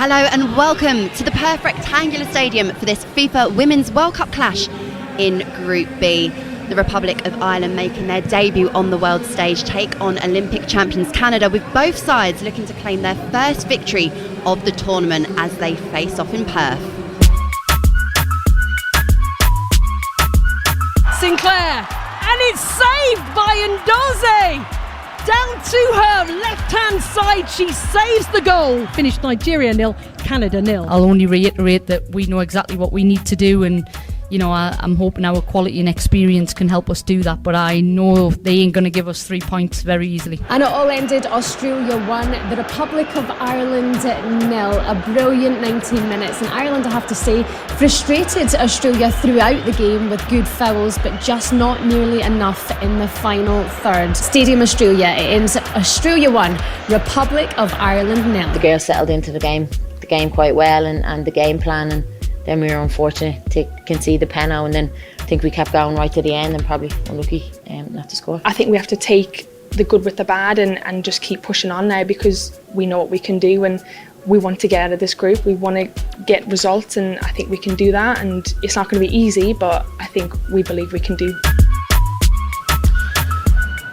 Hello and welcome to the Perth Rectangular Stadium for this FIFA Women's World Cup clash in Group B. The Republic of Ireland making their debut on the world stage take on Olympic champions Canada, with both sides looking to claim their first victory of the tournament as they face off in Perth. Sinclair, and it's saved by Ndoze! Down to her left-hand side, she saves the goal. Finished Nigeria 0, Canada 0. I'll only reiterate that we know exactly what we need to do, and I'm hoping our quality and experience can help us do that, but I know they ain't going to give us 3 points very easily. And it all ended Australia 1, the Republic of Ireland 0. A brilliant 19 minutes, and Ireland, I have to say, frustrated Australia throughout the game with good fouls, but just not nearly enough in the final third. Stadium Australia, it ends Australia 1, Republic of Ireland 0. The girls settled into the game quite well, and the game plan, and then we were unfortunate to concede the penalty, and then I think we kept going right to the end and probably unlucky not to score. I think we have to take the good with the bad and just keep pushing on now, because we know what we can do and we want to get out of this group. We want to get results, and I think we can do that, and it's not going to be easy, but I think we believe we can do.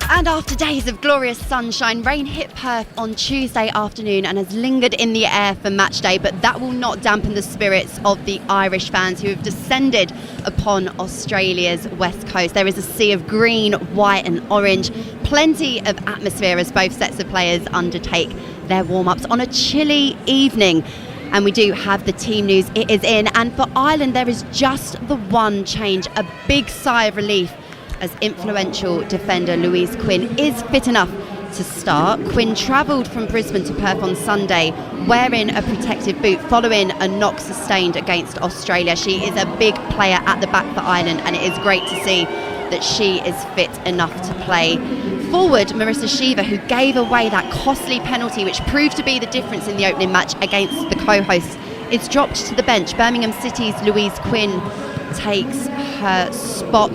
And after days of glorious sunshine, rain hit Perth on Tuesday afternoon and has lingered in the air for match day, but that will not dampen the spirits of the Irish fans who have descended upon Australia's west coast. There is a sea of green, white and orange, plenty of atmosphere as both sets of players undertake their warm-ups on a chilly evening. And we do have the team news. It is in, and for Ireland there is just the one change, a big sigh of relief, as influential defender Louise Quinn is fit enough to start. Quinn travelled from Brisbane to Perth on Sunday wearing a protective boot following a knock sustained against Australia. She is a big player at the back for Ireland, and it is great to see that she is fit enough to play. Forward Marissa Shiva, who gave away that costly penalty which proved to be the difference in the opening match against the co-hosts, is dropped to the bench. Birmingham City's Louise Quinn takes her spot.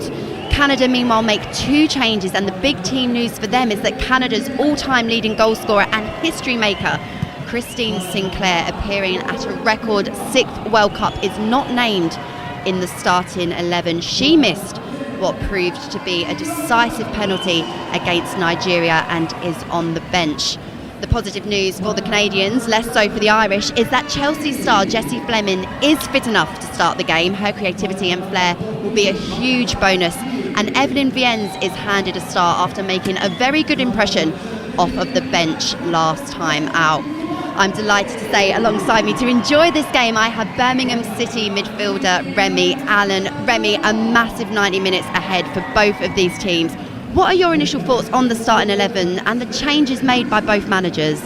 Canada, meanwhile, make two changes, and the big team news for them is that Canada's all-time leading goal scorer and history maker, Christine Sinclair, appearing at a record 6th World Cup, is not named in the starting 11. She missed what proved to be a decisive penalty against Nigeria and is on the bench. The positive news for the Canadians, less so for the Irish, is that Chelsea star Jessie Fleming is fit enough to start the game. Her creativity and flair will be a huge bonus, and Evelyn Viens is handed a start after making a very good impression off of the bench last time out. I'm delighted to say, alongside me to enjoy this game, I have Birmingham City midfielder Remy Allen. Remy, a massive 90 minutes ahead for both of these teams. What are your initial thoughts on the starting 11 and the changes made by both managers?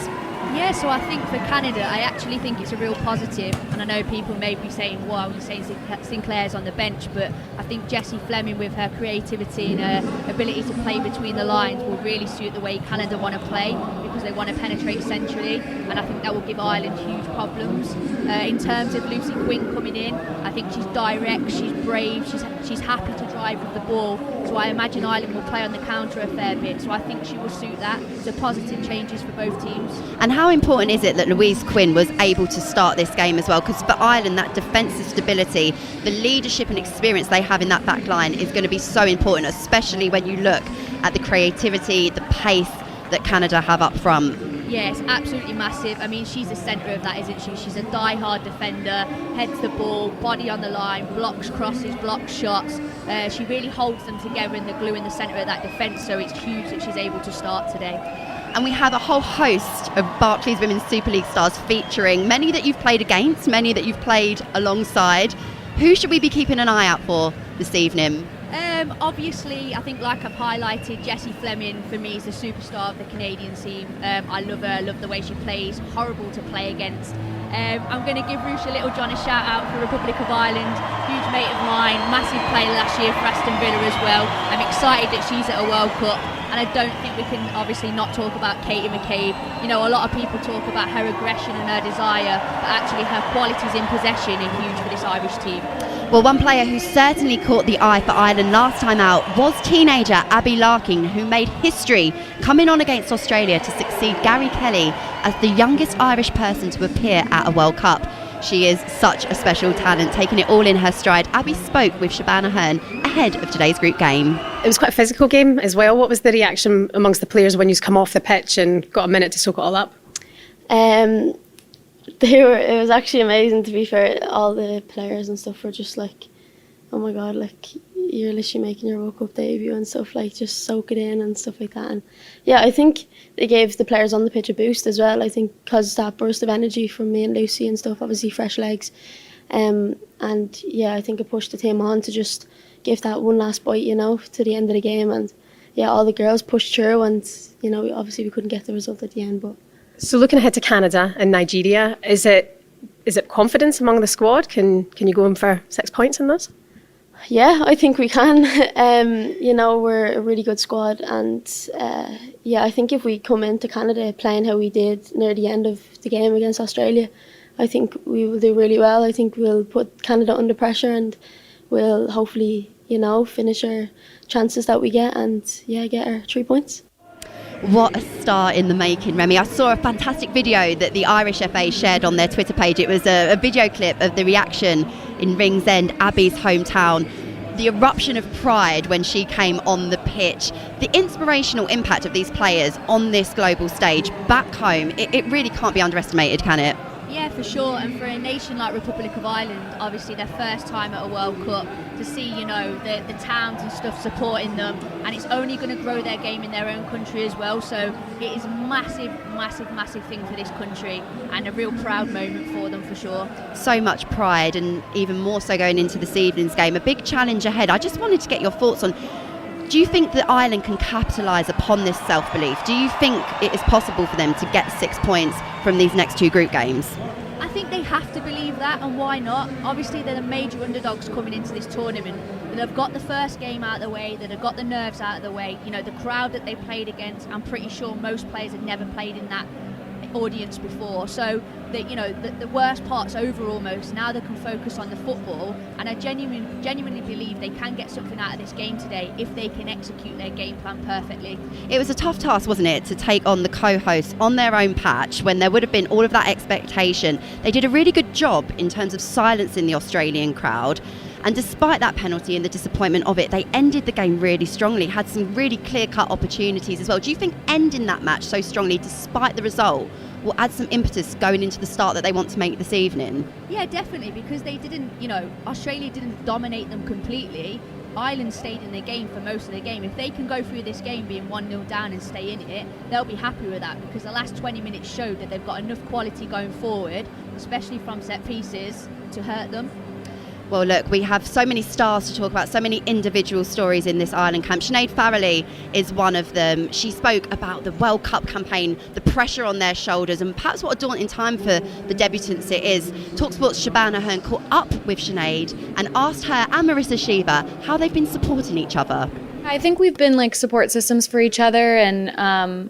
Yeah, so I think for Canada, I actually think it's a real positive, and I know people may be saying, wow, you're saying Sinclair's on the bench, but I think Jessie Fleming, with her creativity and her ability to play between the lines, will really suit the way Canada want to play, because they want to penetrate centrally, and I think that will give Ireland huge problems. In terms of Lucy Quinn coming in, I think she's direct, she's brave, she's happy to drive with the ball, so I imagine Ireland will play on the counter a fair bit, so I think she will suit that. So positive changes for both teams. And how important is it that Louise Quinn was able to start this game as well? Because for Ireland, that defensive stability, the leadership and experience they have in that back line is going to be so important, especially when you look at the creativity, the pace that Canada have up front. Yes, absolutely massive. I mean, she's the centre of that, isn't she? She's a die-hard defender, heads the ball, body on the line, blocks crosses, blocks shots. She really holds them together in the glue in the centre of that defence, so it's huge that she's able to start today. And we have a whole host of Barclays Women's Super League stars, featuring many that you've played against, many that you've played alongside. Who should we be keeping an eye out for this evening? Obviously, I think, like I've highlighted, Jessie Fleming for me is the superstar of the Canadian team. I love her, I love the way she plays, horrible to play against. I'm going to give Ruesha Littlejohn a shout out for Republic of Ireland, huge mate of mine, massive player last year for Aston Villa as well. I'm excited that she's at a World Cup, and I don't think we can obviously not talk about Katie McCabe. You know, a lot of people talk about her aggression and her desire, but actually her qualities in possession are huge for this Irish team. Well, one player who certainly caught the eye for Ireland last time out was teenager Abby Larkin, who made history coming on against Australia to succeed Gary Kelly as the youngest Irish person to appear at a World Cup. She is such a special talent, taking it all in her stride. Abby spoke with Shabana Hearn ahead of today's group game. It was quite a physical game as well. What was the reaction amongst the players when you come off the pitch and got a minute to soak it all up? It was actually amazing, to be fair. All the players and stuff were just like, oh my God, like, you're literally making your World Cup debut and stuff, like, just soak it in and stuff like that. And yeah, I think they gave the players on the pitch a boost as well. I think because that burst of energy from me and Lucy and stuff, obviously fresh legs. And yeah, I think it pushed the team on to just give that one last bite, you know, to the end of the game. And yeah, all the girls pushed through, and, you know, obviously we couldn't get the result at the end. But so looking ahead to Canada and Nigeria, is it confidence among the squad? Can you go in for 6 points in this? yeah, I think we can. You know, we're a really good squad, and yeah, I think if we come into Canada playing how we did near the end of the game against Australia, I think we will do really well. I think we'll put Canada under pressure, and we'll hopefully, you know, finish our chances that we get, and yeah, get our 3 points. What a star in the making, Remy. I saw a fantastic video that the Irish FA shared on their Twitter page. It was a video clip of the reaction in Ringsend, Abby's hometown. The eruption of pride when she came on the pitch. The inspirational impact of these players on this global stage back home, it really can't be underestimated, can it? Yeah, for sure. And for a nation like Republic of Ireland, obviously their first time at a World Cup, to see, you know, the towns and stuff supporting them, and it's only going to grow their game in their own country as well. So it is massive, massive, massive thing for this country, and a real proud moment for them for sure. So much pride, and even more so going into this evening's game. A big challenge ahead. I just wanted to get your thoughts on, do you think that Ireland can capitalise upon this self-belief? Do you think it is possible for them to get 6 points from these next two group games? I think they have to believe that, and why not? Obviously they're the major underdogs coming into this tournament. They've got the first game out of the way, that have got the nerves out of the way. You know, the crowd that they played against, I'm pretty sure most players have never played in that audience before, so that, you know, the worst part's over almost. Now they can focus on the football, and I genuinely believe they can get something out of this game today if they can execute their game plan perfectly. It was a tough task, wasn't it, to take on the co-hosts on their own patch when there would have been all of that expectation. They did a really good job in terms of silencing the Australian crowd, and despite that penalty and the disappointment of it, they ended the game really strongly, had some really clear-cut opportunities as well. Do you think ending that match so strongly despite the result will add some impetus going into the start that they want to make this evening? Yeah, definitely, because they didn't, you know, Australia didn't dominate them completely. Ireland stayed in their game for most of the game. If they can go through this game being 1-0 down and stay in it, they'll be happy with that, because the last 20 minutes showed that they've got enough quality going forward, especially from set pieces, to hurt them. Well, look, we have so many stars to talk about, so many individual stories in this Ireland camp. Sinead Farrelly is one of them. She spoke about the World Cup campaign, the pressure on their shoulders, and perhaps what a daunting time for the debutants it is. Talksport's Shabana Hearn caught up with Sinead and asked her and Marissa Shiva how they've been supporting each other. I think we've been like support systems for each other, and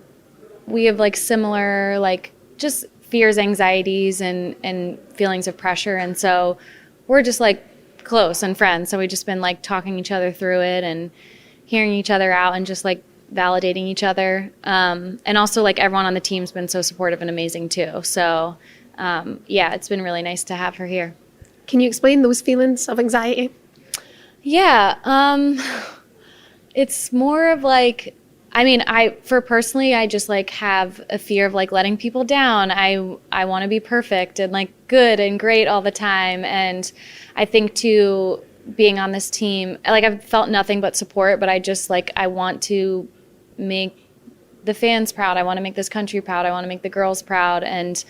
we have like similar like just fears, anxieties, and feelings of pressure, and so we're just like close and friends. So we've just been like talking each other through it and hearing each other out and just like validating each other. And also like everyone on the team's been so supportive and amazing too. So yeah, it's been really nice to have her here. Can you explain those feelings of anxiety? Yeah, it's more of like, I mean, personally, I just like have a fear of like letting people down. I want to be perfect and like good and great all the time. And I think too, being on this team, like I've felt nothing but support, but I just like, I want to make the fans proud. I want to make this country proud. I want to make the girls proud. And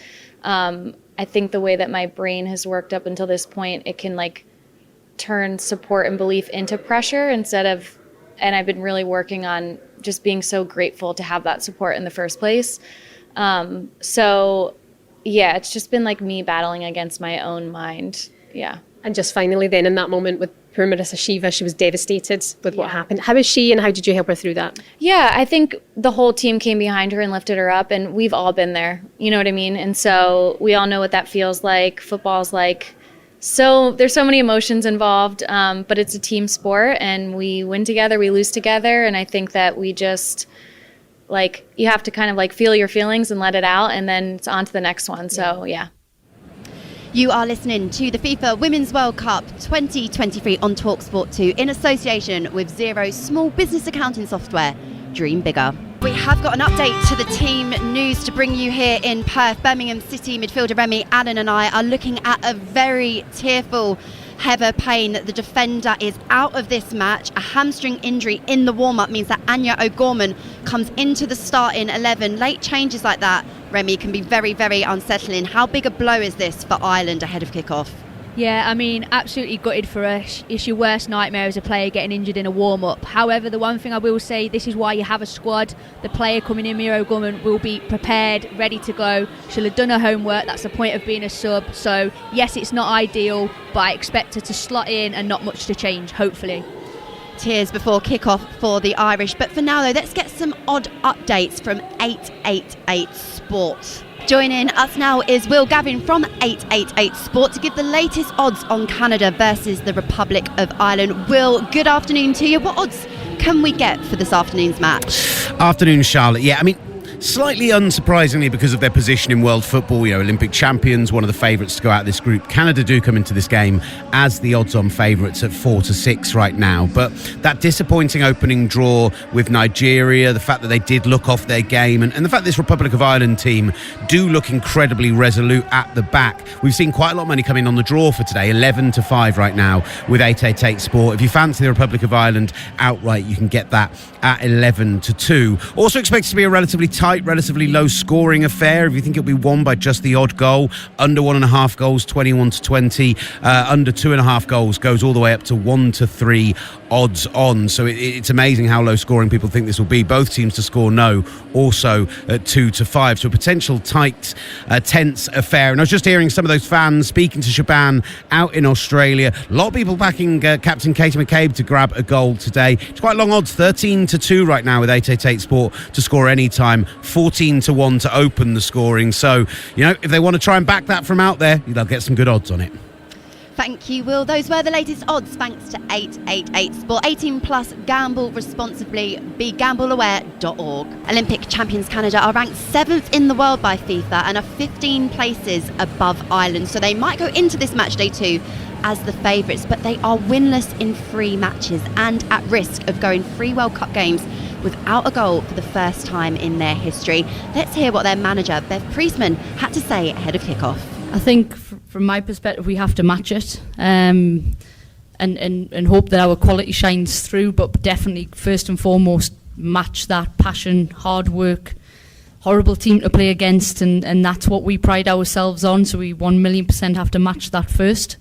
I think the way that my brain has worked up until this point, it can like turn support and belief into pressure instead of, and I've been really working on just being so grateful to have that support in the first place. So yeah, it's just been like me battling against my own mind. Yeah. And just finally then in that moment with poor Marissa Shiva, she was devastated with what happened. How is she, and how did you help her through that? Yeah, I think the whole team came behind her and lifted her up, and we've all been there. You know what I mean? And so we all know what that feels like. Football's like, so there's so many emotions involved, but it's a team sport, and we win together, we lose together, and I think that we just like you have to kind of like feel your feelings and let it out, and then it's on to the next one. So yeah. You are listening to the FIFA Women's World Cup 2023 on Talksport 2 in association with Xero small business accounting software. Dream bigger. We have got an update to the team news to bring you here in Perth. Birmingham City midfielder Remy Allen and I are looking at a very tearful Heather Payne. The defender is out of this match. A hamstring injury in the warm-up means that Anya O'Gorman comes into the starting 11. Late changes like that, Remy, can be very, very unsettling. How big a blow is this for Ireland ahead of kick-off? Yeah, I mean, absolutely gutted for her. It's your worst nightmare as a player getting injured in a warm-up. However, the one thing I will say, this is why you have a squad. The player coming in, Mira O'Gorman, will be prepared, ready to go. She'll have done her homework. That's the point of being a sub. So, yes, it's not ideal, but I expect her to slot in and not much to change, hopefully. Tears before kick-off for the Irish. But for now, though, let's get some odd updates from 888 Sport. Joining us now is Will Gavin from 888 Sport to give the latest odds on Canada versus the Republic of Ireland. Will, good afternoon to you. What odds can we get for this afternoon's match? Afternoon, Charlotte. Yeah, I mean, slightly unsurprisingly because of their position in world football, Olympic champions, one of the favourites to go out of this group. Canada do come into this game as the odds-on favourites at 4-6 right now. But that disappointing opening draw with Nigeria, the fact that they did look off their game, and the fact this Republic of Ireland team do look incredibly resolute at the back. We've seen quite a lot of money come in on the draw for today, 11-5 right now with 888 Sport. If you fancy the Republic of Ireland outright, you can get that at 11-2. Also expected to be a relatively tight, relatively low scoring affair. If you think it'll be won by just the odd goal, under 1.5 goals, 21-20, under 2.5 goals goes all the way up to 1-3 odds on. So it's amazing how low scoring people think this will be. Both teams to score no, also at 2-5. So a potential tight, tense affair. And I was just hearing some of those fans speaking to Shaban out in Australia. A lot of people backing Captain Katie McCabe to grab a goal today. It's quite long odds, 13-2 right now with 888 Sport to score any time, 14-1 to open the scoring. So, if they want to try and back that from out there, they'll get some good odds on it. Thank you, Will. Those were the latest odds thanks to 888 Sport. 18 plus, gamble responsibly. BeGambleAware.org. Olympic champions Canada are ranked 7th in the world by FIFA and are 15 places above Ireland. So they might go into this match day 2 as the favourites, but they are winless in 3 matches and at risk of going 3 World Cup games without a goal for the first time in their history. Let's hear what their manager, Bev Priestman, had to say ahead of kick-off. I think from my perspective, we have to match it and hope that our quality shines through, but definitely first and foremost match that passion, hard work, horrible team to play against, and that's what we pride ourselves on. So we 1,000,000% have to match that first.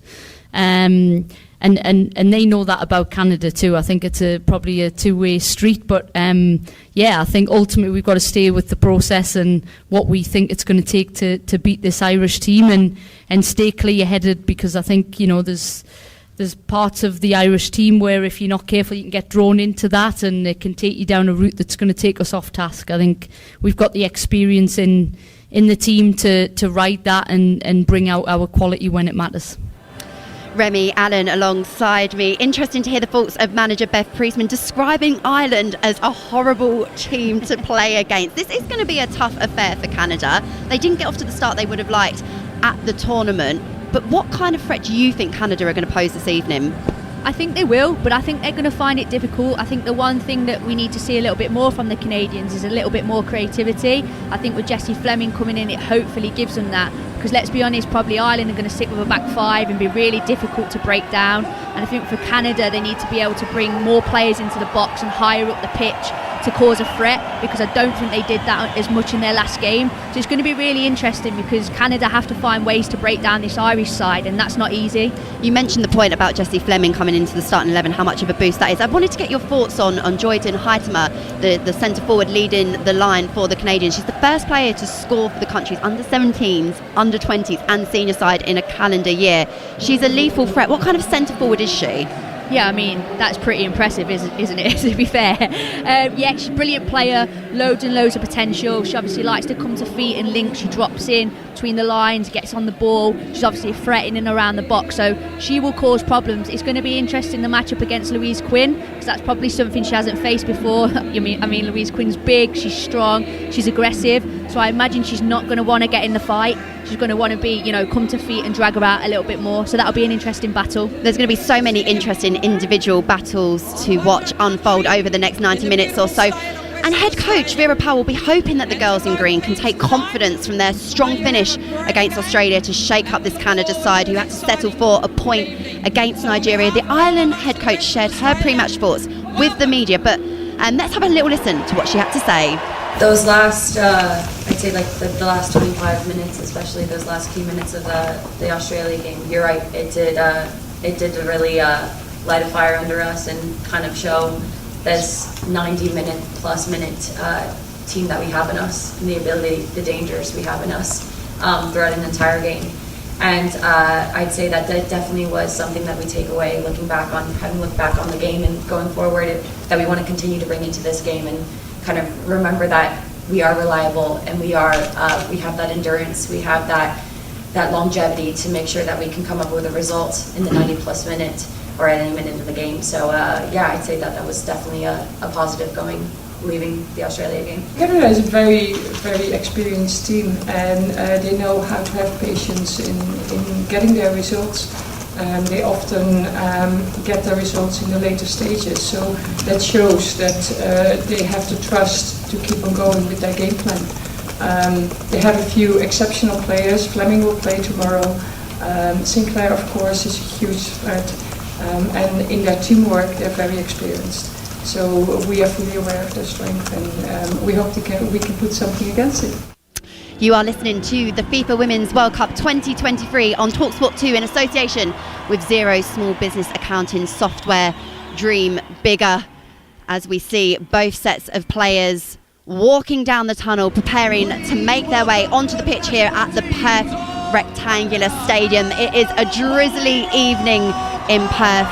And they know that about Canada too. I think it's probably a two-way street, but I think ultimately we've got to stay with the process and what we think it's going to take to beat this Irish team and stay clear-headed, because I think there's parts of the Irish team where if you're not careful you can get drawn into that and it can take you down a route that's going to take us off task. I think we've got the experience in the team to ride that and bring out our quality when it matters. Remy Allen alongside me. Interesting to hear the thoughts of manager Bev Priestman describing Ireland as a horrible team to play against. This is going to be a tough affair for Canada. They didn't get off to the start they would have liked at the tournament. But what kind of threat do you think Canada are going to pose this evening? I think they will, but I think they're going to find it difficult. I think the one thing that we need to see a little bit more from the Canadians is a little bit more creativity. I think with Jessie Fleming coming in, it hopefully gives them that. Because let's be honest, probably Ireland are going to sit with a back 5 and be really difficult to break down. And I think for Canada, they need to be able to bring more players into the box and higher up the pitch to cause a threat, because I don't think they did that as much in their last game. So it's going to be really interesting because Canada have to find ways to break down this Irish side, and that's not easy. You mentioned the point about Jessie Fleming coming into the starting 11, how much of a boost that is. I wanted to get your thoughts on Joyden Huitema, the centre forward leading the line for the Canadians. She's the first player to score for the country's under-17s, under-20s and senior side in a calendar year. She's a lethal threat. What kind of centre forward is she? Yeah, I mean, that's pretty impressive, isn't it, to be fair? Yeah, she's a brilliant player, loads and loads of potential. She obviously likes to come to feet and link. She drops in between the lines, gets on the ball. She's obviously threatening around the box, so she will cause problems. It's going to be interesting, the matchup against Louise Quinn, because that's probably something she hasn't faced before. I mean, Louise Quinn's big, she's strong, she's aggressive, so I imagine she's not going to want to get in the fight. She's going to want to be, come to feet and drag her out a little bit more. So that'll be an interesting battle. There's going to be so many interesting individual battles to watch unfold over the next 90 minutes or so. And head coach Vera Powell will be hoping that the girls in green can take confidence from their strong finish against Australia to shake up this Canada side who had to settle for a point against Nigeria. The Ireland head coach shared her pre-match thoughts with the media, but let's have a little listen to what she had to say. Those last, I'd say like the last 25 minutes, especially those last few minutes of the Australia game, you're right, it did really light a fire under us and kind of show this 90-minute team that we have in us, and the ability, the dangers we have in us throughout an entire game. And I'd say that definitely was something that we take away, having looked back on the game and going forward, that we want to continue to bring into this game and kind of remember that we are reliable and we have that endurance, we have that longevity to make sure that we can come up with a result in the 90-plus minute or at any minute of the game. So yeah, I'd say that was definitely a positive leaving the Australia game. Canada is a very, very experienced team, and they know how to have patience in getting their results. They often get their results in the later stages, so that shows that they have the trust to keep on going with their game plan. They have a few exceptional players. Fleming will play tomorrow. Sinclair, of course, is a huge threat, and in their teamwork, they're very experienced. So we are fully aware of their strength, and we hope we can put something against it. You are listening to the FIFA Women's World Cup 2023 on Talksport 2 in association with Xero Small Business Accounting Software. Dream bigger, as we see both sets of players walking down the tunnel, preparing to make their way onto the pitch here at the Perth Rectangular Stadium. It is a drizzly evening in Perth,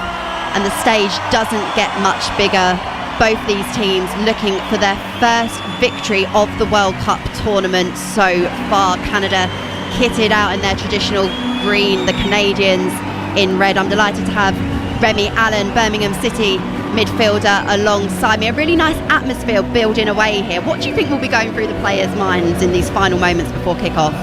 and the stage doesn't get much bigger. Both these teams looking for their first victory of the World Cup tournament so far. Canada kitted out in their traditional green, the Canadians in red. I'm delighted to have Remy Allen, Birmingham City midfielder, alongside me. A really nice atmosphere building away here. What do you think will be going through the players' minds in these final moments before kick-off?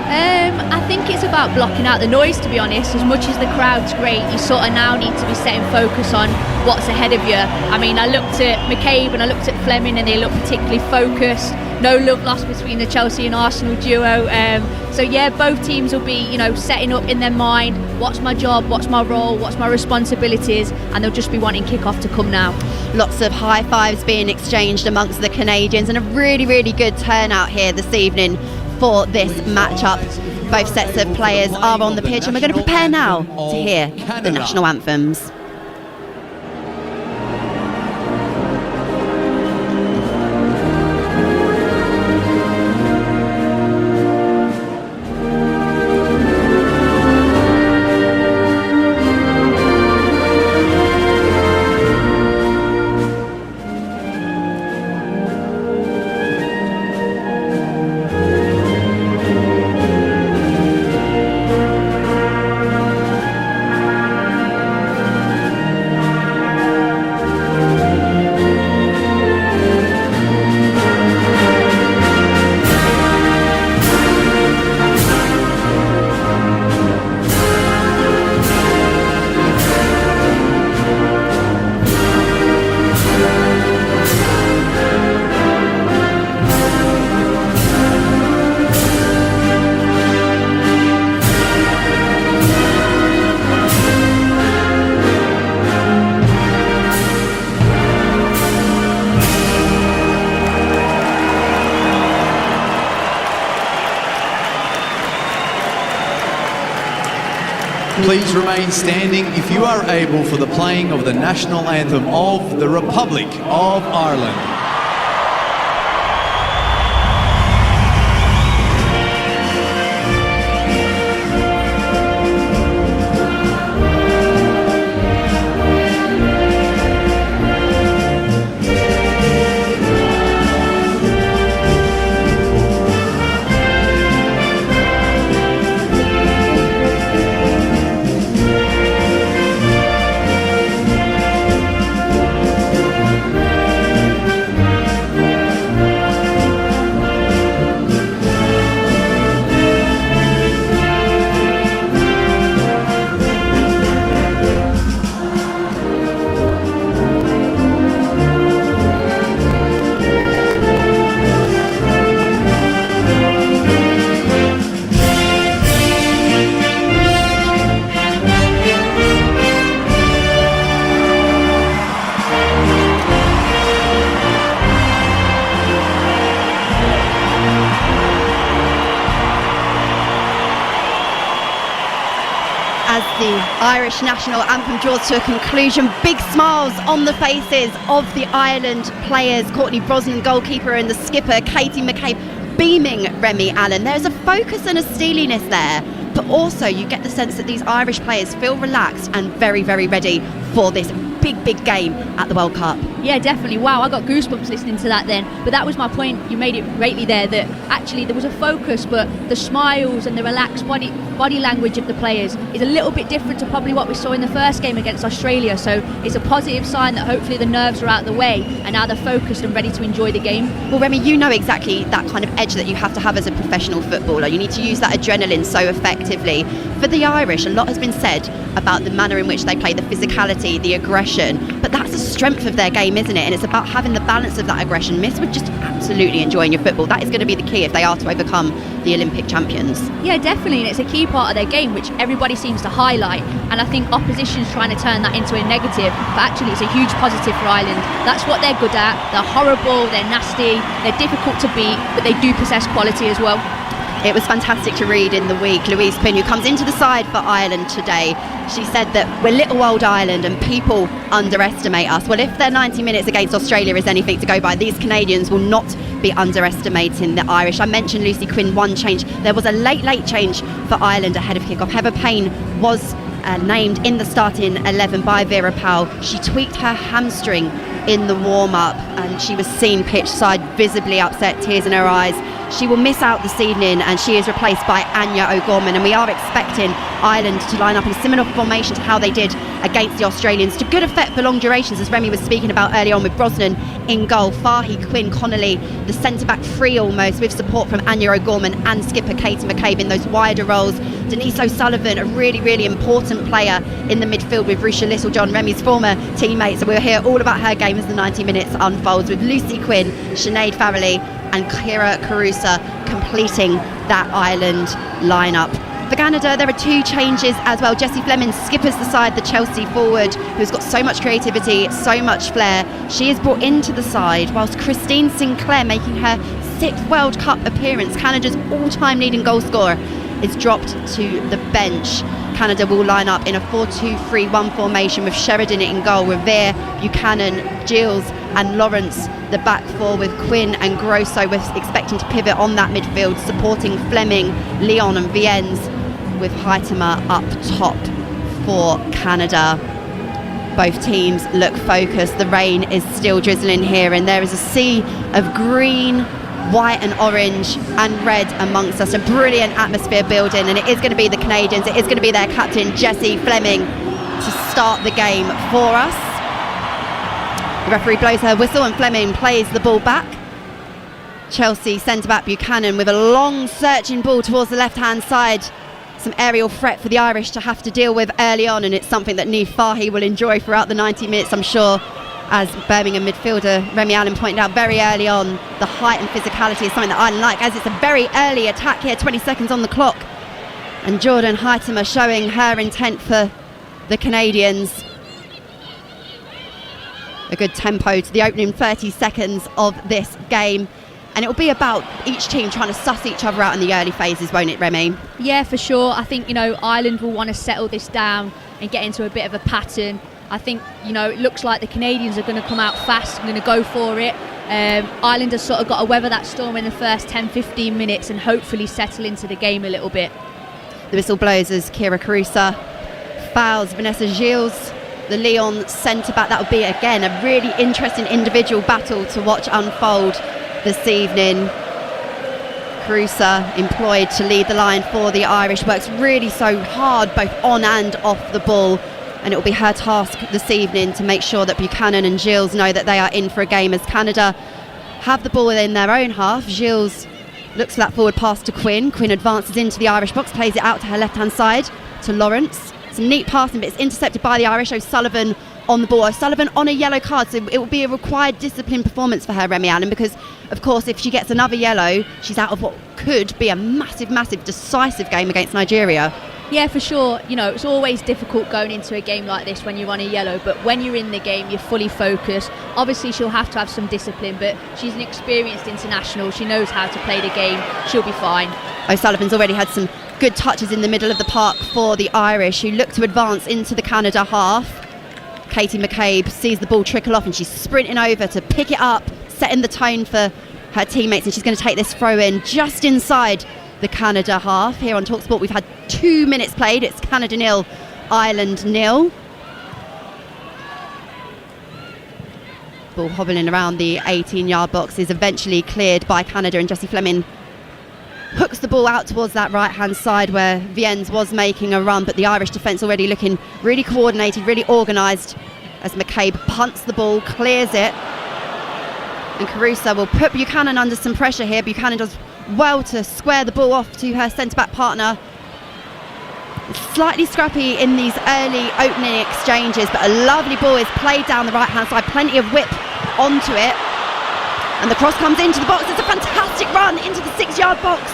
I think it's about blocking out the noise, to be honest. As much as the crowd's great, you sort of now need to be setting focus on what's ahead of you. I mean, I looked at McCabe and I looked at Fleming, and they look particularly focused. No love lost between the Chelsea and Arsenal duo. So yeah, both teams will be, setting up in their mind, what's my job, what's my role, what's my responsibilities, and they'll just be wanting kick-off to come now. Lots of high fives being exchanged amongst the Canadians, and a really, really good turnout here this evening for this matchup. Both sets of players are on the pitch, and we're going to prepare now to hear the national anthems. Please remain standing if you are able for the playing of the national anthem of the Republic of Ireland. as the Irish national anthem draws to a conclusion. Big smiles on the faces of the Ireland players. Courtney Brosnan, goalkeeper, and the skipper, Katie McCabe, beaming Remy Allen. There's a focus and a steeliness there, but also you get the sense that these Irish players feel relaxed and very, very ready for this big game at the World Cup. Yeah, definitely. Wow, I got goosebumps listening to that then. But that was my point. You made it greatly there, that actually there was a focus, but the smiles and the relaxed body language of the players is a little bit different to probably what we saw in the first game against Australia. So it's a positive sign that hopefully the nerves are out of the way and now they're focused and ready to enjoy the game. Well, Remy, you know exactly that kind of edge that you have to have as a professional footballer. You need to use that adrenaline so effectively. For the Irish, a lot has been said about the manner in which they play, the physicality, the aggression, but that's the strength of their game, isn't it? And it's about having the balance of that aggression. Miss would just absolutely enjoying your football. That is going to be the key if they are to overcome the Olympic champions. Yeah, definitely, and it's a key part of their game which everybody seems to highlight, and I think opposition's trying to turn that into a negative, but actually it's a huge positive for Ireland. That's what they're good at. They're horrible, they're nasty, they're difficult to beat, but they do possess quality as well. It was fantastic to read in the week. Louise Quinn, who comes into the side for Ireland today, she said that we're little old Ireland and people underestimate us. Well, if their 90 minutes against Australia is anything to go by, these Canadians will not be underestimating the Irish. I mentioned Lucy Quinn, one change. There was a late change for Ireland ahead of kickoff. Heather Payne was named in the starting 11 by Vera Pauw. She tweaked her hamstring in the warm-up and she was seen pitch side, visibly upset, tears in her eyes. She will miss out this evening and she is replaced by Anya O'Gorman, and we are expecting Ireland to line up in a similar formation to how they did against the Australians, to good effect for long durations, as Remy was speaking about early on, with Brosnan in goal, Fahy, Quinn, Connolly, the centre-back free almost, with support from Anya O'Gorman and skipper Katie McCabe in those wider roles. Denise O'Sullivan, a really important player in the midfield with Rusha Littlejohn, Remy's former teammate, so we'll hear all about her game as the 90 minutes unfolds, with Lucy Quinn, Sinead Farrelly and Kira Carusa completing that Ireland lineup. For Canada, there are two changes as well. Jessie Fleming skippers the side, the Chelsea forward, who's got so much creativity, so much flair. She is brought into the side, whilst Christine Sinclair, making her 6th World Cup appearance, Canada's all-time leading goal scorer, is dropped to the bench. Canada will line up in a 4-2-3-1 formation with Sheridan in goal, Revere, Buchanan, Gilles and Lawrence the back four, with Quinn and Grosso. We're expecting to pivot on that midfield, supporting Fleming, Leon and Viennes, with Heitema up top for Canada. Both teams look focused. The rain is still drizzling here and there is a sea of green, white and orange and red amongst us. A brilliant atmosphere building, and it is going to be the Canadians, it is going to be their captain Jessie Fleming to start the game for us. The referee blows her whistle and Fleming plays the ball back. Chelsea centre-back Buchanan with a long searching ball towards the left-hand side. Some aerial threat for the Irish to have to deal with early on, and it's something that Niamh Fahy will enjoy throughout the 90 minutes, I'm sure. As Birmingham midfielder Remy Allen pointed out very early on, the height and physicality is something that Ireland like, as it's a very early attack here, 20 seconds on the clock. And Jordan Heitema showing her intent for the Canadians. A good tempo to the opening 30 seconds of this game. And it will be about each team trying to suss each other out in the early phases, won't it, Remy? Yeah, for sure. I think, Ireland will want to settle this down and get into a bit of a pattern. I think, it looks like the Canadians are going to come out fast and going to go for it. Ireland has sort of got to weather that storm in the first 10-15 minutes and hopefully settle into the game a little bit. The whistle blows as Kira Carusa fouls Vanessa Gilles, the Lyon centre-back. That would be, again, a really interesting individual battle to watch unfold this evening. Carusa, employed to lead the line for the Irish, works really so hard both on and off the ball, and it will be her task this evening to make sure that Buchanan and Gilles know that they are in for a game, as Canada have the ball in their own half. Gilles looks for that forward pass to Quinn. Quinn advances into the Irish box, plays it out to her left-hand side to Lawrence. Some neat passing, but it's intercepted by the Irish. O'Sullivan on the ball. O'Sullivan on a yellow card, so it will be a required disciplined performance for her, Remy Allen, because of course if she gets another yellow, she's out of what could be a massive decisive game against Nigeria. Yeah, for sure. It's always difficult going into a game like this when you're on a yellow, but when you're in the game, you're fully focused. Obviously, she'll have to have some discipline, but she's an experienced international. She knows how to play the game. She'll be fine. O'Sullivan's already had some good touches in the middle of the park for the Irish, who look to advance into the Canada half. Katie McCabe sees the ball trickle off and she's sprinting over to pick it up, setting the tone for her teammates, and she's going to take this throw in just inside the Canada half. Here on Talksport, we've had 2 minutes played. It's Canada 0, Ireland 0. Ball hobbling around the 18-yard box is eventually cleared by Canada, and Jessie Fleming hooks the ball out towards that right-hand side where Viens was making a run, but the Irish defence already looking really coordinated, really organised as McCabe punts the ball, clears it, and Caruso will put Buchanan under some pressure here. Buchanan does well to square the ball off to her centre-back partner. It's slightly scrappy in these early opening exchanges, but a lovely ball is played down the right-hand side, plenty of whip onto it, and the cross comes into the box. It's a fantastic run into the 6-yard box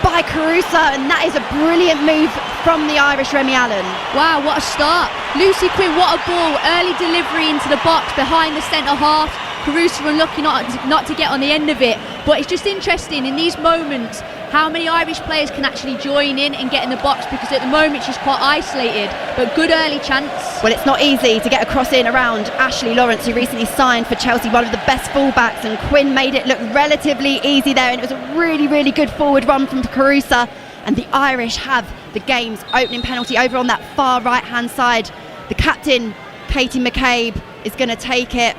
by Caruso, and that is a brilliant move from the Irish Remy Allen. Wow, what a start. Lucy Quinn, what a ball. Early delivery into the box behind the centre half. Caruso unlucky not to get on the end of it, but it's just interesting in these moments how many Irish players can actually join in and get in the box, because at the moment she's quite isolated, but good early chance. Well, it's not easy to get a cross in around Ashley Lawrence, who recently signed for Chelsea, one of the best fullbacks, and Quinn made it look relatively easy there, and it was a really, really good forward run from Caruso, and the Irish have the game's opening penalty over on that far right-hand side. The captain, Katie McCabe, is going to take it.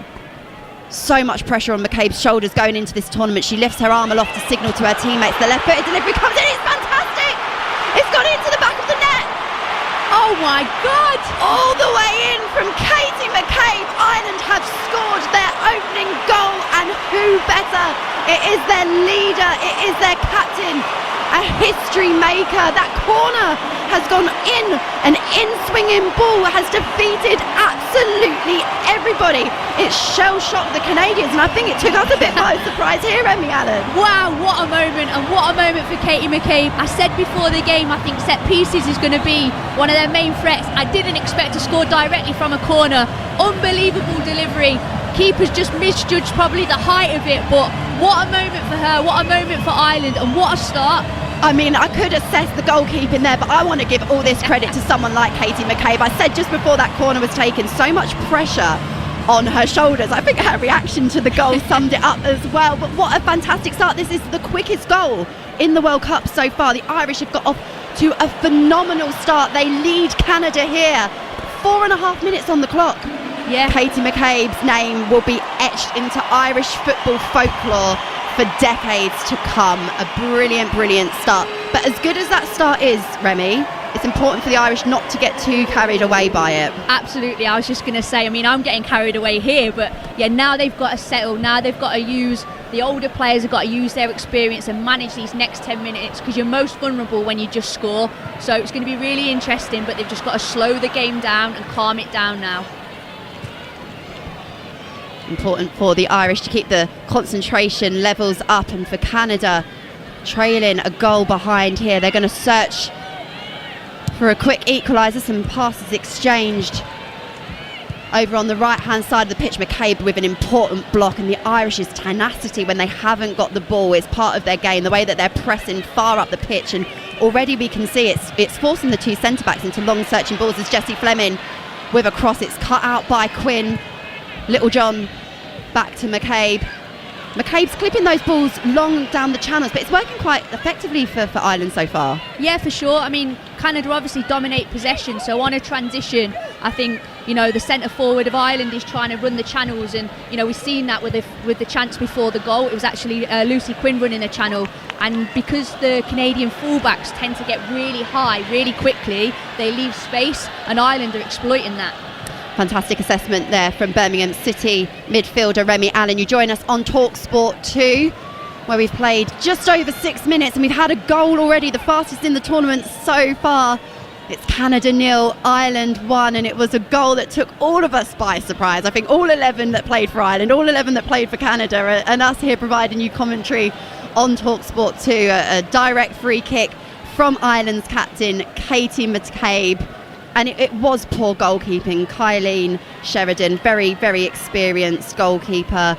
So much pressure on McCabe's shoulders going into this tournament. She lifts her arm aloft to signal to her teammates. The left-footed delivery comes in. It's fantastic. It's gone into the back of the net. Oh my God! All the way in from Katie McCabe. Ireland have scored their opening goal, and who better? It is their leader. It is their captain. A history maker. That corner has gone in. An in-swinging ball has defeated absolutely everybody. It shell-shocked the Canadians, and I think it took us a bit by surprise here, Remy Allen. Wow, what a moment, and what a moment for Katie McCabe. I said before the game, I think set pieces is going to be one of their main threats. I didn't expect to score directly from a corner. Unbelievable delivery. Keeper's just misjudged probably the height of it, but what a moment for her, what a moment for Ireland, and what a start. I mean, I could assess the goalkeeping there, but I want to give all this credit to someone like Katie McCabe. I said just before that corner was taken, so much pressure on her shoulders. I think her reaction to the goal summed it up as well. But what a fantastic start. This is the quickest goal in the World Cup so far. The Irish have got off to a phenomenal start. They lead Canada here. 4.5 minutes on the clock. Yeah. Katie McCabe's name will be etched into Irish football folklore for decades to come. A brilliant, brilliant start. But as good as that start is, Remy, it's important for the Irish not to get too carried away by it. Absolutely. I was just going to say, I mean, I'm getting carried away here, but yeah, now they've got to settle. Now they've got to use, the older players have got to use their experience and manage these next 10 minutes, because you're most vulnerable when you just score. So it's going to be really interesting, but they've just got to slow the game down and calm it down now. Important for the Irish to keep the concentration levels up, and for Canada, trailing a goal behind here, they're going to search for a quick equaliser. Some passes exchanged over on the right hand side of the pitch. McCabe with an important block, and the Irish's tenacity when they haven't got the ball is part of their game, the way that they're pressing far up the pitch, and already we can see it's forcing the two centre backs into long searching balls. As Jessie Fleming with a cross, it's cut out by Quinn. Little John back to McCabe. McCabe's clipping those balls long down the channels, but it's working quite effectively for Ireland so far. Yeah, for sure. I mean, Canada obviously dominate possession, so on a transition, I think, you know, the centre forward of Ireland is trying to run the channels, and you know, we've seen that with the chance before the goal. It was actually Lucy Quinn running the channel, and because the Canadian fullbacks tend to get really high really quickly, they leave space, and Ireland are exploiting that. Fantastic assessment there from Birmingham City midfielder Remy Allen. You join us on Talksport 2, where we've played just over 6 minutes and we've had a goal already, the fastest in the tournament so far. It's Canada 0, Ireland 1, and it was a goal that took all of us by surprise. I think all 11 that played for Ireland, all 11 that played for Canada, and us here providing you commentary on Talksport 2. A direct free kick from Ireland's captain, Katie McCabe. And it was poor goalkeeping. Kylene Sheridan, very, very experienced goalkeeper,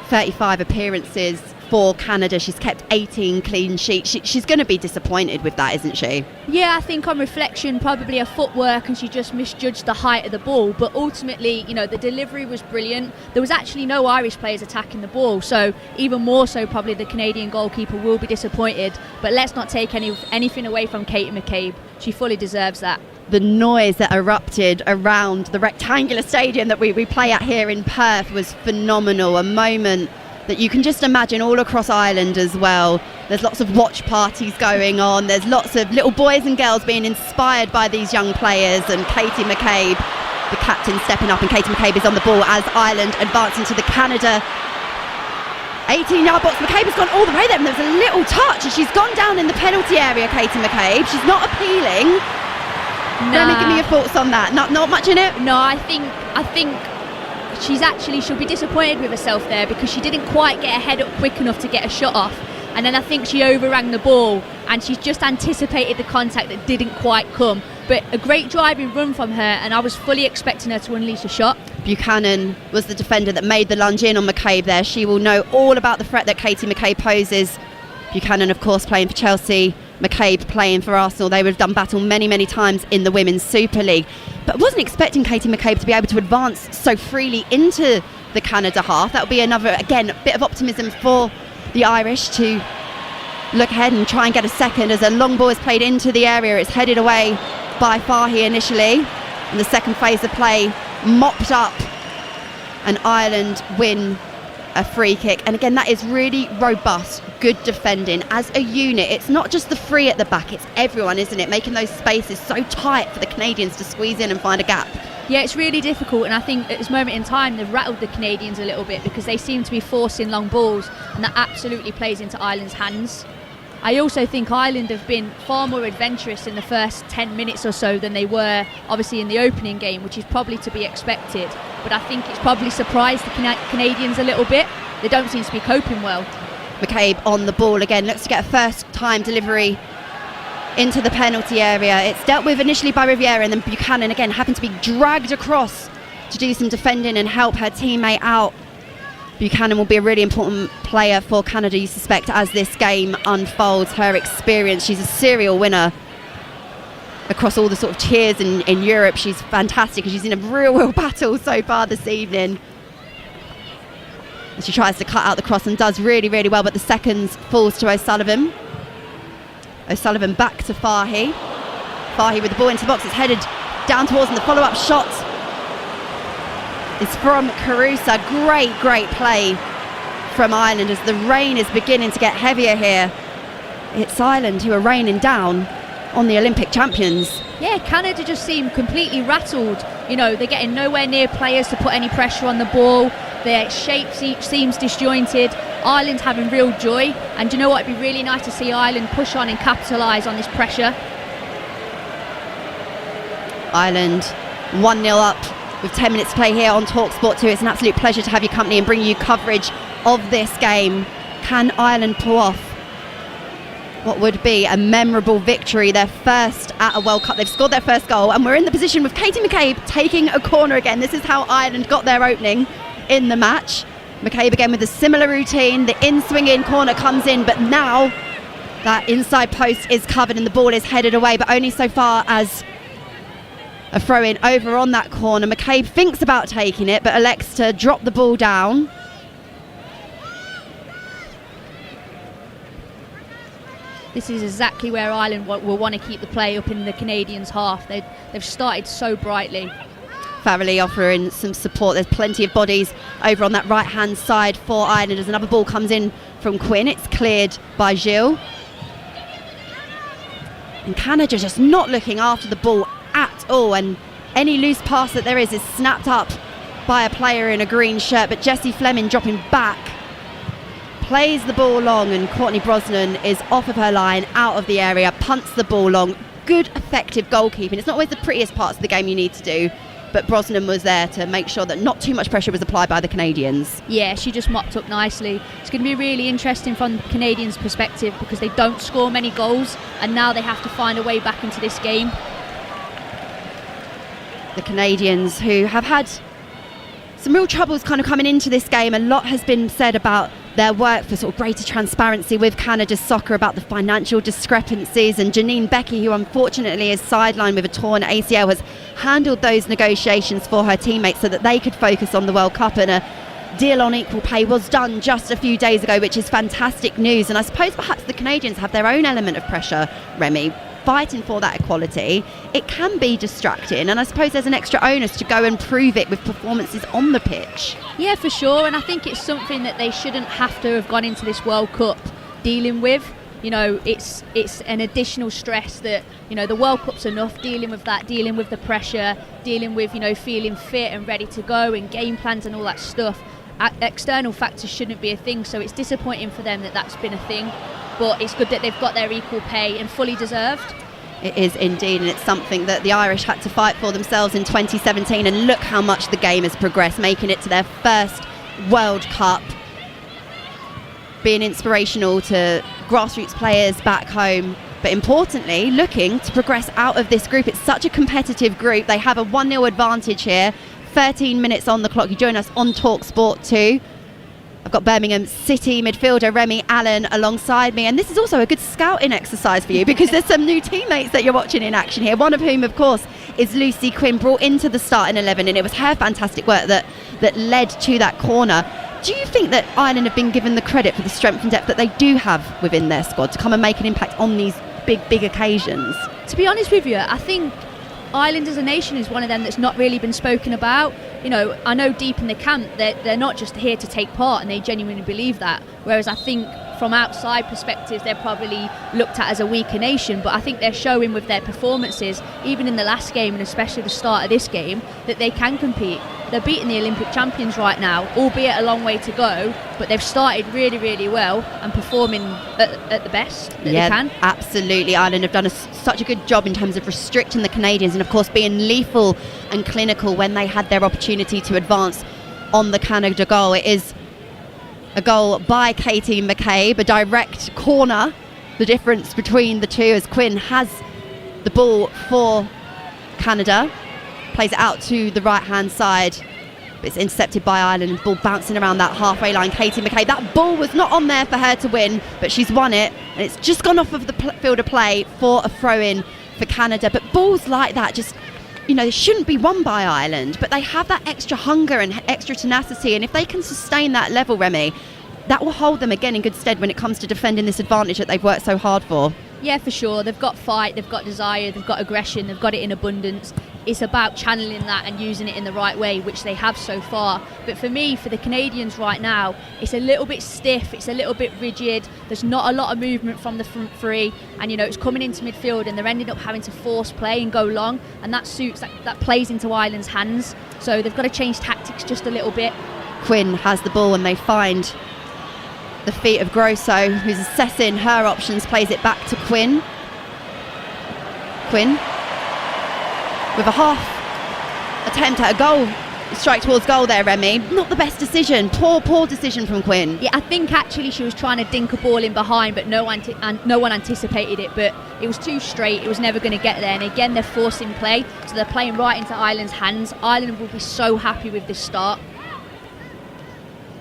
35 appearances for Canada. She's kept 18 clean sheets. She's going to be disappointed with that, isn't she? Yeah, I think on reflection, probably her footwork, and she just misjudged the height of the ball. But ultimately, you know, the delivery was brilliant. There was actually no Irish players attacking the ball, so even more so, probably the Canadian goalkeeper will be disappointed. But let's not take anything away from Katie McCabe. She fully deserves that. The noise that erupted around the rectangular stadium that we play at here in Perth was phenomenal. A moment that you can just imagine all across Ireland as well. There's lots of watch parties going on. There's lots of little boys and girls being inspired by these young players, and Katie McCabe, the captain, stepping up, and Katie McCabe is on the ball as Ireland advance into the Canada 18-yard box. McCabe has gone all the way there, and there's a little touch, and she's gone down in the penalty area, Katie McCabe. She's not appealing. Remy, give me your thoughts on that. Not much in it? No, I think she'll be disappointed with herself there, because she didn't quite get her head up quick enough to get a shot off, and then I think she overran the ball, and she's just anticipated the contact that didn't quite come. But a great driving run from her, and I was fully expecting her to unleash a shot. Buchanan was the defender that made the lunge in on McCabe there. She will know all about the threat that Katie McCabe poses. Buchanan, of course, playing for Chelsea. McCabe playing for Arsenal. They would have done battle many times in the Women's Super League. But I wasn't expecting Katie McCabe to be able to advance so freely into the Canada half. That would be another, again, bit of optimism for the Irish to look ahead and try and get a second, as a long ball is played into the area. It's headed away by Fahy initially. And the second phase of play mopped up, and Ireland win a free kick. And again, that is really robust, good defending as a unit. It's not just the three at the back, it's everyone, isn't it, making those spaces so tight for the Canadians to squeeze in and find a gap. Yeah, it's really difficult, and I think at this moment in time they've rattled the Canadians a little bit, because they seem to be forcing long balls, and that absolutely plays into Ireland's hands. I also think Ireland have been far more adventurous in the first 10 minutes or so than they were obviously in the opening game, which is probably to be expected. But I think it's probably surprised the Canadians a little bit. They don't seem to be coping well. McCabe on the ball again, looks to get a first time delivery into the penalty area. It's dealt with initially by Riviera, and then Buchanan again happened to be dragged across to do some defending and help her teammate out. Buchanan will be a really important player for Canada, you suspect, as this game unfolds. Her experience, she's a serial winner across all the sort of tiers in Europe. She's fantastic, and she's in a real battle so far this evening. And she tries to cut out the cross and does really well, but the seconds falls to O'Sullivan. O'Sullivan back to Fahy. Fahy with the ball into the box. It's headed down towards, and the follow-up shot is from Carusa. Great play from Ireland as the rain is beginning to get heavier here. It's Ireland who are raining down on the Olympic champions. Yeah, Canada just seem completely rattled. You know, they're getting nowhere near players to put any pressure on the ball. Their shape seems disjointed. Ireland having real joy, and you know what, it'd be really nice to see Ireland push on and capitalise on this pressure. Ireland 1-0 up with 10 minutes to play here on Talksport 2. It's an absolute pleasure to have your company and bring you coverage of this game. Can Ireland pull off what would be a memorable victory, their first at a World Cup? They've scored their first goal, and we're in the position with Katie McCabe taking a corner again. This is how Ireland got their opening in the match. McCabe again with a similar routine. The in-swing-in corner comes in, but now that inside post is covered and the ball is headed away, but only so far as a throw-in over on that corner. McCabe thinks about taking it, but elects to drop the ball down. This is exactly where Ireland will want to keep the play up in the Canadians' half. They've started so brightly. Farrelly offering some support. There's plenty of bodies over on that right-hand side for Ireland as another ball comes in from Quinn. It's cleared by Gilles. And Canada just not looking after the ball at all, and any loose pass that there is snapped up by a player in a green shirt, but Jessie Fleming dropping back, plays the ball long, and Courtney Brosnan is off of her line, out of the area, punts the ball long. Good effective goalkeeping. It's not always the prettiest parts of the game you need to do, but Brosnan was there to make sure that not too much pressure was applied by the Canadians. Yeah, she just mopped up nicely. It's going to be really interesting from the Canadians' perspective, because they don't score many goals, and now they have to find a way back into this game. The Canadians, who have had some real troubles kind of coming into this game. A lot has been said about their work for sort of greater transparency with Canada's soccer about the financial discrepancies, and Janine Becky, who unfortunately is sidelined with a torn ACL, has handled those negotiations for her teammates so that they could focus on the World Cup, and a deal on equal pay was done just a few days ago, which is fantastic news. And I suppose perhaps the Canadians have their own element of pressure, Remy, fighting for that equality. It can be distracting, and I suppose there's an extra onus to go and prove it with performances on the pitch. Yeah, for sure, and I think it's something that they shouldn't have to have gone into this World Cup dealing with. You know, it's an additional stress that, you know, the World Cup's enough, dealing with that, dealing with the pressure, dealing with, you know, feeling fit and ready to go and game plans and all that stuff. External factors shouldn't be a thing, so it's disappointing for them that that's been a thing, but it's good that they've got their equal pay and fully deserved. It is indeed, and it's something that the Irish had to fight for themselves in 2017, and look how much the game has progressed, making it to their first World Cup, being inspirational to grassroots players back home, but importantly looking to progress out of this group. It's such a competitive group. They have a 1-0 advantage here, 13 minutes on the clock. You join us on Talksport 2. I've got Birmingham City midfielder Remy Allen alongside me, and this is also a good scouting exercise for you because there's some new teammates that you're watching in action here, one of whom of course is Lucy Quinn, brought into the starting 11, and it was her fantastic work that led to that corner. Do you think that Ireland have been given the credit for the strength and depth that they do have within their squad to come and make an impact on these big occasions? To be honest with you, I think Ireland as a nation is one of them that's not really been spoken about. You know, I know deep in the camp they're not just here to take part, and they genuinely believe that. Whereas I think from outside perspectives, they're probably looked at as a weaker nation. But I think they're showing with their performances, even in the last game and especially the start of this game, that they can compete. They're beating the Olympic champions right now, albeit a long way to go, but they've started really, really well and performing at the best that they can. Absolutely. Ireland have done such a good job in terms of restricting the Canadians and, of course, being lethal and clinical when they had their opportunity to advance on the Canada goal. It is a goal by Katie McCabe, a direct corner. The difference between the two as Quinn has the ball for Canada, plays it out to the right-hand side. It's intercepted by Ireland, ball bouncing around that halfway line. Katie McCabe, that ball was not on there for her to win, but she's won it, and it's just gone off of the field of play for a throw-in for Canada. But balls like that just, you know, they shouldn't be won by Ireland, but they have that extra hunger and extra tenacity, and if they can sustain that level, Remy, that will hold them again in good stead when it comes to defending this advantage that they've worked so hard for. Yeah, for sure. They've got fight, they've got desire, they've got aggression, they've got it in abundance. It's about channeling that and using it in the right way, which they have so far. But for me, for the Canadians right now, it's a little bit stiff, it's a little bit rigid. There's not a lot of movement from the front three, and you know, it's coming into midfield and they're ending up having to force play and go long, and that plays into Ireland's hands. So they've got to change tactics just a little bit. Quinn has the ball and they find the feet of Grosso, who's assessing her options, plays it back to Quinn. Quinn with a half attempt at a goal, strike towards goal there, Remy. Not the best decision, poor decision from Quinn. Yeah, I think actually she was trying to dink a ball in behind, but no one anticipated it, but it was too straight, it was never going to get there, and again they're forcing play, so they're playing right into Ireland's hands. Ireland will be so happy with this start.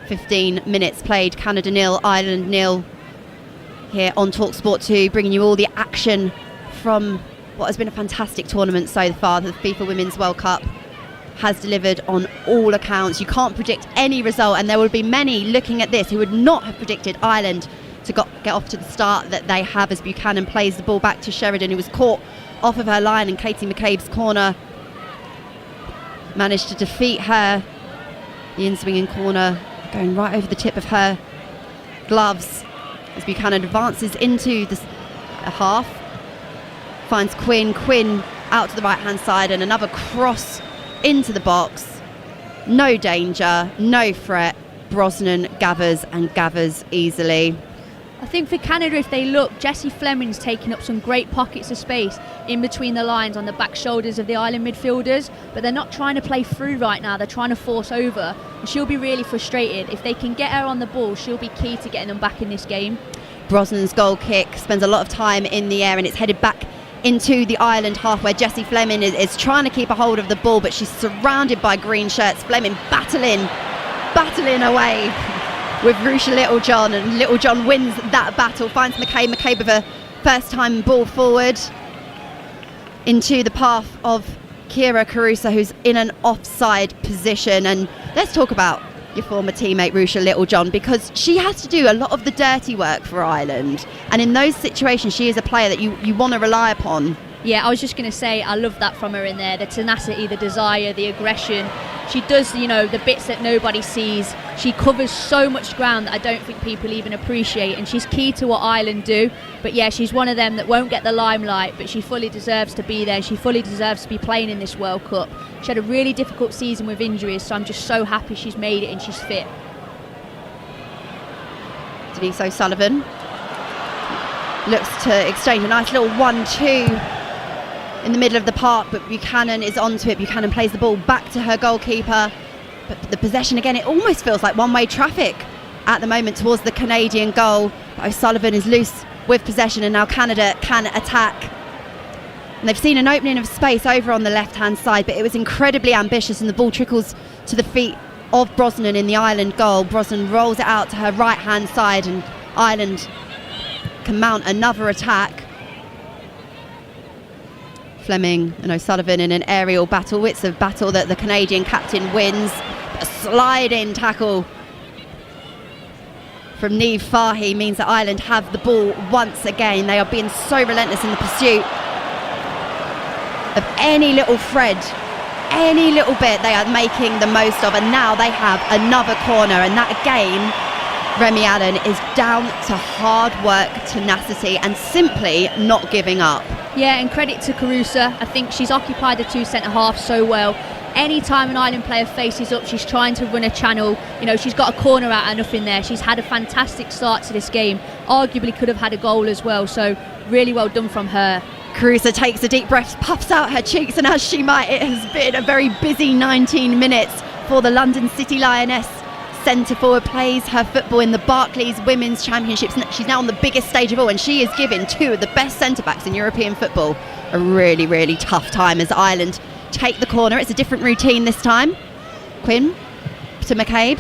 15 minutes played, Canada 0, Ireland 0, here on Talksport 2, bringing you all the action from what has been a fantastic tournament so far. The FIFA Women's World Cup has delivered on all accounts. You can't predict any result, and there will be many looking at this who would not have predicted Ireland to get off to the start that they have, as Buchanan plays the ball back to Sheridan, who was caught off of her line, and Katie McCabe's corner managed to defeat her. The in-swinging corner going right over the tip of her gloves as Buchanan advances into the half, finds Quinn out to the right hand side, and another cross into the box. No danger, no threat. Brosnan gathers easily. I think for Canada, if they look, Jessie Fleming's taking up some great pockets of space in between the lines on the back shoulders of the Ireland midfielders, but they're not trying to play through right now, they're trying to force over, and she'll be really frustrated. If they can get her on the ball, she'll be key to getting them back in this game. Brosnan's goal kick spends a lot of time in the air, and it's headed back into the Ireland half, where Jessie Fleming is trying to keep a hold of the ball, but she's surrounded by green shirts. Fleming battling away with Rusha Littlejohn, and Littlejohn wins that battle, finds McCabe. McCabe with a first time ball forward into the path of Kira Caruso, who's in an offside position. And let's talk about your former teammate Rusha Littlejohn, because she has to do a lot of the dirty work for Ireland, and in those situations she is a player that you want to rely upon. Yeah, I was just going to say, I love that from her in there. The tenacity, the desire, the aggression. She does, the bits that nobody sees. She covers so much ground that I don't think people even appreciate, and she's key to what Ireland do. But yeah, she's one of them that won't get the limelight, but she fully deserves to be there. She fully deserves to be playing in this World Cup. She had a really difficult season with injuries, so I'm just so happy she's made it and she's fit. Denise O'Sullivan looks to exchange a nice little 1-2 in the middle of the park, but Buchanan is onto it. Buchanan plays the ball back to her goalkeeper, but the possession again, it almost feels like one-way traffic at the moment towards the Canadian goal. But O'Sullivan is loose with possession, and now Canada can attack, and they've seen an opening of space over on the left hand side, but it was incredibly ambitious, and the ball trickles to the feet of Brosnan in the Ireland goal. Brosnan rolls it out to her right hand side, and Ireland can mount another attack. Fleming and O'Sullivan in an aerial battle. It's a battle that the Canadian captain wins. A slide-in tackle from Niamh Fahy means that Ireland have the ball once again. They are being so relentless in the pursuit of any little thread, any little bit they are making the most of, and now they have another corner, and that again, Remi Allen is down to hard work, tenacity, and simply not giving up. Yeah, and credit to Caruso. I think she's occupied the two centre-halves so well. Any time an Ireland player faces up, she's trying to run a channel. She's got a corner out of nothing there. She's had a fantastic start to this game. Arguably could have had a goal as well, so really well done from her. Caruso takes a deep breath, puffs out her cheeks, and as she might, it has been a very busy 19 minutes for the London City Lioness. Centre forward plays her football in the Barclays Women's Championships. She's now on the biggest stage of all, and she is giving two of the best centre backs in European football a really, really tough time as Ireland take the corner. It's a different routine this time. Quinn to McCabe.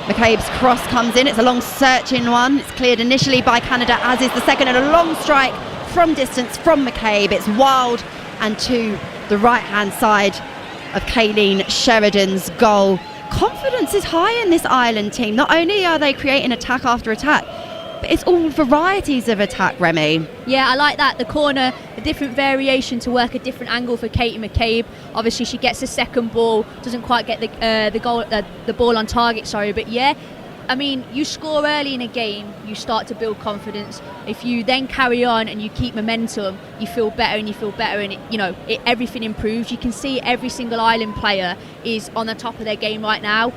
McCabe's cross comes in. It's a long searching one. It's cleared initially by Canada, as is the second, and a long strike from distance from McCabe. It's wild and to the right hand side of Kayleen Sheridan's goal. Confidence is high in this Ireland team. Not only are they creating attack after attack, but it's all varieties of attack, Remi. Yeah, I like that. The corner, a different variation to work a different angle for Katie McCabe. Obviously, she gets the second ball, doesn't quite get the ball on target. But yeah, I mean, you score early in a game, you start to build confidence. If you then carry on and you keep momentum, you feel better and you feel better, and everything improves. You can see every single Ireland player is on the top of their game right now.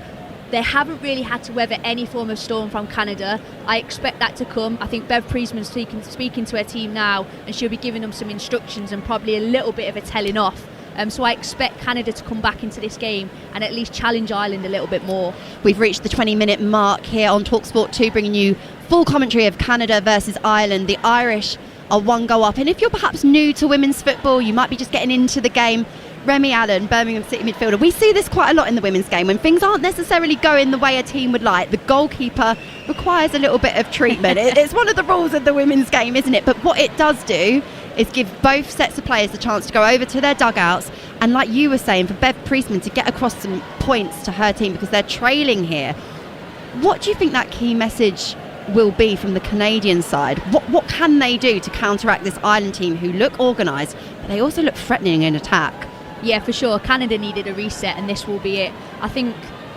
They haven't really had to weather any form of storm from Canada. I expect that to come. I think Bev Priestman's speaking to her team now, and she'll be giving them some instructions and probably a little bit of a telling off. So I expect Canada to come back into this game and at least challenge Ireland a little bit more. We've reached the 20-minute mark here on Talksport 2, bringing you full commentary of Canada versus Ireland. The Irish are one goal up, and if you're perhaps new to women's football, you might be just getting into the game. Remi Allen, Birmingham City midfielder. We see this quite a lot in the women's game. When things aren't necessarily going the way a team would like, the goalkeeper requires a little bit of treatment. It's one of the rules of the women's game, isn't it? But what it does do is give both sets of players the chance to go over to their dugouts, and like you were saying, for Bev Priestman to get across some points to her team because they're trailing here. What do you think that key message will be from the Canadian side? What can they do to counteract this Ireland team who look organised, but they also look threatening in attack? Yeah, for sure. Canada needed a reset, and this will be it. I think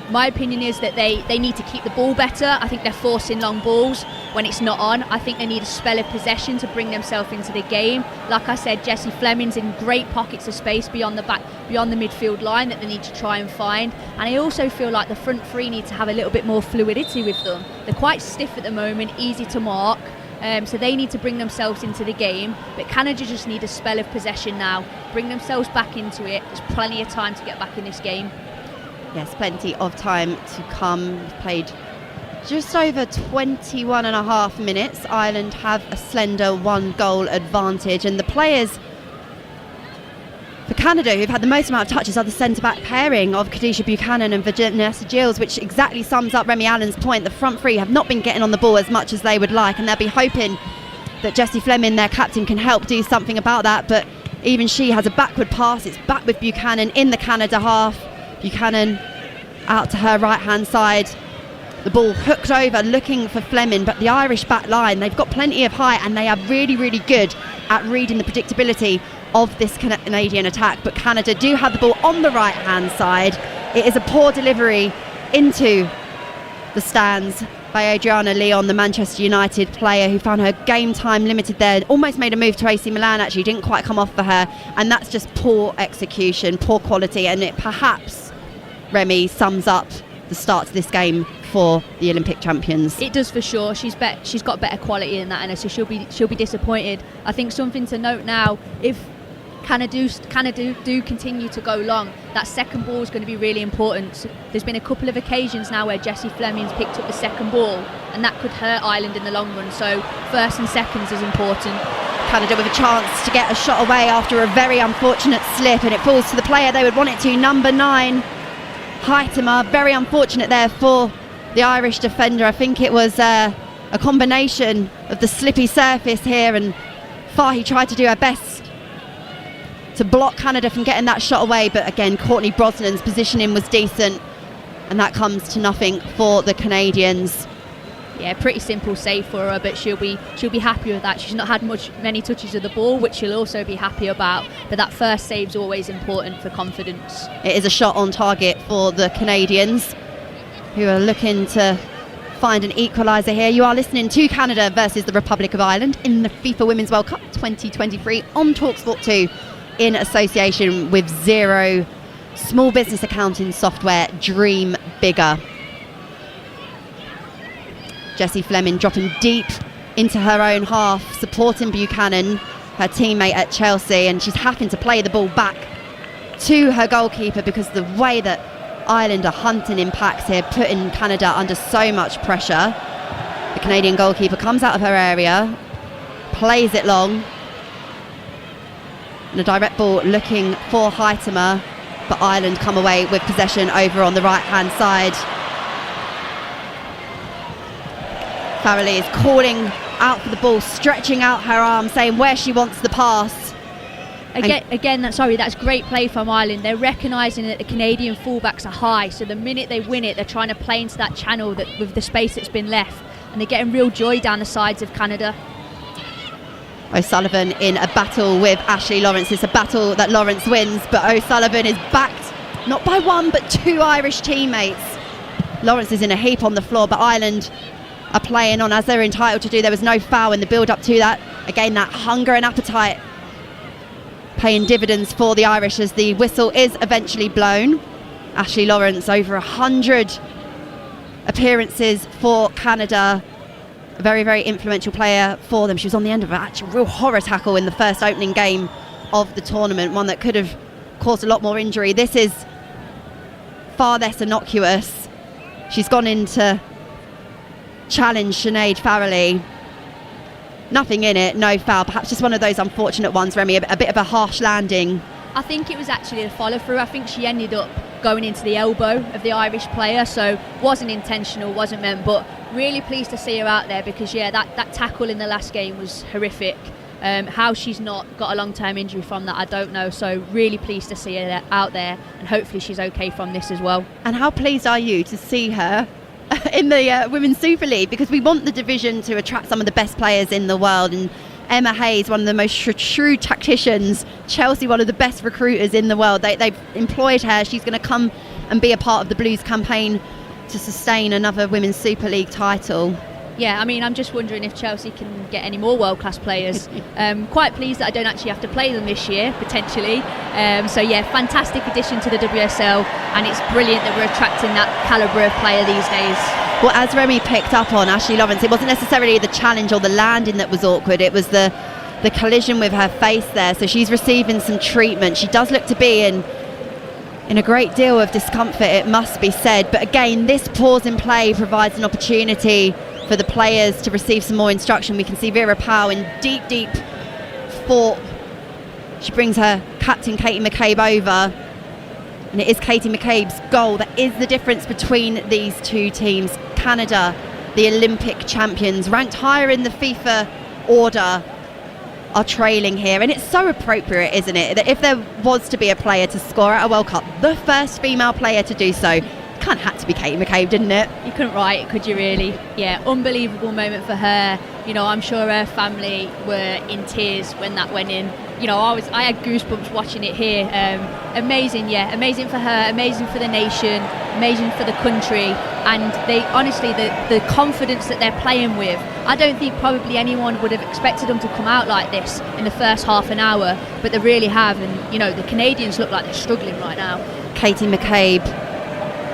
my opinion is that they need to keep the ball better. I think they're forcing long balls when it's not on. I think they need a spell of possession to bring themselves into the game. Like I said, Jessie Fleming's in great pockets of space beyond the midfield line that they need to try and find. And I also feel like the front three need to have a little bit more fluidity with them. They're quite stiff at the moment, easy to mark. So they need to bring themselves into the game, but Canada just need a spell of possession now, bring themselves back into it. There's plenty of time to get back in this game. Yes, plenty of time to come. We've played just over 21 and a half minutes. Ireland have a slender 1-goal advantage, and the players For Canada, who've had the most amount of touches, are the centre-back pairing of Khadijah Buchanan and Vanessa Gilles, which exactly sums up Remy Allen's point. The front three have not been getting on the ball as much as they would like, and they'll be hoping that Jessie Fleming, their captain, can help do something about that. But even she has a backward pass. It's back with Buchanan in the Canada half. Buchanan out to her right-hand side. The ball hooked over, looking for Fleming, but the Irish back line, they've got plenty of height, and they are really, really good at reading the predictability of this Canadian attack. But Canada do have the ball on the right-hand side. It is a poor delivery into the stands by Adriana Leon, the Manchester United player who found her game time limited there. Almost made a move to AC Milan, actually, didn't quite come off for her, and that's just poor execution, poor quality, and it perhaps, Remy, sums up the start to this game for the Olympic champions. It does for sure. She's got better quality than that, and so she'll be disappointed. I think something to note now, if Canada do continue to go long, that second ball is going to be really important. There's been a couple of occasions now where Jessie Fleming's picked up the second ball, and that could hurt Ireland in the long run. So first and seconds is important. Canada with a chance to get a shot away after a very unfortunate slip, and it falls to the player they would want it to, number 9, Heitema. Very unfortunate there for the Irish defender. I think it was a combination of the slippy surface here, and Fahy tried to do her best to block Canada from getting that shot away, but again, Courtney Brosnan's positioning was decent, and that comes to nothing for the Canadians. Yeah, pretty simple save for her, but she'll be happy with that. She's not had many touches of the ball, which she'll also be happy about, but that first save's always important for confidence. It is a shot on target for the Canadians, who are looking to find an equaliser here. You are listening to Canada versus the Republic of Ireland in the FIFA Women's World Cup 2023 on Talksport 2 in association with Xero small business accounting software Dream Bigger. Jessie Fleming dropping deep into her own half, supporting Buchanan, her teammate at Chelsea, and she's having to play the ball back to her goalkeeper because the way that Ireland are hunting impacts here, putting Canada under so much pressure. The Canadian goalkeeper comes out of her area, plays it long, and a direct ball looking for Heitema, but Ireland come away with possession over on the right-hand side. Farrelly is calling out for the ball, stretching out her arm, saying where she wants the pass. That's great play from Ireland. They're recognising that the Canadian fullbacks are high, so the minute they win it, they're trying to play into that channel with the space that's been left, and they're getting real joy down the sides of Canada. O'Sullivan in a battle with Ashley Lawrence. It's a battle that Lawrence wins, but O'Sullivan is backed not by one but 2 Irish teammates. Lawrence is in a heap on the floor, but Ireland are playing on as they're entitled to do. There was no foul in the build-up to that. Again, that hunger and appetite paying dividends for the Irish as the whistle is eventually blown. Ashley Lawrence, over 100 appearances for Canada. A very, very influential player for them. She was on the end of an actual real horror tackle in the first opening game of the tournament, one that could have caused a lot more injury. This is far less innocuous. She's gone in to challenge Sinead Farrelly. Nothing in it, no foul. Perhaps just one of those unfortunate ones, Remy, a bit of a harsh landing. I think it was actually a follow through. I think she ended up going into the elbow of the Irish player, so wasn't intentional, wasn't meant, but really pleased to see her out there because that tackle in the last game was horrific. How she's not got a long-term injury from that, I don't know, so really pleased to see her out there, and hopefully she's okay from this as well. And how pleased are you to see her in the Women's Super League, because we want the division to attract some of the best players in the world, and Emma Hayes, one of the most shrewd tacticians, Chelsea, one of the best recruiters in the world. They've employed her. She's going to come and be a part of the Blues campaign to sustain another Women's Super League title. Yeah, I mean, I'm just wondering if Chelsea can get any more world-class players. Quite pleased that I don't actually have to play them this year, potentially. Fantastic addition to the WSL, and it's brilliant that we're attracting that calibre of player these days. Well, as Remy picked up on, Ashley Lawrence, it wasn't necessarily the challenge or the landing that was awkward, it was the collision with her face there. So she's receiving some treatment. She does look to be in a great deal of discomfort, it must be said. But again, this pause in play provides an opportunity for the players to receive some more instruction. We can see Vera Powell in deep thought She brings her captain, Katie McCabe, over. And it is Katie McCabe's goal that is the difference between these two teams. Canada, the Olympic champions, ranked higher in the FIFA order, are trailing here. And it's so appropriate, isn't it, that if there was to be a player to score at a World Cup, the first female player to do so, kind of had to be Katie McCabe, didn't it? You couldn't write it, could you really? Yeah, unbelievable moment for her. You know, I'm sure her family were in tears when that went in. You know, I had goosebumps watching it here. Amazing, yeah, amazing for her, amazing for the nation, amazing for the country. And they honestly, the confidence that they're playing with, I don't think probably anyone would have expected them to come out like this in the first half an hour, but they really have. And you know, the Canadians look like they're struggling right now. Katie McCabe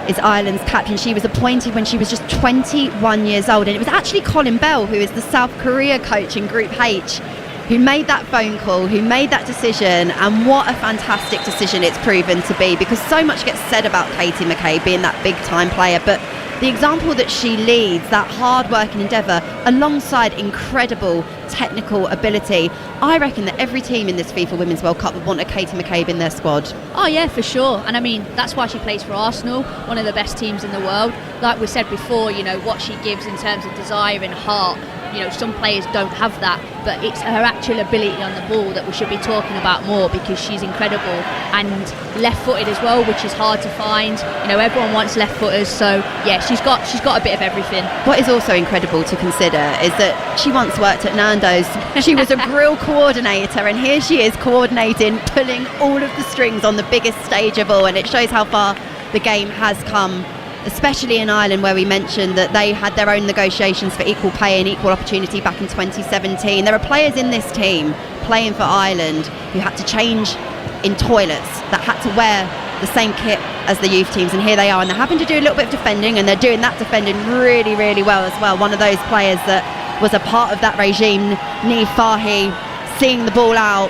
is Ireland's captain. She was appointed when she was just 21 years old, and it was actually Colin Bell, who is the South Korea coach in Group H, who made that phone call, who made that decision. And what a fantastic decision it's proven to be, because so much gets said about Katie McCabe being that big time player, but the example that she leads, that hard work and endeavour alongside incredible technical ability, I reckon that every team in this FIFA Women's World Cup would want a Katie McCabe in their squad. Oh yeah, for sure. And I mean, that's why she plays for Arsenal, one of the best teams in the world. Like we said before, you know, what she gives in terms of desire and heart, you know, some players don't have that, but it's her actual ability on the ball that we should be talking about more, because she's incredible. And left-footed as well, which is hard to find. You know, everyone wants left-footers, so yeah, she's got a bit of everything. What is also incredible to consider is that she once worked at Nando's. She was a grill coordinator, and here she is coordinating, pulling all of the strings on the biggest stage of all, and it shows how far the game has come, especially in Ireland, where we mentioned that they had their own negotiations for equal pay and equal opportunity back in 2017. There are players in this team playing for Ireland who had to change in toilets, that had to wear the same kit as the youth teams, and here they are, and they're having to do a little bit of defending, and they're doing that defending really, really well as well. One of those players that was a part of that regime, Niamh Fahey, seeing the ball out.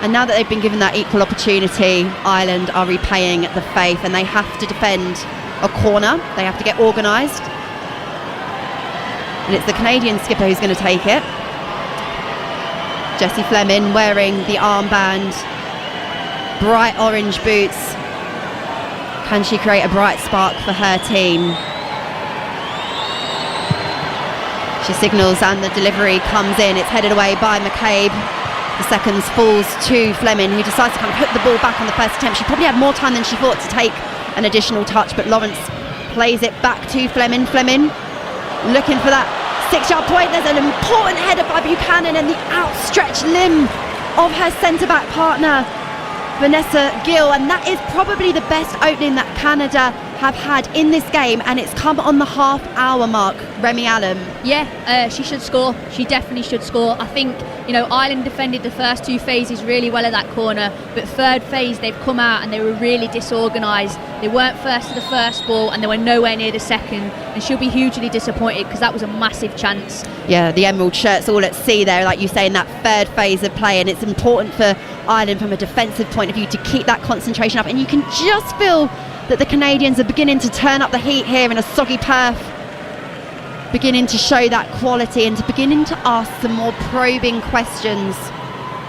And now that they've been given that equal opportunity, Ireland are repaying the faith, and they have to defend a corner. They have to get organised. And it's the Canadian skipper who's going to take it. Jessie Fleming wearing the armband, bright orange boots. Can she create a bright spark for her team? She signals and the delivery comes in. It's headed away by McCabe. The seconds falls to Fleming, who decides to kind of put the ball back on the first attempt. She probably had more time than she thought to take an additional touch, but Lawrence plays it back to Fleming. Fleming looking for that 6-yard point. There's an important header by Buchanan, and the outstretched limb of her centre-back partner, Vanessa Gill, and that is probably the best opening that Canada have had in this game, and it's come on the half-hour mark. Remy Allen. Yeah, she should score. She definitely should score. I think, you know, Ireland defended the first two phases really well at that corner, but third phase they've come out and they were really disorganised. They weren't first to the first ball, and they were nowhere near the second, and she'll be hugely disappointed because that was a massive chance. Yeah, the emerald shirts all at sea there, like you say, in that third phase of play, and it's important for Ireland from a defensive point of view to keep that concentration up, and you can just feel that the Canadians are beginning to turn up the heat here in a soggy Perth, beginning to show that quality and to beginning to ask some more probing questions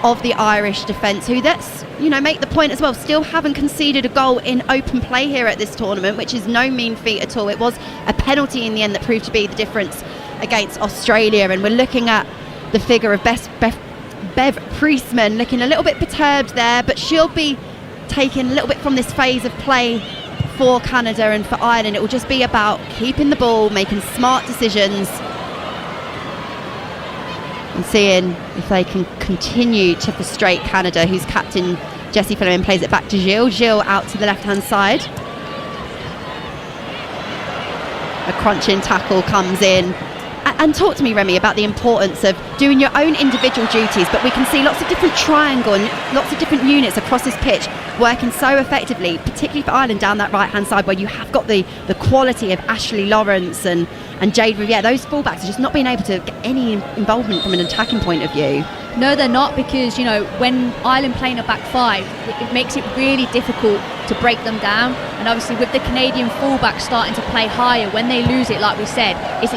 of the Irish defence, who, let's, you know, make the point as well, still haven't conceded a goal in open play here at this tournament, which is no mean feat at all. It was a penalty in the end that proved to be the difference against Australia, and we're looking at the figure of Bev Priestman looking a little bit perturbed there, but she'll be taking a little bit from this phase of play for Canada, and for Ireland it will just be about keeping the ball, making smart decisions, and seeing if they can continue to frustrate Canada, whose captain Jessie Fleming plays it back to Gilles. Gilles out to the left hand side. A crunching tackle comes in. And talk to me, Remy, about the importance of doing your own individual duties, but we can see lots of different triangle and lots of different units across this pitch working so effectively, particularly for Ireland down that right-hand side, where you have got the quality of Ashley Lawrence and Jade Riviere. Those fullbacks are just not being able to get any involvement from an attacking point of view. No, they're not, because, you know, when Ireland playing a back five, it makes it really difficult to break them down. And obviously with the Canadian fullbacks starting to play higher, when they lose it, like we said,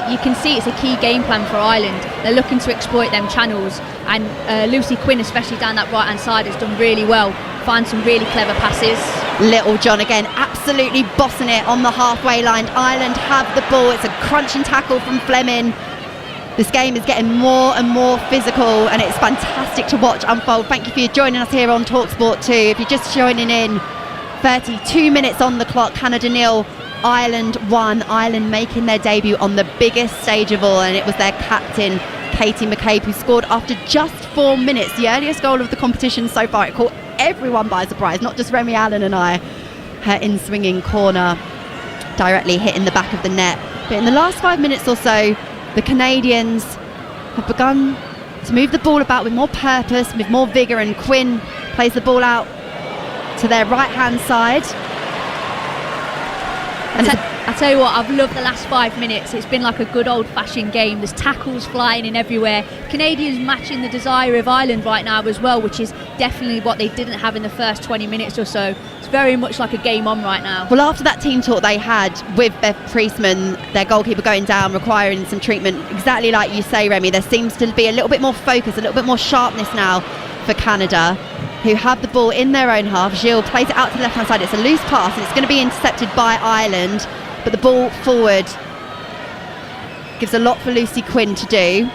you can see it's a key game plan for Ireland. They're looking to exploit them channels, and Lucy Quinn, especially down that right-hand side, has done really well, find some really clever passes. Little John again, absolutely bossing it on the halfway line. Ireland have the ball. It's a crunching tackle from Fleming. This game is getting more and more physical, and it's fantastic to watch unfold. Thank you for joining us here on Talksport 2. If you're just joining in, 32 minutes on the clock, Canada 0, Ireland 1. Ireland making their debut on the biggest stage of all, and it was their captain, Katie McCabe, who scored after just 4 minutes, the earliest goal of the competition so far. It caught everyone by surprise, not just Remy Allen and I. Her in-swinging corner directly hitting the back of the net. But in the last 5 minutes or so, the Canadians have begun to move the ball about with more purpose, with more vigour, and Quinn plays the ball out to their right-hand side. And I tell you what, I've loved the last 5 minutes. It's been like a good old-fashioned game. There's tackles flying in everywhere. Canadians matching the desire of Ireland right now as well, which is definitely what they didn't have in the first 20 minutes or so. It's very much like a game on right now. Well, after that team talk they had with Bev Priestman, their goalkeeper going down, requiring some treatment, exactly like you say, Remy, there seems to be a little bit more focus, a little bit more sharpness now for Canada, who have the ball in their own half. Gilles plays it out to the left-hand side. It's a loose pass, and it's going to be intercepted by Ireland. But the ball forward gives a lot for Lucy Quinn to do,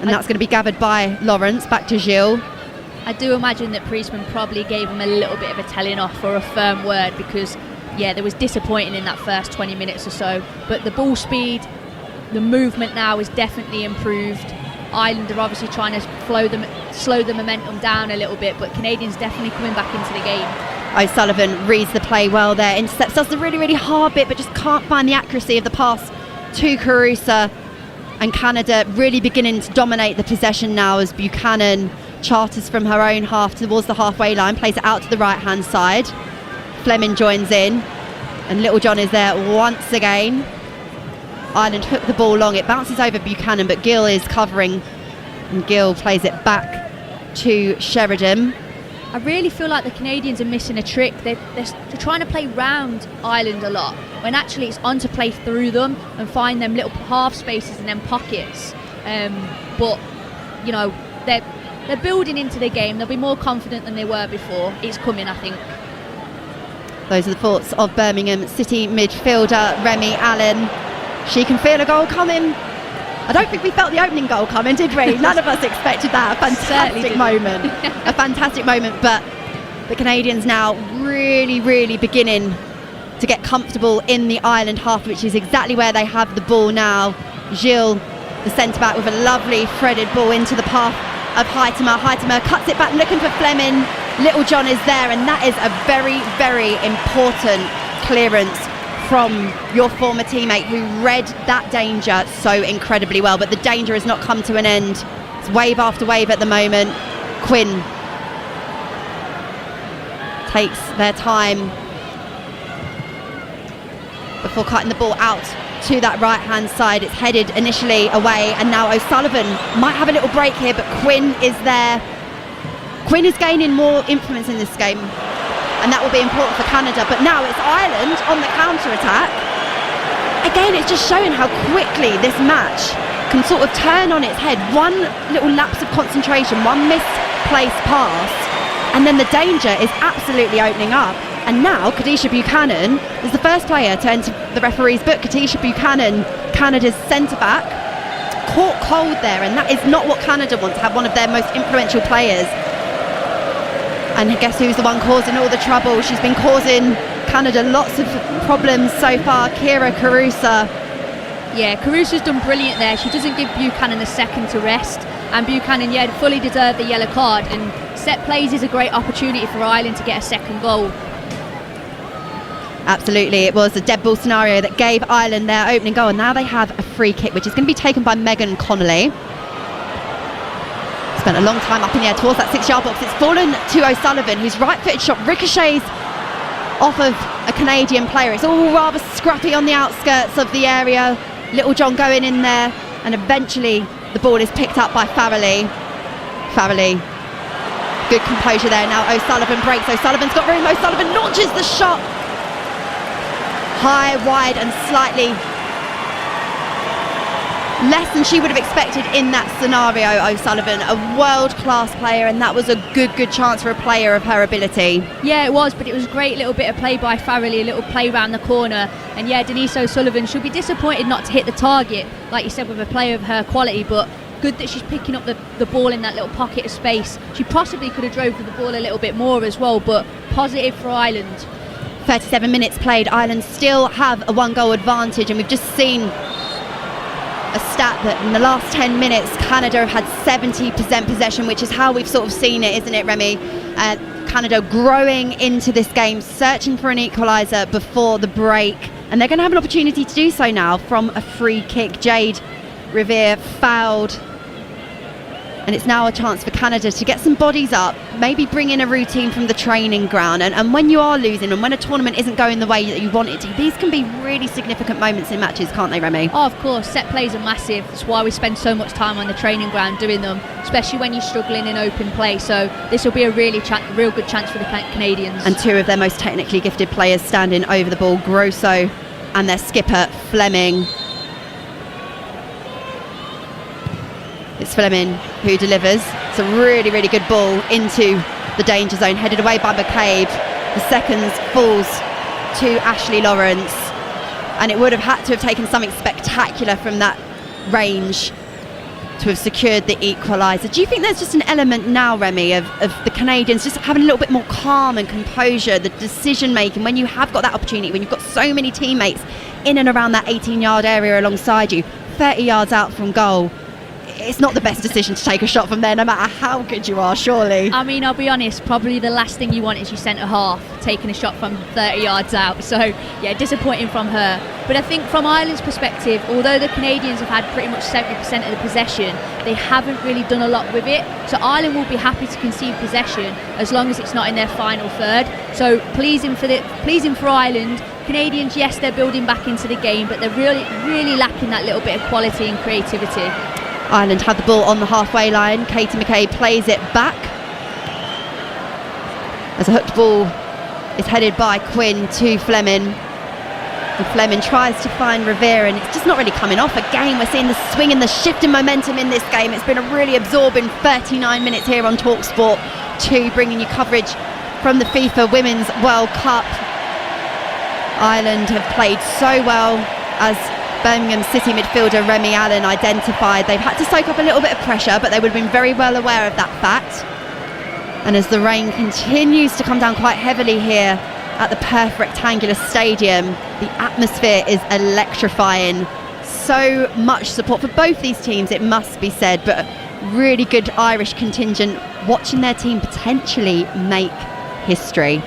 and that's going to be gathered by Lawrence. Back to Gilles. I do imagine that Priestman probably gave him a little bit of a telling off or a firm word, because there was disappointing in that first 20 minutes or so, but the ball speed, the movement now is definitely improved. Ireland are obviously trying to slow the momentum down a little bit, but Canadians definitely coming back into the game. O'Sullivan reads the play well there, intercepts, does the really, really hard bit, but just can't find the accuracy of the pass to Carusa. And Canada really beginning to dominate the possession now as Buchanan charters from her own half towards the halfway line, plays it out to the right-hand side. Fleming joins in, and Little John is there once again. Ireland hook the ball long, it bounces over Buchanan, but Gill is covering, and Gill plays it back to Sheridan. I really feel like the Canadians are missing a trick. They're trying to play round Ireland a lot, when actually it's on to play through them and find them little half spaces and them pockets. But, you know, they're building into the game. They'll be more confident than they were before. It's coming, I think. Those are the thoughts of Birmingham City midfielder Remy Allen. She can feel a goal coming. I don't think we felt the opening goal coming, did we? None of us expected that. A fantastic moment. A fantastic moment. But the Canadians now really, really beginning to get comfortable in the Ireland half, which is exactly where they have the ball now. Gilles, the centre-back, with a lovely threaded ball into the path of Heitemer. Heitemer cuts it back, looking for Fleming. Little John is there, and that is a very, very important clearance from your former teammate, who read that danger so incredibly well. But the danger has not come to an end. It's wave after wave at the moment. Quinn takes their time before cutting the ball out to that right hand side. It's headed initially away, and now O'Sullivan might have a little break here, but Quinn is there. Quinn is gaining more influence in this game, and that will be important for Canada. But now it's Ireland on the counter-attack. Again, it's just showing how quickly this match can sort of turn on its head. One little lapse of concentration, one misplaced pass, and then the danger is absolutely opening up. And now Kadisha Buchanan is the first player to enter the referee's book. Kadisha Buchanan, Canada's centre-back, caught cold there, and that is not what Canada want, to have one of their most influential players. And guess who's the one causing all the trouble? She's been causing Canada lots of problems so far, Kira Carusa. Yeah, Carusa's done brilliant there. She doesn't give Buchanan a second to rest, and Buchanan, fully deserved the yellow card. And set plays is a great opportunity for Ireland to get a second goal. Absolutely, it was a dead ball scenario that gave Ireland their opening goal, and now they have a free kick, which is going to be taken by Megan Connolly. Spent a long time up in the air towards that 6-yard box. It's fallen to O'Sullivan, whose right-footed shot ricochets off of a Canadian player. It's all rather scrappy on the outskirts of the area. Little John going in there, and eventually the ball is picked up by Farrelly. Farrelly, good composure there. Now O'Sullivan breaks. O'Sullivan's got room. O'Sullivan launches the shot. High, wide and slightly less than she would have expected in that scenario. O'Sullivan, a world-class player, and that was a good chance for a player of her ability. Yeah, it was, but it was a great little bit of play by Farrelly, a little play round the corner. And yeah, Denise O'Sullivan, she'll be disappointed not to hit the target, like you said, with a player of her quality, but good that she's picking up the ball in that little pocket of space. She possibly could have drove with the ball a little bit more as well, but positive for Ireland. 37 minutes played. Ireland still have a 1-goal advantage, and we've just seen a stat that in the last 10 minutes Canada have had 70% possession, which is how we've sort of seen it, isn't it, Remy? Canada growing into this game, searching for an equaliser before the break, and they're going to have an opportunity to do so now from a free kick. Jade Revere fouled, and it's now a chance for Canada to get some bodies up, maybe bring in a routine from the training ground, and when you are losing and when a tournament isn't going the way that you want it to, these can be really significant moments in matches, can't they, Remy? Oh, of course, set plays are massive. That's why we spend so much time on the training ground doing them, especially when you're struggling in open play. So this will be a real good chance for the Canadians. And two of their most technically gifted players standing over the ball, Grosso and their skipper Fleming. It's Fleming who delivers. It's a really good ball into the danger zone, headed away by McCabe. The seconds falls to Ashley Lawrence, and it would have had to have taken something spectacular from that range to have secured the equaliser. Do you think there's just an element now, Remy, of the Canadians just having a little bit more calm and composure, the decision making, when you have got that opportunity, when you've got so many teammates in and around that 18-yard area alongside you, 30 yards out from goal? It's not the best decision to take a shot from there, no matter how good you are, surely. I mean, I'll be honest, probably the last thing you want is your centre half taking a shot from 30 yards out. So, yeah, disappointing from her. But I think from Ireland's perspective, although the Canadians have had pretty much 70% of the possession, they haven't really done a lot with it. So Ireland will be happy to concede possession as long as it's not in their final third. So pleasing for Ireland. Canadians, yes, they're building back into the game, but they're really lacking that little bit of quality and creativity. Ireland have the ball on the halfway line. Katie McCabe plays it back as a hooked ball is headed by Quinn to Fleming. And Fleming tries to find Revere, and it's just not really coming off. Again, we're seeing the swing and the shift in momentum in this game. It's been a really absorbing 39 minutes here on Talksport 2, bringing you coverage from the FIFA Women's World Cup. Ireland have played so well, as Birmingham City midfielder Remy Allen identified. They've had to soak up a little bit of pressure, but they would have been very well aware of that fact. And as the rain continues to come down quite heavily here at the Perth Rectangular Stadium, the atmosphere is electrifying. So much support for both these teams, it must be said, but a really good Irish contingent watching their team potentially make history.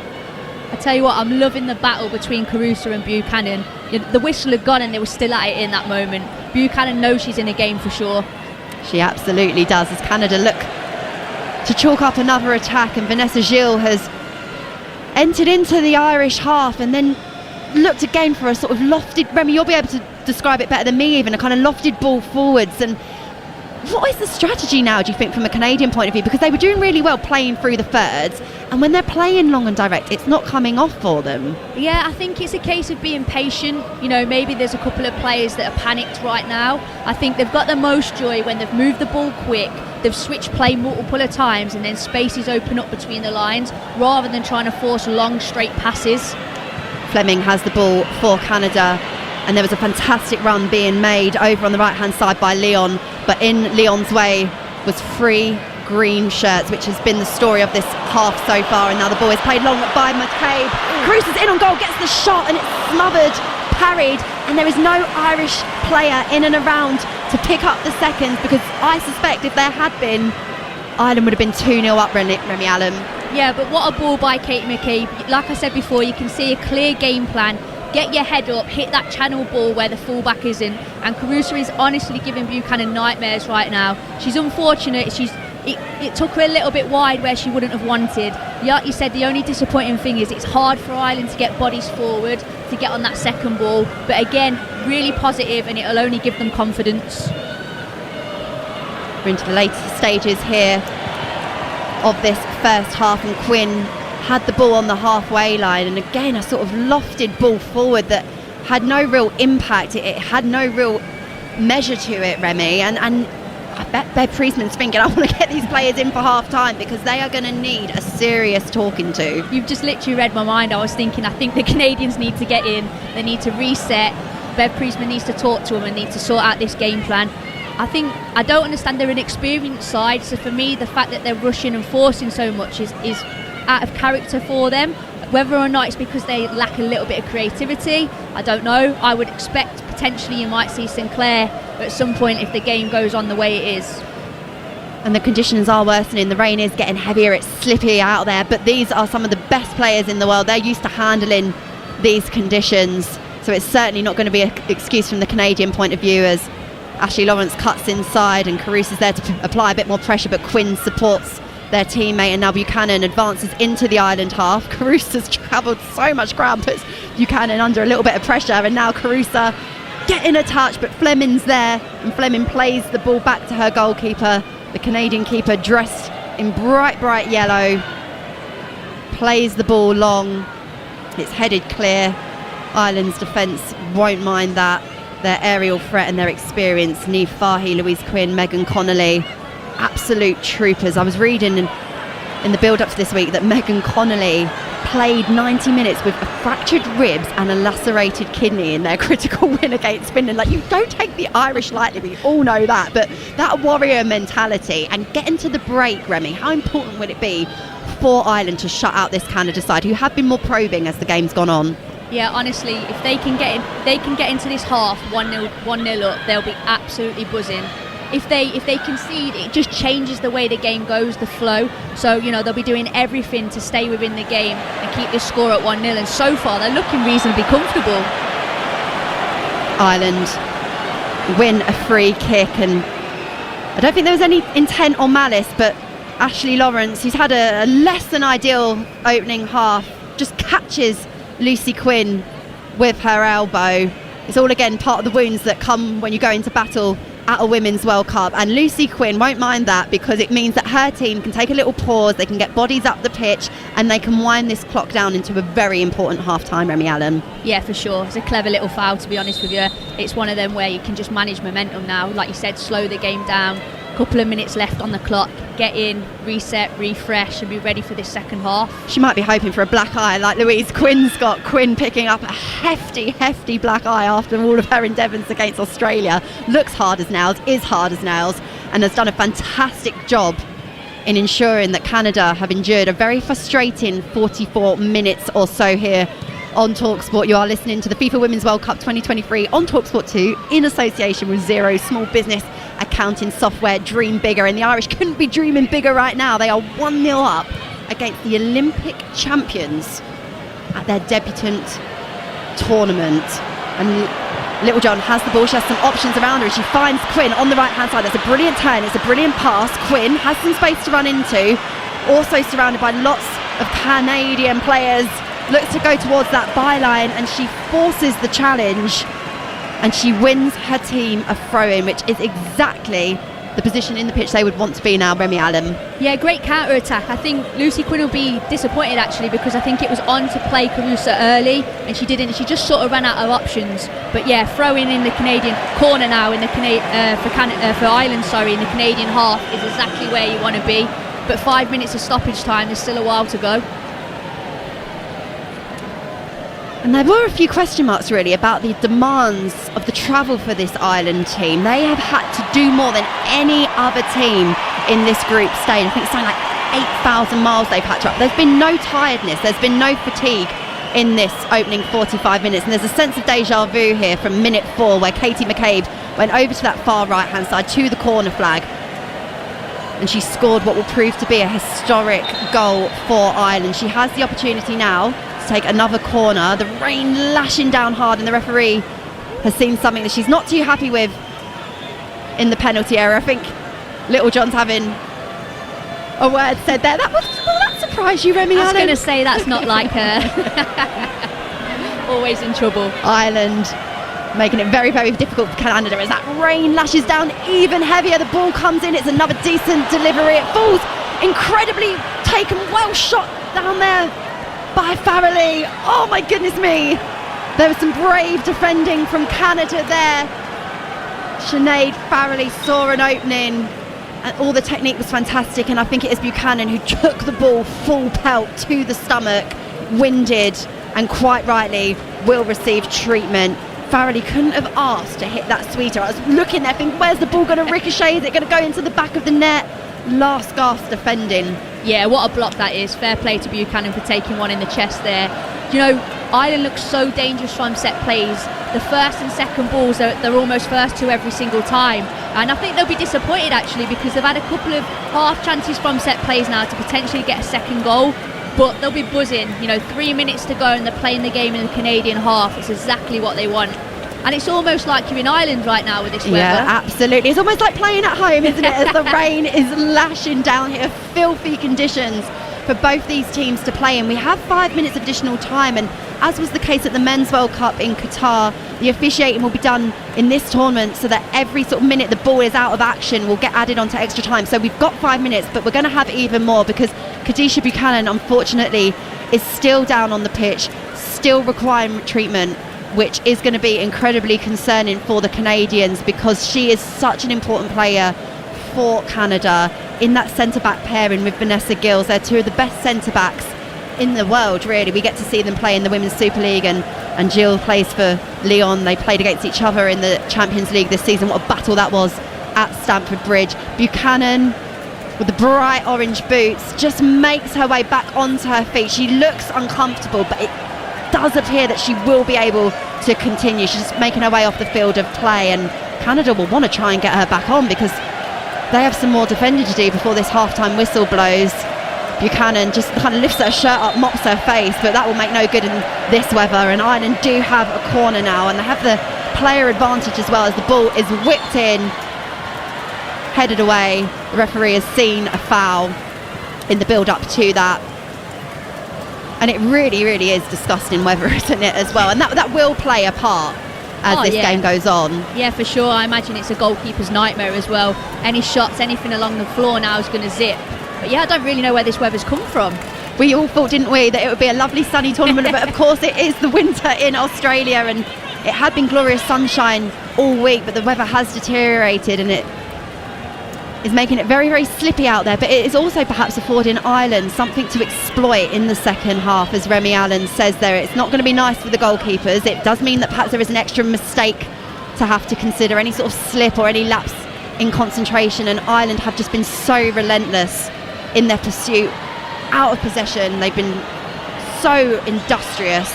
I tell you what, I'm loving the battle between Caruso and Buchanan. The whistle had gone and they were still at it in that moment. Buchanan knows she's in a game for sure. She absolutely does, as Canada look to chalk up another attack, and Vanessa Gilles has entered into the Irish half and then looked again for a sort of lofted, Remy, you'll be able to describe it better than me even, a kind of lofted ball forwards. And what is the strategy now, do you think, from a Canadian point of view? Because they were doing really well playing through the thirds, and when they're playing long and direct, it's not coming off for them. Yeah, I think it's a case of being patient. You know, maybe there's a couple of players that are panicked right now. I think they've got the most joy when they've moved the ball quick, they've switched play multiple of times, and then spaces open up between the lines, rather than trying to force long, straight passes. Fleming has the ball for Canada, and there was a fantastic run being made over on the right-hand side by Leon, but in Leon's way was free green shirts, which has been the story of this half so far. And now the ball is played long by McCabe. Cruz is in on goal, gets the shot, and it's smothered, parried, and there is no Irish player in and around to pick up the seconds, because I suspect if there had been, Ireland would have been 2-0 up, Remy Allen. Yeah, but what a ball by Katie McCabe. Like I said before, you can see a clear game plan. Get your head up, hit that channel ball where the fullback isn't, and Caruso is honestly giving Buchanan nightmares right now. She's unfortunate, it took her a little bit wide where she wouldn't have wanted. Like you said, the only disappointing thing is it's hard for Ireland to get bodies forward, to get on that second ball, but again, really positive, and it'll only give them confidence. We're into the later stages here of this first half, and Quinn had the ball on the halfway line, and again a sort of lofted ball forward that had no real impact. It had no real measure to it, Remy, and I bet Bev Priestman's thinking, I want to get these players in for half time because they are going to need a serious talking to. You've just literally read my mind. I was thinking, I think the Canadians need to get in, they need to reset, Bev Priestman needs to talk to them and need to sort out this game plan. I don't understand, they're an experienced side, so for me the fact that they're rushing and forcing so much is out of character for them. Whether or not it's because they lack a little bit of creativity, I don't know. I would expect potentially you might see Sinclair at some point if the game goes on the way it is. And the conditions are worsening. The rain is getting heavier, it's slippy out there, but these are some of the best players in the world. They're used to handling these conditions, so it's certainly not going to be an excuse from the Canadian point of view as Ashley Lawrence cuts inside and Carusa's there to apply a bit more pressure, but Quinn supports their teammate, and now Buchanan advances into the Ireland half. Carusa's travelled so much ground, puts Buchanan under a little bit of pressure, and now Carusa getting a touch, but Fleming's there, and Fleming plays the ball back to her goalkeeper. The Canadian keeper, dressed in bright yellow, plays the ball long. It's headed clear. Ireland's defence won't mind that. Their aerial threat and their experience. Niamh Fahey, Louise Quinn, Megan Connolly, absolute troopers. I was reading in the build-up to this week that Megan Connolly played 90 minutes with a fractured ribs and a lacerated kidney in their critical win against Finland. Like, you don't take the Irish lightly, we all know that, but that warrior mentality and getting to the break, Remy, how important would it be for Ireland to shut out this Canada side who have been more probing as the game's gone on? Yeah, honestly, if they can get into this half 1-0 up, they'll be absolutely buzzing. If they concede, it just changes the way the game goes, the flow. So, they'll be doing everything to stay within the game and keep this score at 1-0. And so far, they're looking reasonably comfortable. Ireland win a free kick, and I don't think there was any intent or malice, but Ashley Lawrence, who's had a less than ideal opening half, just catches Lucy Quinn with her elbow. It's all again part of the wounds that come when you go into battle at a Women's World Cup, and Lucy Quinn won't mind that because it means that her team can take a little pause, they can get bodies up the pitch, and they can wind this clock down into a very important half-time, Remy Allen. Yeah, for sure. It's a clever little foul, to be honest with you. It's one of them where you can just manage momentum now, like you said, slow the game down, couple of minutes left on the clock, get in, reset, refresh, and be ready for this second half. She might be hoping for a black eye like Louise Quinn's got. Quinn picking up a hefty black eye after all of her endeavours against Australia. Looks hard as nails, is hard as nails, and has done a fantastic job in ensuring that Canada have endured a very frustrating 44 minutes or so here on Talksport. You are listening to the FIFA Women's World Cup 2023 on Talksport 2 in association with Xero small business accounting software. Dream bigger, and the Irish couldn't be dreaming bigger right now. They are 1-0 up against the Olympic champions at their debutant tournament. And Littlejohn has the ball, she has some options around her, and she finds Quinn on the right hand side. That's a brilliant turn, it's a brilliant pass. Quinn has some space to run into, also surrounded by lots of Canadian players. Looks to go towards that byline, and she forces the challenge, and she wins her team a throw-in, which is exactly the position in the pitch they would want to be now, Remy Allen. Yeah, great counter-attack. I think Lucy Quinn will be disappointed actually, because I think it was on to play Carusa early and she didn't. She just sort of ran out of options. But yeah, throwing in the Canadian corner now in the for Ireland, in the Canadian half is exactly where you want to be. But 5 minutes of stoppage time, there's still a while to go. And there were a few question marks really about the demands of the travel for this Ireland team. They have had to do more than any other team in this group stage. I think it's something like 8,000 miles they've had to up. There's been no tiredness, there's been no fatigue in this opening 45 minutes. And there's a sense of deja vu here from minute 4 where Katie McCabe went over to that far right hand side to the corner flag. And she scored what will prove to be a historic goal for Ireland. She has the opportunity now to take another corner. The rain lashing down hard, and the referee has seen something that she's not too happy with in the penalty area. I think Littlejohn's having a word said there. Will that surprise you, Remy Allen? I was going to say that's not like her. Always in trouble. Ireland making it very, very difficult for Canada as that rain lashes down even heavier. The ball comes in, it's another decent delivery. It falls incredibly taken, well shot down there by Farrelly. Oh my goodness me. There was some brave defending from Canada there. Sinead Farrelly saw an opening and all the technique was fantastic, and I think it is Buchanan who took the ball full pelt to the stomach, winded, and quite rightly will receive treatment. Farrelly couldn't have asked to hit that sweeter. I was looking there thinking, where's the ball going to ricochet? Is it going to go into the back of the net? Last gasp defending. Yeah, what a block that is. Fair play to Buchanan for taking one in the chest there. You know, Ireland looks so dangerous from set plays. The first and second balls, they're almost first to every single time. And I think they'll be disappointed actually, because they've had a couple of half chances from set plays now to potentially get a second goal. But they'll be buzzing. You know, 3 minutes to go and they're playing the game in the Canadian half. It's exactly what they want. And it's almost like you're in Ireland right now with this weather. Yeah, absolutely. It's almost like playing at home, isn't it? As the rain is lashing down here. Filthy conditions for both these teams to play in. We have 5 minutes additional time, and as was the case at the Men's World Cup in Qatar, the officiating will be done in this tournament so that every sort of minute the ball is out of action will get added onto extra time. So we've got 5 minutes, but we're going to have even more because Kadisha Buchanan, unfortunately, is still down on the pitch, still requiring treatment, which is going to be incredibly concerning for the Canadians because she is such an important player for Canada in that centre-back pairing with Vanessa Gills. They're two of the best centre-backs in the world, really. We get to see them play in the Women's Super League, and Jill plays for Lyon. They played against each other in the Champions League this season. What a battle that was at Stamford Bridge. Buchanan, with the bright orange boots, just makes her way back onto her feet. She looks uncomfortable, but it does appear that she will be able to continue. She's making her way off the field of play, and Canada will want to try and get her back on because they have some more defending to do before this half-time whistle blows. Buchanan just kind of lifts her shirt up, mops her face, but that will make no good in this weather, and Ireland do have a corner now, and they have the player advantage as well as the ball is whipped in, headed away. The referee has seen a foul in the build-up to that. And it really, really is disgusting weather, isn't it, as well? And that will play a part as this game goes on. Yeah, for sure. I imagine it's a goalkeeper's nightmare as well. Any shots, anything along the floor now is going to zip. But yeah, I don't really know where this weather's come from. We all thought, didn't we, that it would be a lovely sunny tournament, but of course it is the winter in Australia, and it had been glorious sunshine all week, but the weather has deteriorated and it is making it very, very slippy out there, but it is also perhaps affording Ireland something to exploit in the second half, as Remy Allen says there. It's not going to be nice for the goalkeepers. It does mean that perhaps there is an extra mistake to have to consider, any sort of slip or any lapse in concentration, and Ireland have just been so relentless in their pursuit out of possession. They've been so industrious,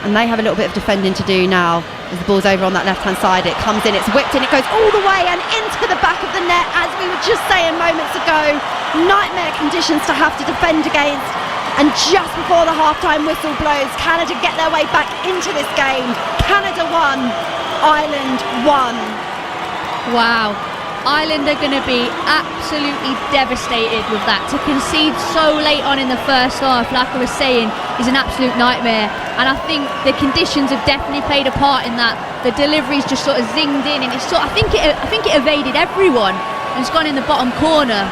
and they have a little bit of defending to do now. As the ball's over on that left-hand side, it comes in, it's whipped in, it goes all the way and into the back of the net, as we were just saying moments ago. Nightmare conditions to have to defend against, and just before the half-time whistle blows, Canada get their way back into this game. Canada won, Ireland won. Wow. Ireland are going to be absolutely devastated with that. To concede so late on in the first half, like I was saying, is an absolute nightmare. And I think the conditions have definitely played a part in that. The delivery's just sort of zinged in, and I think it evaded everyone and it's gone in the bottom corner.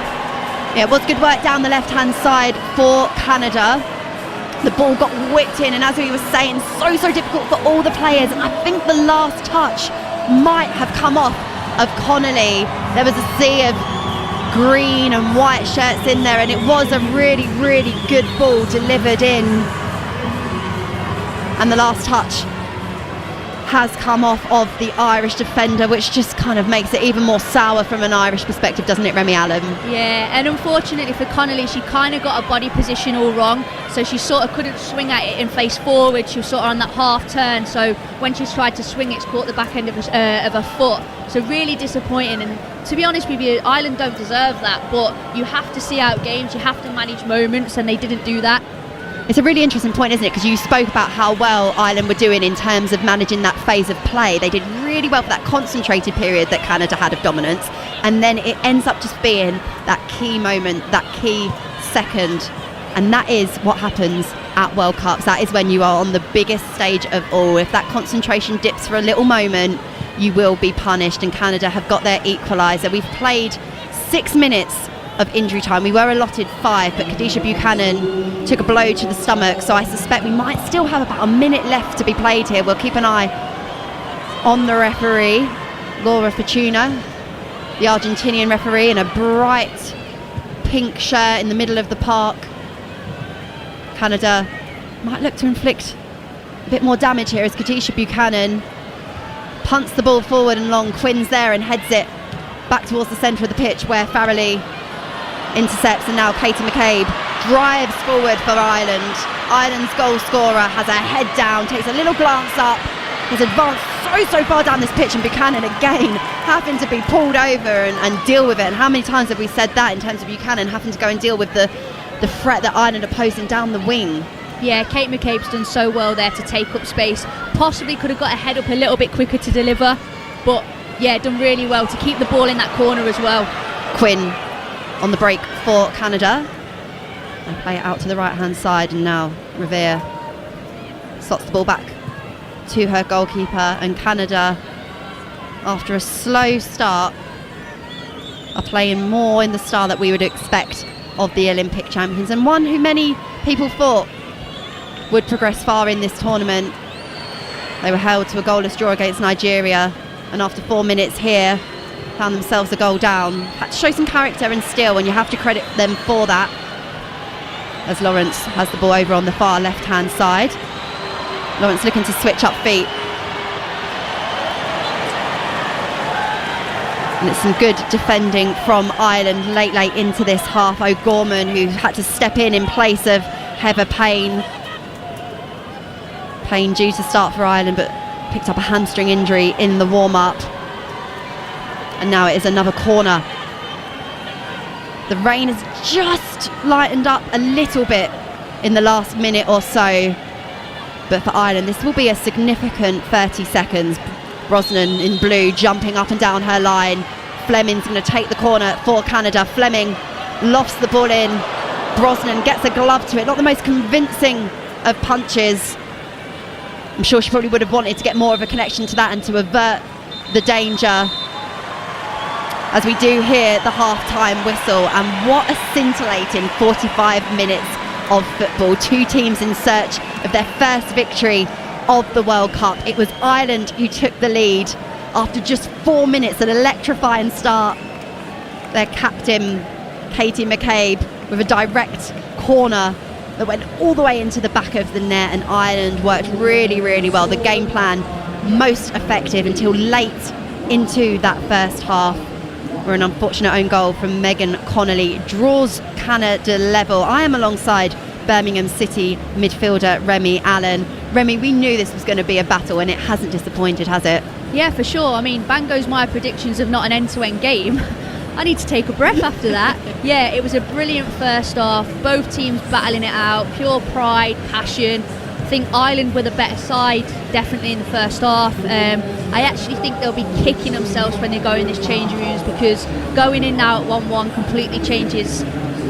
Yeah, it was good work down the left-hand side for Canada. The ball got whipped in, and as we were saying, so difficult for all the players. I think the last touch might have come off of Connolly. There was a sea of green and white shirts in there, and it was a really, really good ball delivered in, and the last touch has come off of the Irish defender, which just kind of makes it even more sour from an Irish perspective, doesn't it, Remy Allen? Yeah, and unfortunately for Connolly, she kind of got her body position all wrong, so she sort of couldn't swing at it and face forward. She was sort of on that half turn, so when she's tried to swing, it's caught the back end of her foot. So really disappointing, and to be honest with you, Ireland don't deserve that, but you have to see out games, you have to manage moments, and they didn't do that. It's a really interesting point, isn't it? Because you spoke about how well Ireland were doing in terms of managing that phase of play. They did really well for that concentrated period that Canada had of dominance, and then it ends up just being that key moment, that key second, and that is what happens at World Cups. That is when you are on the biggest stage of all. If that concentration dips for a little moment, you will be punished, and Canada have got their equaliser. We've played 6 minutes of injury time. We were allotted 5, but Kadisha Buchanan took a blow to the stomach, so I suspect we might still have about a minute left to be played here. We'll keep an eye on the referee, Laura Fortuna, the Argentinian referee, in a bright pink shirt in the middle of the park. Canada might look to inflict a bit more damage here as Kadisha Buchanan punts the ball forward and long. Quinn's there and heads it back towards the centre of the pitch where Farrelly intercepts, and now Katie McCabe drives forward for Ireland. Ireland's goal scorer has her head down, takes a little glance up, has advanced so far down this pitch, and Buchanan again having to be pulled over and deal with it. And how many times have we said that in terms of Buchanan having to go and deal with the threat that Ireland are posing down the wing? Yeah, Kate McCabe's done so well there to take up space. Possibly could have got her head up a little bit quicker to deliver, but yeah, done really well to keep the ball in that corner as well. Quinn on the break for Canada. They play it out to the right hand side, and now Revere slots the ball back to her goalkeeper, and Canada, after a slow start, are playing more in the style that we would expect of the Olympic champions, and one who many people thought would progress far in this tournament. They were held to a goalless draw against Nigeria, and after 4 minutes here found themselves a goal down. Had to show some character and skill, and you have to credit them for that, as Lawrence has the ball over on the far left hand side. Lawrence looking to switch up feet, and it's some good defending from Ireland late into this half. O'Gorman, who had to step in place of Heather Payne due to start for Ireland, but picked up a hamstring injury in the warm-up. And now it is another corner. The rain has just lightened up a little bit in the last minute or so, but for Ireland this will be a significant 30 seconds. Brosnan in blue jumping up and down her line. Fleming's going to take the corner for Canada. Fleming lofts the ball in. Brosnan gets a glove to it. Not the most convincing of punches. I'm sure she probably would have wanted to get more of a connection to that and to avert the danger, as we do hear the half-time whistle. And what a scintillating 45 minutes of football. Two teams in search of their first victory of the World Cup. It was Ireland who took the lead after just 4 minutes, an electrifying start. Their captain, Katie McCabe, with a direct corner that went all the way into the back of the net, and Ireland worked really well. The game plan most effective until late into that first half, where an unfortunate own goal from Megan Connolly draws Canada level. I am alongside Birmingham City midfielder Remy Allen. Remy, we knew this was going to be a battle, and it hasn't disappointed, has it? Yeah, for sure. I mean, bang goes my predictions of not an end-to-end game. I need to take a breath after that. Yeah, it was a brilliant first half. Both teams battling it out. Pure pride, passion. I think Ireland were the better side, definitely in the first half. I actually think they'll be kicking themselves when they go in this changing rooms, because going in now at 1-1 completely changes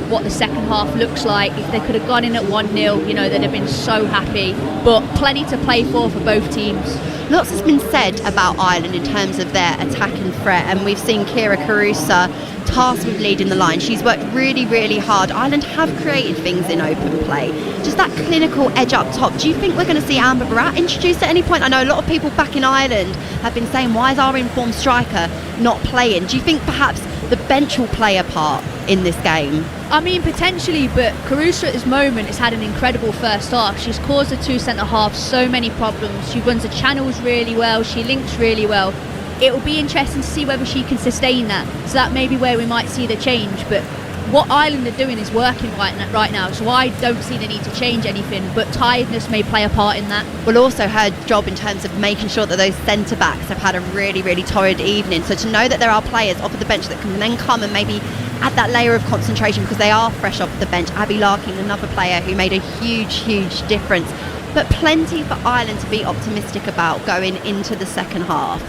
what the second half looks like. If they could have gone in at 1-0, you know, they'd have been so happy. But plenty to play for both teams. Lots has been said about Ireland in terms of their attacking threat, and we've seen Kira Carusa tasked with leading the line. She's worked really hard. Ireland have created things in open play. Just that clinical edge up top. Do you think we're going to see Amber Barat introduced at any point? I know a lot of people back in Ireland have been saying, why is our informed striker not playing? Do you think perhaps the bench will play a part in this game? I mean, potentially, but Carusa at this moment has had an incredible first half. She's caused the two centre-halves so many problems. She runs the channels really well. She links really well. It will be interesting to see whether she can sustain that. So that may be where we might see the change. But what Ireland are doing is working right now. So I don't see the need to change anything. But tiredness may play a part in that. Well, also her job in terms of making sure that those centre-backs have had a really torrid evening. So to know that there are players off of the bench that can then come and maybe add that layer of concentration, because they are fresh off the bench. Abby Larkin, another player who made a huge difference. But plenty for Ireland to be optimistic about going into the second half.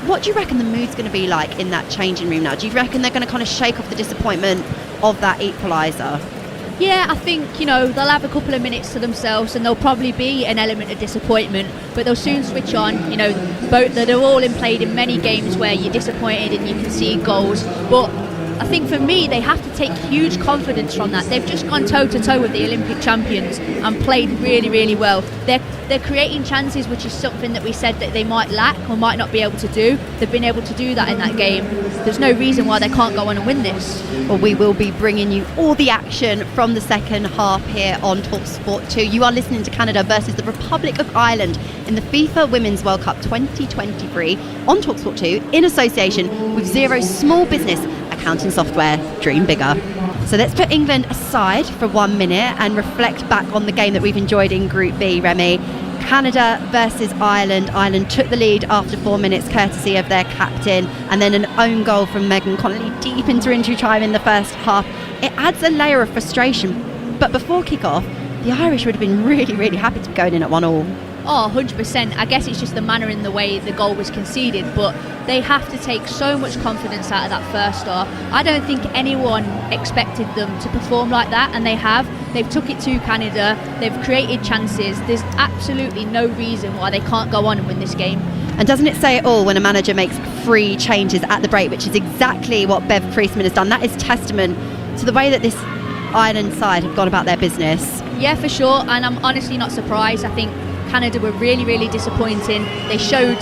What do you reckon the mood's going to be like in that changing room now? Do you reckon they're going to kind of shake off the disappointment of that equaliser? Yeah, I think, you know, they'll have a couple of minutes to themselves, and there'll probably be an element of disappointment, but they'll soon switch on. You know, both they're all played in many games where you're disappointed and you can see goals, but I think for me, they have to take huge confidence from that. They've just gone toe-to-toe with the Olympic champions and played really, really well. They're creating chances, which is something that we said that they might lack or might not be able to do. They've been able to do that in that game. There's no reason why they can't go on and win this. Well, we will be bringing you all the action from the second half here on Talksport 2. You are listening to Canada versus the Republic of Ireland in the FIFA Women's World Cup 2023 on Talksport 2 in association with Xero's small business accounting software, Dream Bigger. So let's put England aside for 1 minute and reflect back on the game that we've enjoyed in Group B, Remy. Canada versus Ireland. Ireland took the lead after 4 minutes courtesy of their captain, and then an own goal from Megan Connolly deep into injury time in the first half. It adds a layer of frustration, but before kick-off, the Irish would have been really, really happy to be going in at 1-1. Oh, 100%. I guess it's just the manner in the way the goal was conceded, but they have to take so much confidence out of that first half. I don't think anyone expected them to perform like that, and they have. They've took it to Canada, they've created chances. There's absolutely no reason why they can't go on and win this game. And doesn't it say it all when a manager makes 3 changes at the break, which is exactly what Bev Priestman has done? That is testament to the way that this Ireland side have gone about their business. Yeah, for sure, and I'm honestly not surprised. I think Canada were really, really disappointing. They showed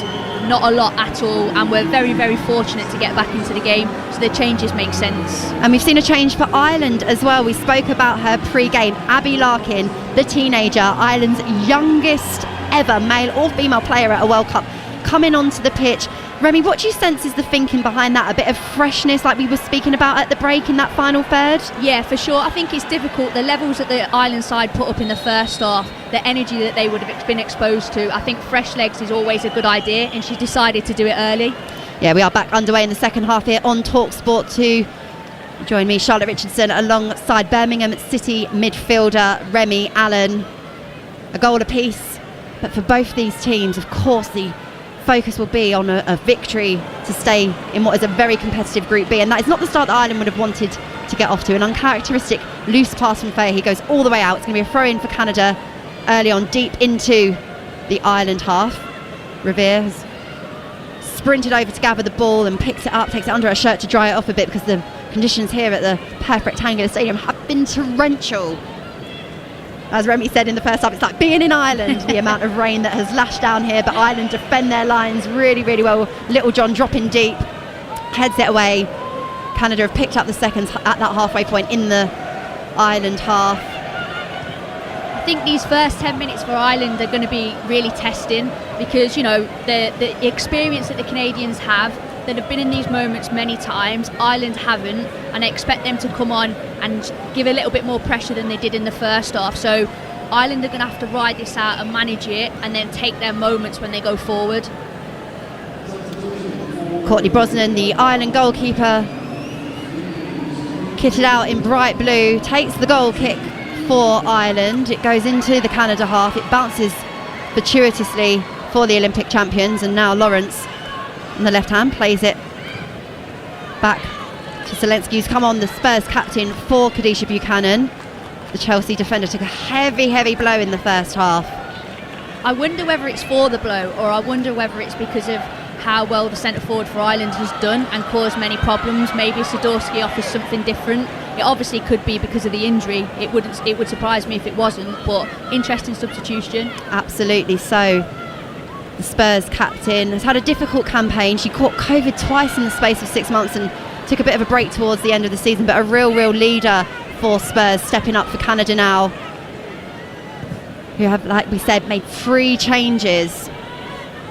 not a lot at all and were very, very fortunate to get back into the game, so the changes make sense. And we've seen a change for Ireland as well. We spoke about her pre-game. Abby Larkin, the teenager, Ireland's youngest ever male or female player at a World Cup, coming onto the pitch. Remy, what do you sense is the thinking behind that? A bit of freshness like we were speaking about at the break in that final third? Yeah, for sure. I think it's difficult. The levels that the Ireland side put up in the first half, the energy that they would have been exposed to, I think fresh legs is always a good idea, and she decided to do it early. Yeah, we are back underway in the second half here on Talksport 2. Join me, Charlotte Richardson, alongside Birmingham City midfielder Remy Allen. A goal apiece, but for both these teams, of course, the focus will be on a victory to stay in what is a very competitive Group B, and that is not the start that Ireland would have wanted to get off to. An uncharacteristic loose pass from Faye. He goes all the way out. It's going to be a throw in for Canada early on, deep into the Ireland half. Revere has sprinted over to gather the ball and picks it up, takes it under her shirt to dry it off a bit because the conditions here at the Perth Rectangular Stadium have been torrential. As Remy said in the first half, it's like being in Ireland, the amount of rain that has lashed down here, but Ireland defend their lines really, really well. Little John dropping deep, heads it away. Canada have picked up the seconds at that halfway point in the Ireland half. I think these first 10 minutes for Ireland are going to be really testing because, you know, the experience that the Canadians have, that have been in these moments many times, Ireland haven't, and I expect them to come on and give a little bit more pressure than they did in the first half. So Ireland are going to have to ride this out and manage it and then take their moments when they go forward. Courtney Brosnan, the Ireland goalkeeper, kitted out in bright blue, takes the goal kick for Ireland. It goes into the Canada half. It bounces fortuitously for the Olympic champions, and now Lawrence on the left hand plays it back to Zelensky, who's come on, the Spurs captain for Kadisha Buchanan. The Chelsea defender took a heavy blow in the first half. I wonder whether it's for the blow, or I wonder whether it's because of how well the centre forward for Ireland has done and caused many problems. Maybe Sadorski offers something different. It obviously could be because of the injury. It would surprise me if it wasn't, but interesting substitution. Absolutely so. The Spurs captain has had a difficult campaign. She caught COVID twice in the space of 6 months and took a bit of a break towards the end of the season, but a real leader for Spurs, stepping up for Canada now, who have, like we said, made 3 changes.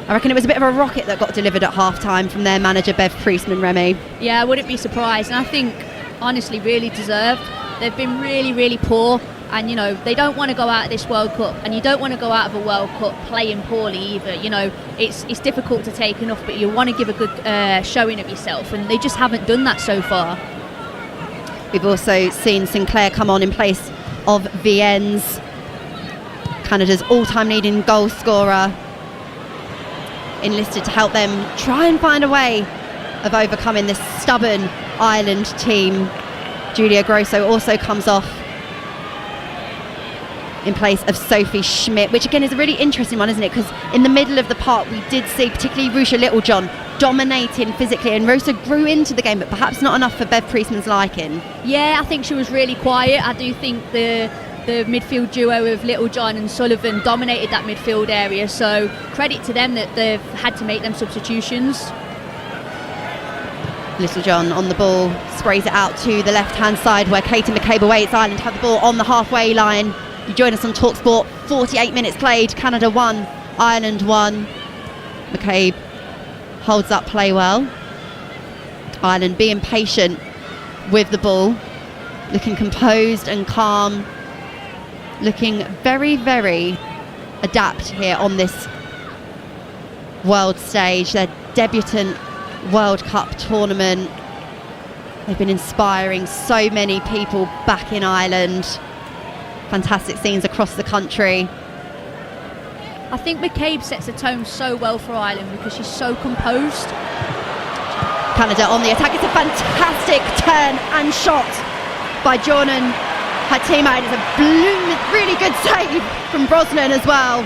I reckon it was a bit of a rocket that got delivered at half-time from their manager, Bev Priestman, Remy. Yeah, I wouldn't be surprised, and I think, honestly, really deserved. They've been really poor, and, you know, they don't want to go out of this World Cup, and you don't want to go out of a World Cup playing poorly either. You know, it's difficult to take enough, but you want to give a good showing of yourself, and they just haven't done that so far. We've also seen Sinclair come on in place of Viennes, Canada's all-time leading goal scorer, enlisted to help them try and find a way of overcoming this stubborn Ireland team. Julia Grosso also comes off in place of Sophie Schmidt, which again is a really interesting one, isn't it? Because in the middle of the park we did see particularly Rusha Littlejohn dominating physically, and Rosa grew into the game, but perhaps not enough for Bev Priestman's liking. Yeah, I think she was really quiet. I do think the midfield duo of Littlejohn and Sullivan dominated that midfield area, so credit to them that they've had to make them substitutions. Littlejohn on the ball, sprays it out to the left-hand side where Katie McCabe awaits Ireland have the ball on the halfway line. You join us on Talksport. 48 minutes played, Canada 1, Ireland 1. McCabe holds up play well. Ireland being patient with the ball, looking composed and calm, looking very, very adept here on this world stage. Their debutant World Cup tournament. They've been inspiring so many people back in Ireland. Fantastic scenes across the country. I think McCabe sets the tone so well for Ireland because she's so composed. Canada on the attack. It's a fantastic turn and shot by Jordan, her teammate. It's a really good save from Brosnan as well.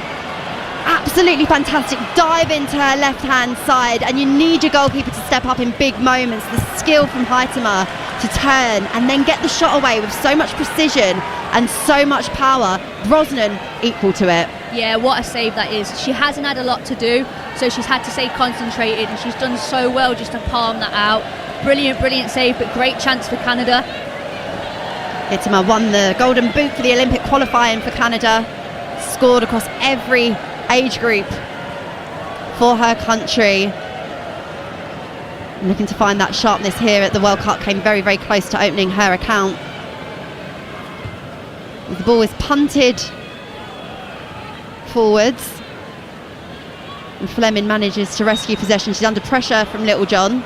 Absolutely fantastic dive into her left-hand side, and you need your goalkeeper to step up in big moments. The skill from Heitema to turn and then get the shot away with so much precision and so much power. Brosnan equal to it. Yeah, what a save that is. She hasn't had a lot to do, so she's had to stay concentrated, and she's done so well just to palm that out. Brilliant save, but great chance for Canada. Heitema won the Golden Boot for the Olympic qualifying for Canada. Scored across every age group for her country. Looking to find that sharpness here at the World Cup. Came very, very close to opening her account. The ball is punted forwards, and Fleming manages to rescue possession. She's under pressure from Littlejohn.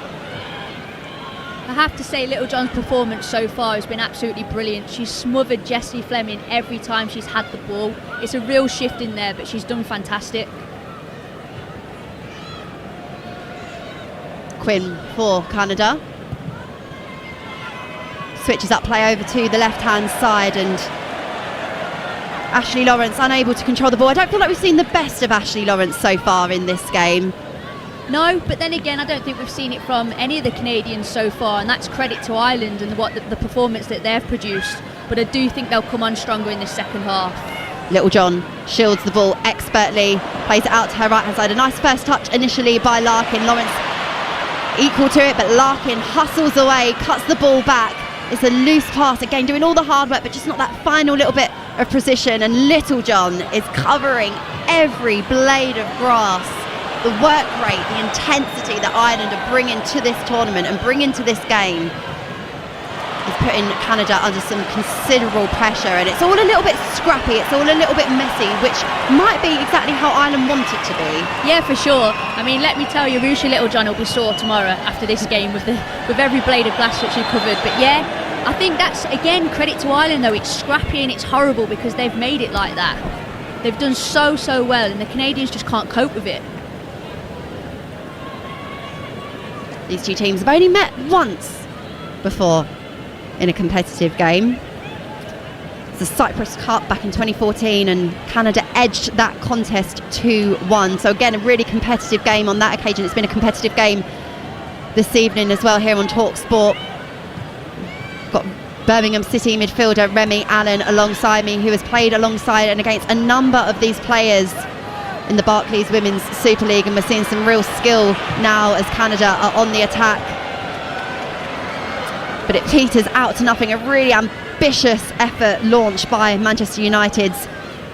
I have to say Littlejohn's performance so far has been absolutely brilliant. She's smothered Jessie Fleming every time she's had the ball. It's a real shift in there, but she's done fantastic. Quinn for Canada. Switches up play over to the left-hand side, and Ashley Lawrence unable to control the ball. I don't feel like we've seen the best of Ashley Lawrence so far in this game. No, but then again, I don't think we've seen it from any of the Canadians so far, and that's credit to Ireland and the performance that they've produced. But I do think they'll come on stronger in this second half. Littlejohn shields the ball expertly, plays it out to her right-hand side. A nice first touch initially by Larkin. Lawrence equal to it, but Larkin hustles away, cuts the ball back. It's a loose pass, again doing all the hard work, but just not that final little bit of precision. And Littlejohn is covering every blade of grass. The work rate, the intensity that Ireland are bringing to this tournament and bringing to this game is putting Canada under some considerable pressure, and it's all a little bit scrappy, it's all a little bit messy, which might be exactly how Ireland want it to be. Yeah, for sure. I mean, let me tell you, Rusha Littlejohn will be sore tomorrow after this game with every blade of glass that she covered. But yeah, I think that's, again, credit to Ireland though. It's scrappy and it's horrible because they've made it like that. They've done so well, and the Canadians just can't cope with it. These two teams have only met once before in a competitive game. It's the Cyprus Cup back in 2014, and Canada edged that contest 2-1. So again, a really competitive game on that occasion. It's been a competitive game this evening as well here on Talksport. Got Birmingham City midfielder Remy Allen alongside me, who has played alongside and against a number of these players in the Barclays Women's Super League, and we're seeing some real skill now as Canada are on the attack. But it peters out to nothing. A really ambitious effort launched by Manchester United's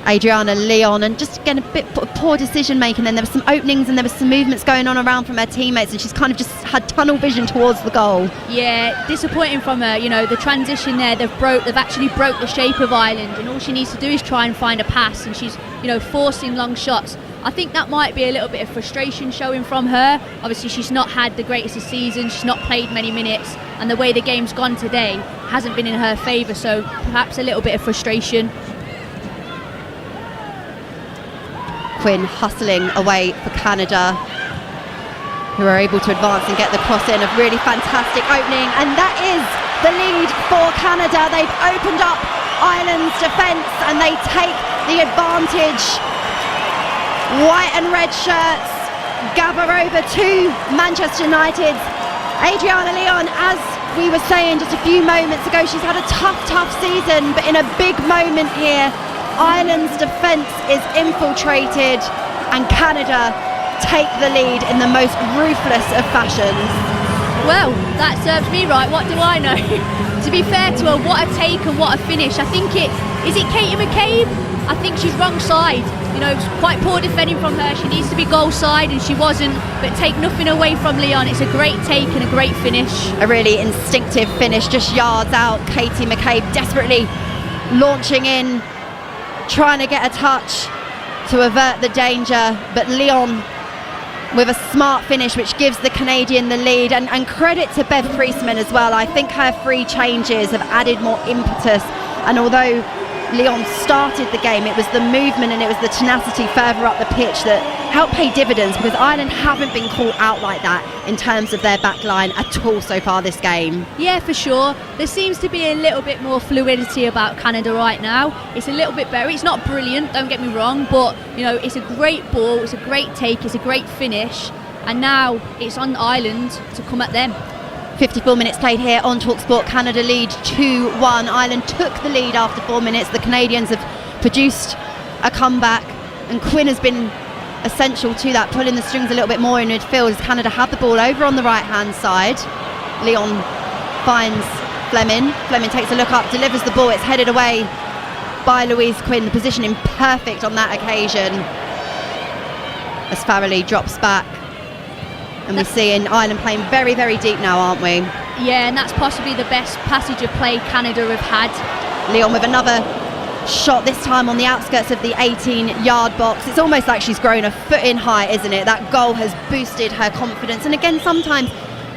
Adriana Leon, and just again a bit of poor decision making. And there were some openings and there were some movements going on around from her teammates, and she's kind of just had tunnel vision towards the goal. Yeah, disappointing from her. You know, the transition there, they've actually broke the shape of Ireland, and all she needs to do is try and find a pass, and she's, you know, forcing long shots. I think that might be a little bit of frustration showing from her. Obviously, she's not had the greatest of seasons, she's not played many minutes, and the way the game's gone today hasn't been in her favour, so perhaps a little bit of frustration. Quinn hustling away for Canada, who are able to advance and get the cross in. A really fantastic opening, and that is the lead for Canada. They've opened up Ireland's defence and they take the advantage. White and red shirts gather over to Manchester United's Adriana Leon. As we were saying just a few moments ago, she's had a tough season, but in a big moment here, Ireland's defence is infiltrated and Canada take the lead in the most ruthless of fashions. Well, that serves me right. What do I know? To be fair to her, what a take and what a finish. I think is it Katie McCabe? I think she's wrong side. You know, it's quite poor defending from her. She needs to be goal side and she wasn't. But take nothing away from Leon. It's a great take and a great finish. A really instinctive finish, just yards out. Katie McCabe desperately launching in, trying to get a touch to avert the danger. But Leon with a smart finish which gives the Canadian the lead, and credit to Bev Priestman as well. I think her free changes have added more impetus, and although Leon started the game, it was the movement and it was the tenacity further up the pitch that helped pay dividends, because Ireland haven't been caught out like that in terms of their back line at all so far this game. Yeah, for sure. There seems to be a little bit more fluidity about Canada right now. It's a little bit better. It's not brilliant, don't get me wrong, but you know, it's a great ball, it's a great take, it's a great finish, and now it's on Ireland to come at them. 54 minutes played here on Talksport. Canada lead 2-1. Ireland took the lead after 4 minutes. The Canadians have produced a comeback, and Quinn has been essential to that, pulling the strings a little bit more in midfield as Canada had the ball over on the right hand side. Leon finds Fleming. Fleming takes a look up, delivers the ball. It's headed away by Louise Quinn. The positioning perfect on that occasion as Farrelly drops back. And we're seeing Ireland playing very, very deep now, aren't we? Yeah, and that's possibly the best passage of play Canada have had. Leon with another shot, this time on the outskirts of the 18-yard box. It's almost like she's grown a foot in height, isn't it? That goal has boosted her confidence. And again, sometimes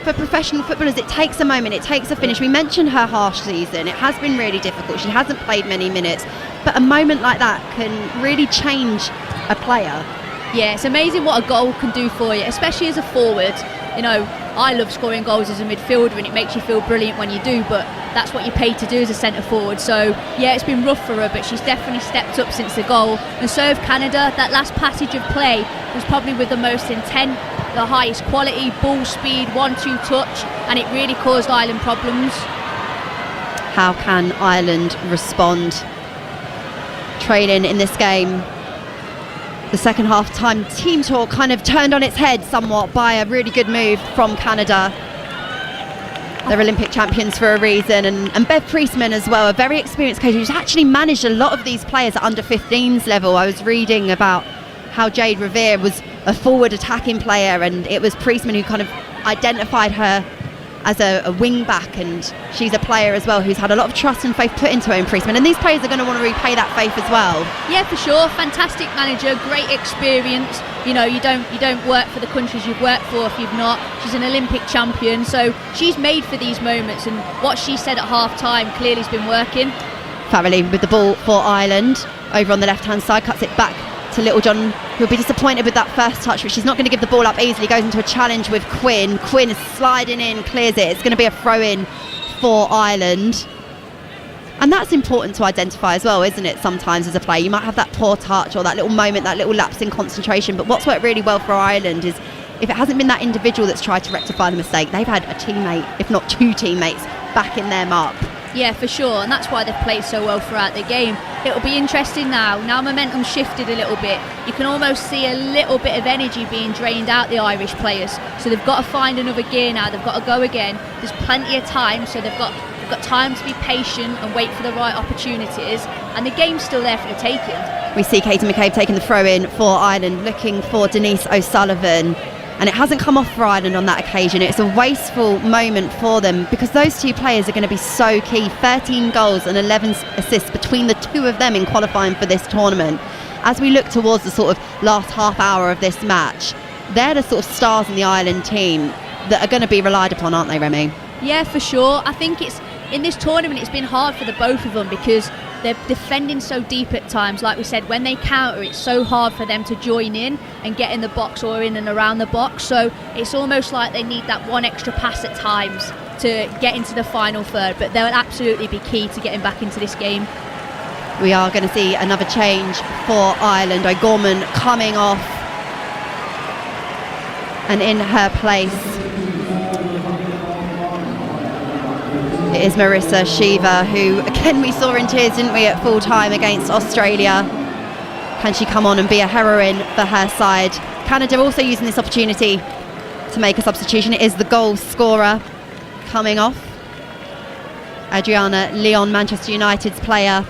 for professional footballers, it takes a moment, it takes a finish. We mentioned her harsh season. It has been really difficult. She hasn't played many minutes. But a moment like that can really change a player. Yeah, it's amazing what a goal can do for you, especially as a forward. You know, I love scoring goals as a midfielder and it makes you feel brilliant when you do, but that's what you're paid to do as a centre forward. So yeah, it's been rough for her, but she's definitely stepped up since the goal. And so have Canada. That last passage of play was probably with the most intent, the highest quality, ball speed, 1-2 touch, and it really caused Ireland problems. How can Ireland respond? Trailing in this game, the second half time team talk kind of turned on its head somewhat by a really good move from Canada. They're Olympic champions for a reason, and Bev Priestman as well, a very experienced coach who's actually managed a lot of these players at under 15s level. I was reading about how Jade Revere was a forward attacking player, and it was Priestman who kind of identified her as a wing back, and she's a player as well who's had a lot of trust and faith put into her in Priestman, and these players are going to want to repay that faith as well. Yeah, for sure. Fantastic manager, great experience. You know, you don't work for the countries you've worked for if you've not. She's an Olympic champion, so she's made for these moments, and what she said at half time clearly has been working. Farrelly with the ball for Ireland over on the left hand side, cuts it back to Littlejohn, who'll be disappointed with that first touch, but she's not going to give the ball up easily. Goes into a challenge with Quinn. Quinn is sliding in, clears it. It's going to be a throw-in for Ireland. And that's important to identify as well, isn't it? Sometimes as a player, you might have that poor touch or that little moment, that little lapse in concentration. But what's worked really well for Ireland is if it hasn't been that individual that's tried to rectify the mistake, they've had a teammate, if not two teammates, backing them up. Yeah, for sure, and that's why they've played so well throughout the game. It'll be interesting now momentum's shifted a little bit. You can almost see a little bit of energy being drained out the Irish players, so they've got to find another gear now. They've got to go again. There's plenty of time, so they've got time to be patient and wait for the right opportunities, and the game's still there for the taking. We see Katie McCabe taking the throw in for Ireland, looking for Denise O'Sullivan, and it hasn't come off for Ireland on that occasion. It's a wasteful moment for them because those two players are going to be so key. 13 goals and 11 assists between the two of them in qualifying for this tournament. As we look towards the sort of last half hour of this match, they're the sort of stars in the Ireland team that are going to be relied upon, aren't they, Remy? Yeah, for sure. I think in this tournament it's been hard for the both of them because they're defending so deep at times. Like we said, when they counter, it's so hard for them to join in and get in the box or in and around the box. So it's almost like they need that one extra pass at times to get into the final third. But they'll absolutely be key to getting back into this game. We are going to see another change for Ireland. O'Gorman coming off. And in her place, it is Marissa Shiva, who, again, we saw in tears, didn't we, at full time against Australia. Can she come on and be a heroine for her side? Canada also using this opportunity to make a substitution. It is the goal scorer coming off. Adriana Leon, Manchester United's player.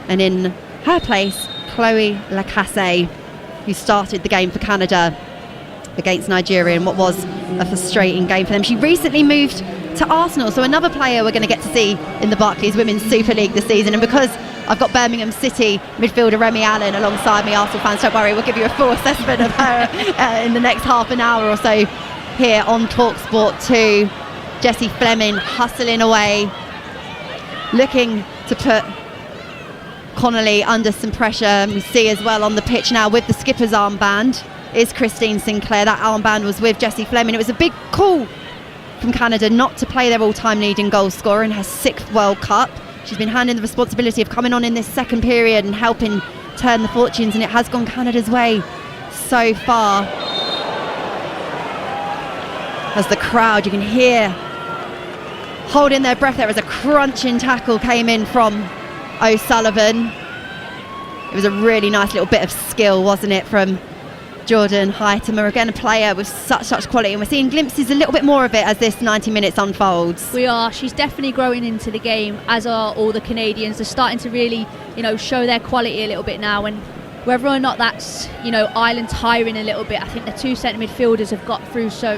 And in her place, Chloe Lacasse, who started the game for Canada against Nigeria in what was a frustrating game for them. She recently moved to Arsenal, so another player we're going to get to see in the Barclays Women's Super League this season. And because I've got Birmingham City midfielder Remy Allen alongside me, Arsenal fans, don't worry, we'll give you a full assessment of her in the next half an hour or so here on Talksport 2. Jessie Fleming hustling away, looking to put Connolly under some pressure. And we see as well on the pitch now with the skipper's armband is Christine Sinclair. That armband was with Jessie Fleming. It was a big call from Canada not to play their all-time leading goal scorer in her 6th World Cup. She's been handed the responsibility of coming on in this second period and helping turn the fortunes, and it has gone Canada's way so far. As the crowd, you can hear holding their breath there as a crunching tackle came in from O'Sullivan. It was a really nice little bit of skill, wasn't it, from Jordan Heitemer, again a player with such quality, and we're seeing glimpses a little bit more of it as this 90 minutes unfolds. We are. She's definitely growing into the game, as are all the Canadians. They're starting to really, show their quality a little bit now, and whether or not that's, Ireland tiring a little bit, I think the two centre midfielders have got through so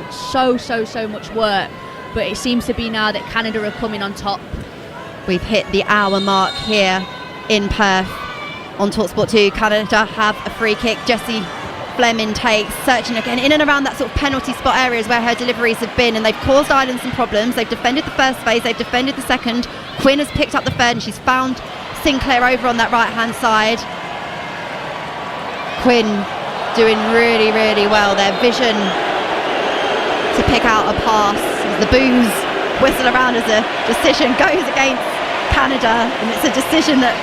much work, but it seems to be now that Canada are coming on top. We've hit the hour mark here in Perth on Talksport 2. Canada have a free kick. Jessie Fleming takes, searching again in and around that sort of penalty spot areas where her deliveries have been, and they've caused Ireland some problems. They've defended the first phase, they've defended the second. Quinn has picked up the third, and she's found Sinclair over on that right hand side. Quinn doing really well. Their vision to pick out a pass. The boos whistle around as a decision goes against Canada, and it's a decision that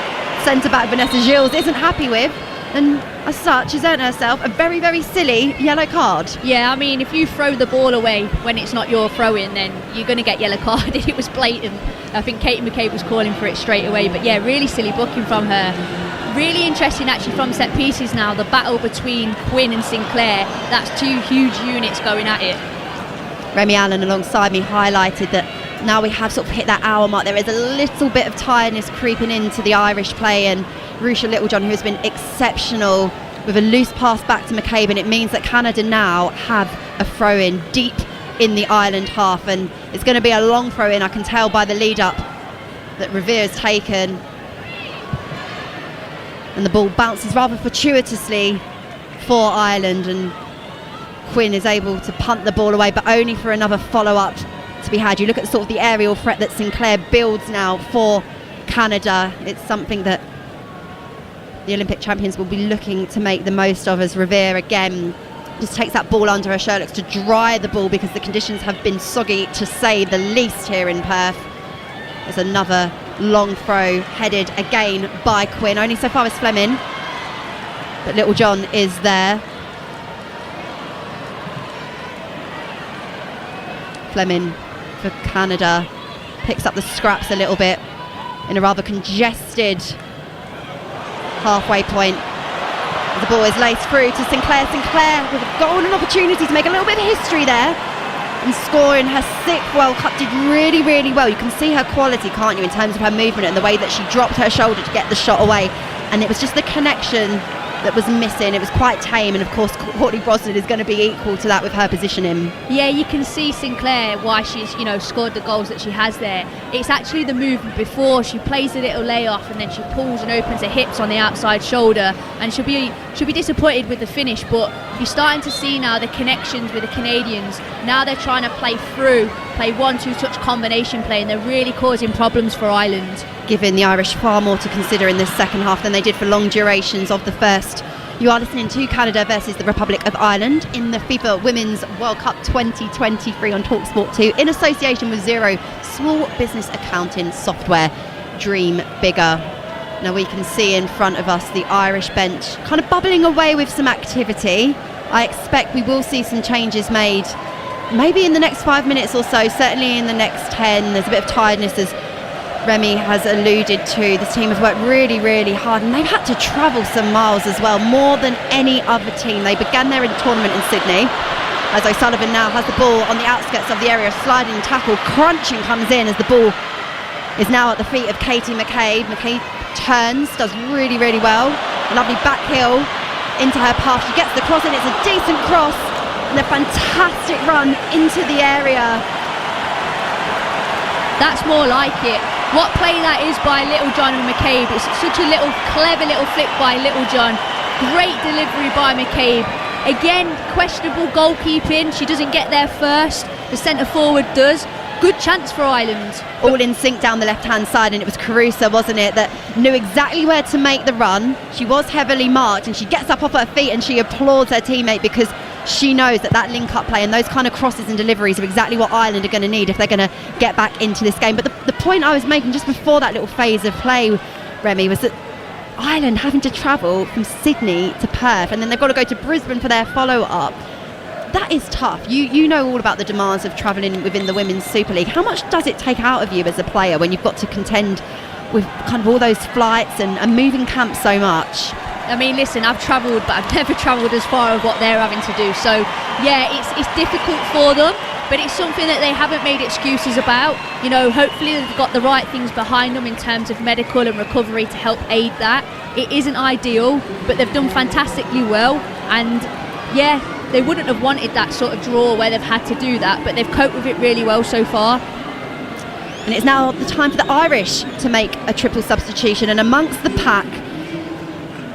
centre back Vanessa Gilles isn't happy with, and as such has earned herself a very silly yellow card. Yeah, I mean, if you throw the ball away when it's not your throw-in, then you're going to get yellow carded. It was blatant. I think Katie McCabe was calling for it straight away, but yeah, really silly booking from her. Really interesting actually from set pieces now, the battle between Quinn and Sinclair. That's two huge units going at it. Remy Allen alongside me highlighted that now we have sort of hit that hour mark, there is a little bit of tiredness creeping into the Irish play, and Rusha Littlejohn, who has been exceptional with a loose pass back to McCabe, and it means that Canada now have a throw-in deep in the Ireland half, and it's going to be a long throw-in. I can tell by the lead-up that Revere's taken, and the ball bounces rather fortuitously for Ireland, and Quinn is able to punt the ball away, but only for another follow-up to be had. You look at sort of the aerial threat that Sinclair builds now for Canada. It's something that the Olympic champions will be looking to make the most of, as Revere again just takes that ball under her shirt, looks to dry the ball because the conditions have been soggy to say the least here in Perth. There's another long throw headed again by Quinn, only so far as Fleming, but Littlejohn is there. Fleming for Canada picks up the scraps a little bit in a rather congested halfway point. The ball is laced through to Sinclair. Sinclair with a golden opportunity to make a little bit of history there and score in her 6th World Cup. Did really well. You can see her quality, can't you, in terms of her movement and the way that she dropped her shoulder to get the shot away, and it was just the connection that was missing. It was quite tame, and of course Courtney Brosnan is going to be equal to that with her positioning. Yeah, you can see Sinclair why she's scored the goals that she has there. It's actually the movement before. She plays a little layoff and then she pulls and opens her hips on the outside shoulder, and she'll be disappointed with the finish, but you're starting to see now the connections with the Canadians. Now they're trying to play 1-2 touch combination play, and they're really causing problems for Ireland, giving the Irish far more to consider in this second half than they did for long durations of the first. You are listening to Canada versus the Republic of Ireland in the FIFA Women's World Cup 2023 on Talksport 2 in association with Xero, small business accounting software. Dream bigger. Now we can see in front of us the Irish bench kind of bubbling away with some activity. I expect we will see some changes made, maybe in the next 5 minutes or so, certainly in the next 10. There's a bit of tiredness, as Remy has alluded to. This team has worked really, really hard, and they've had to travel some miles as well, more than any other team. They began their tournament in Sydney, as O'Sullivan now has the ball on the outskirts of the area. Sliding tackle, crunching comes in as the ball is now at the feet of Katie McCabe. McCabe turns, does really, really well. A lovely back heel into her path. She gets the cross in, it's a decent cross, and a fantastic run into the area. That's more like it. What play that is by Littlejohn and McCabe. It's such a little clever little flick by Littlejohn. Great delivery by McCabe. Again, questionable goalkeeping. She doesn't get there first. The centre forward does. Good chance for Ireland. All in sync down the left-hand side, and it was Carusa, wasn't it, that knew exactly where to make the run. She was heavily marked, and she gets up off her feet and she applauds her teammate, because she knows that link-up play and those kind of crosses and deliveries are exactly what Ireland are going to need if they're going to get back into this game. But the point I was making just before that little phase of play, Remy, was that Ireland having to travel from Sydney to Perth, and then they've got to go to Brisbane for their follow-up. That is tough. You know all about the demands of travelling within the Women's Super League. How much does it take out of you as a player when you've got to contend with kind of all those flights and moving camp so much? I mean, listen, I've travelled, but I've never travelled as far as what they're having to do. So, yeah, it's difficult for them, but it's something that they haven't made excuses about. You know, hopefully they've got the right things behind them in terms of medical and recovery to help aid that. It isn't ideal, but they've done fantastically well. And, yeah, they wouldn't have wanted that sort of draw where they've had to do that, but they've coped with it really well so far. And it's now the time for the Irish to make a triple substitution, and amongst the pack,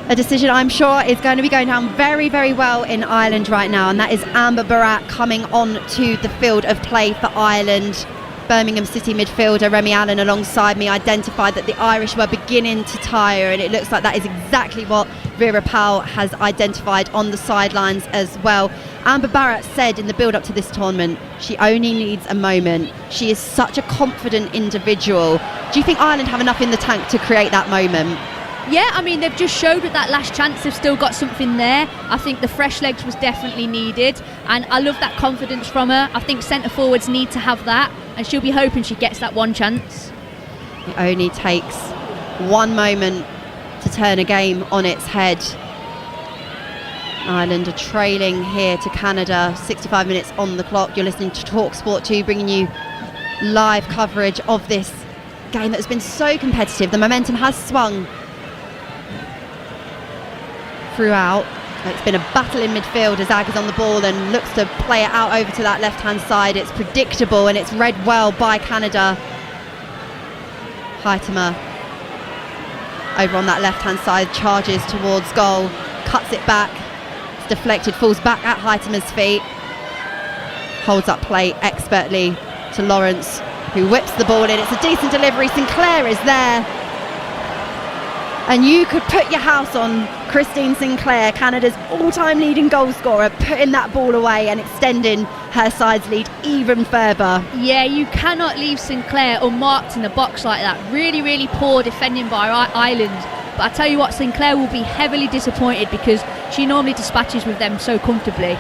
a decision I'm sure is going to be going down very, very well in Ireland right now, and that is Amber Barat coming on to the field of play for Ireland. Birmingham City midfielder Remy Allen alongside me identified that the Irish were beginning to tire, and it looks like that is exactly what Vera Powell has identified on the sidelines as well. Amber Barat said in the build-up to this tournament, she only needs a moment. She is such a confident individual. Do you think Ireland have enough in the tank to create that moment? Yeah, I mean, they've just showed with that last chance they've still got something there. I think the fresh legs was definitely needed, and I love that confidence from her. I think centre forwards need to have that, and she'll be hoping she gets that one chance. It only takes one moment to turn a game on its head. Ireland are trailing here to Canada, 65 minutes on the clock. You're listening to Talksport 2, bringing you live coverage of this game that has been so competitive. The momentum has swung throughout. It's been a battle in midfield as Ag is on the ball and looks to play it out over to that left-hand side. It's predictable and it's read well by Canada. Heitemer over on that left-hand side, charges towards goal, cuts it back, it's deflected, falls back at Heitemer's feet, holds up play expertly to Lawrence, who whips the ball in. It's a decent delivery. Sinclair is there, and you could put your house on Christine Sinclair, Canada's all-time leading goal scorer, putting that ball away and extending her side's lead even further. Yeah, you cannot leave Sinclair unmarked in the box like that. Really, really poor defending by Ireland. But I tell you what, Sinclair will be heavily disappointed because she normally dispatches with them so comfortably.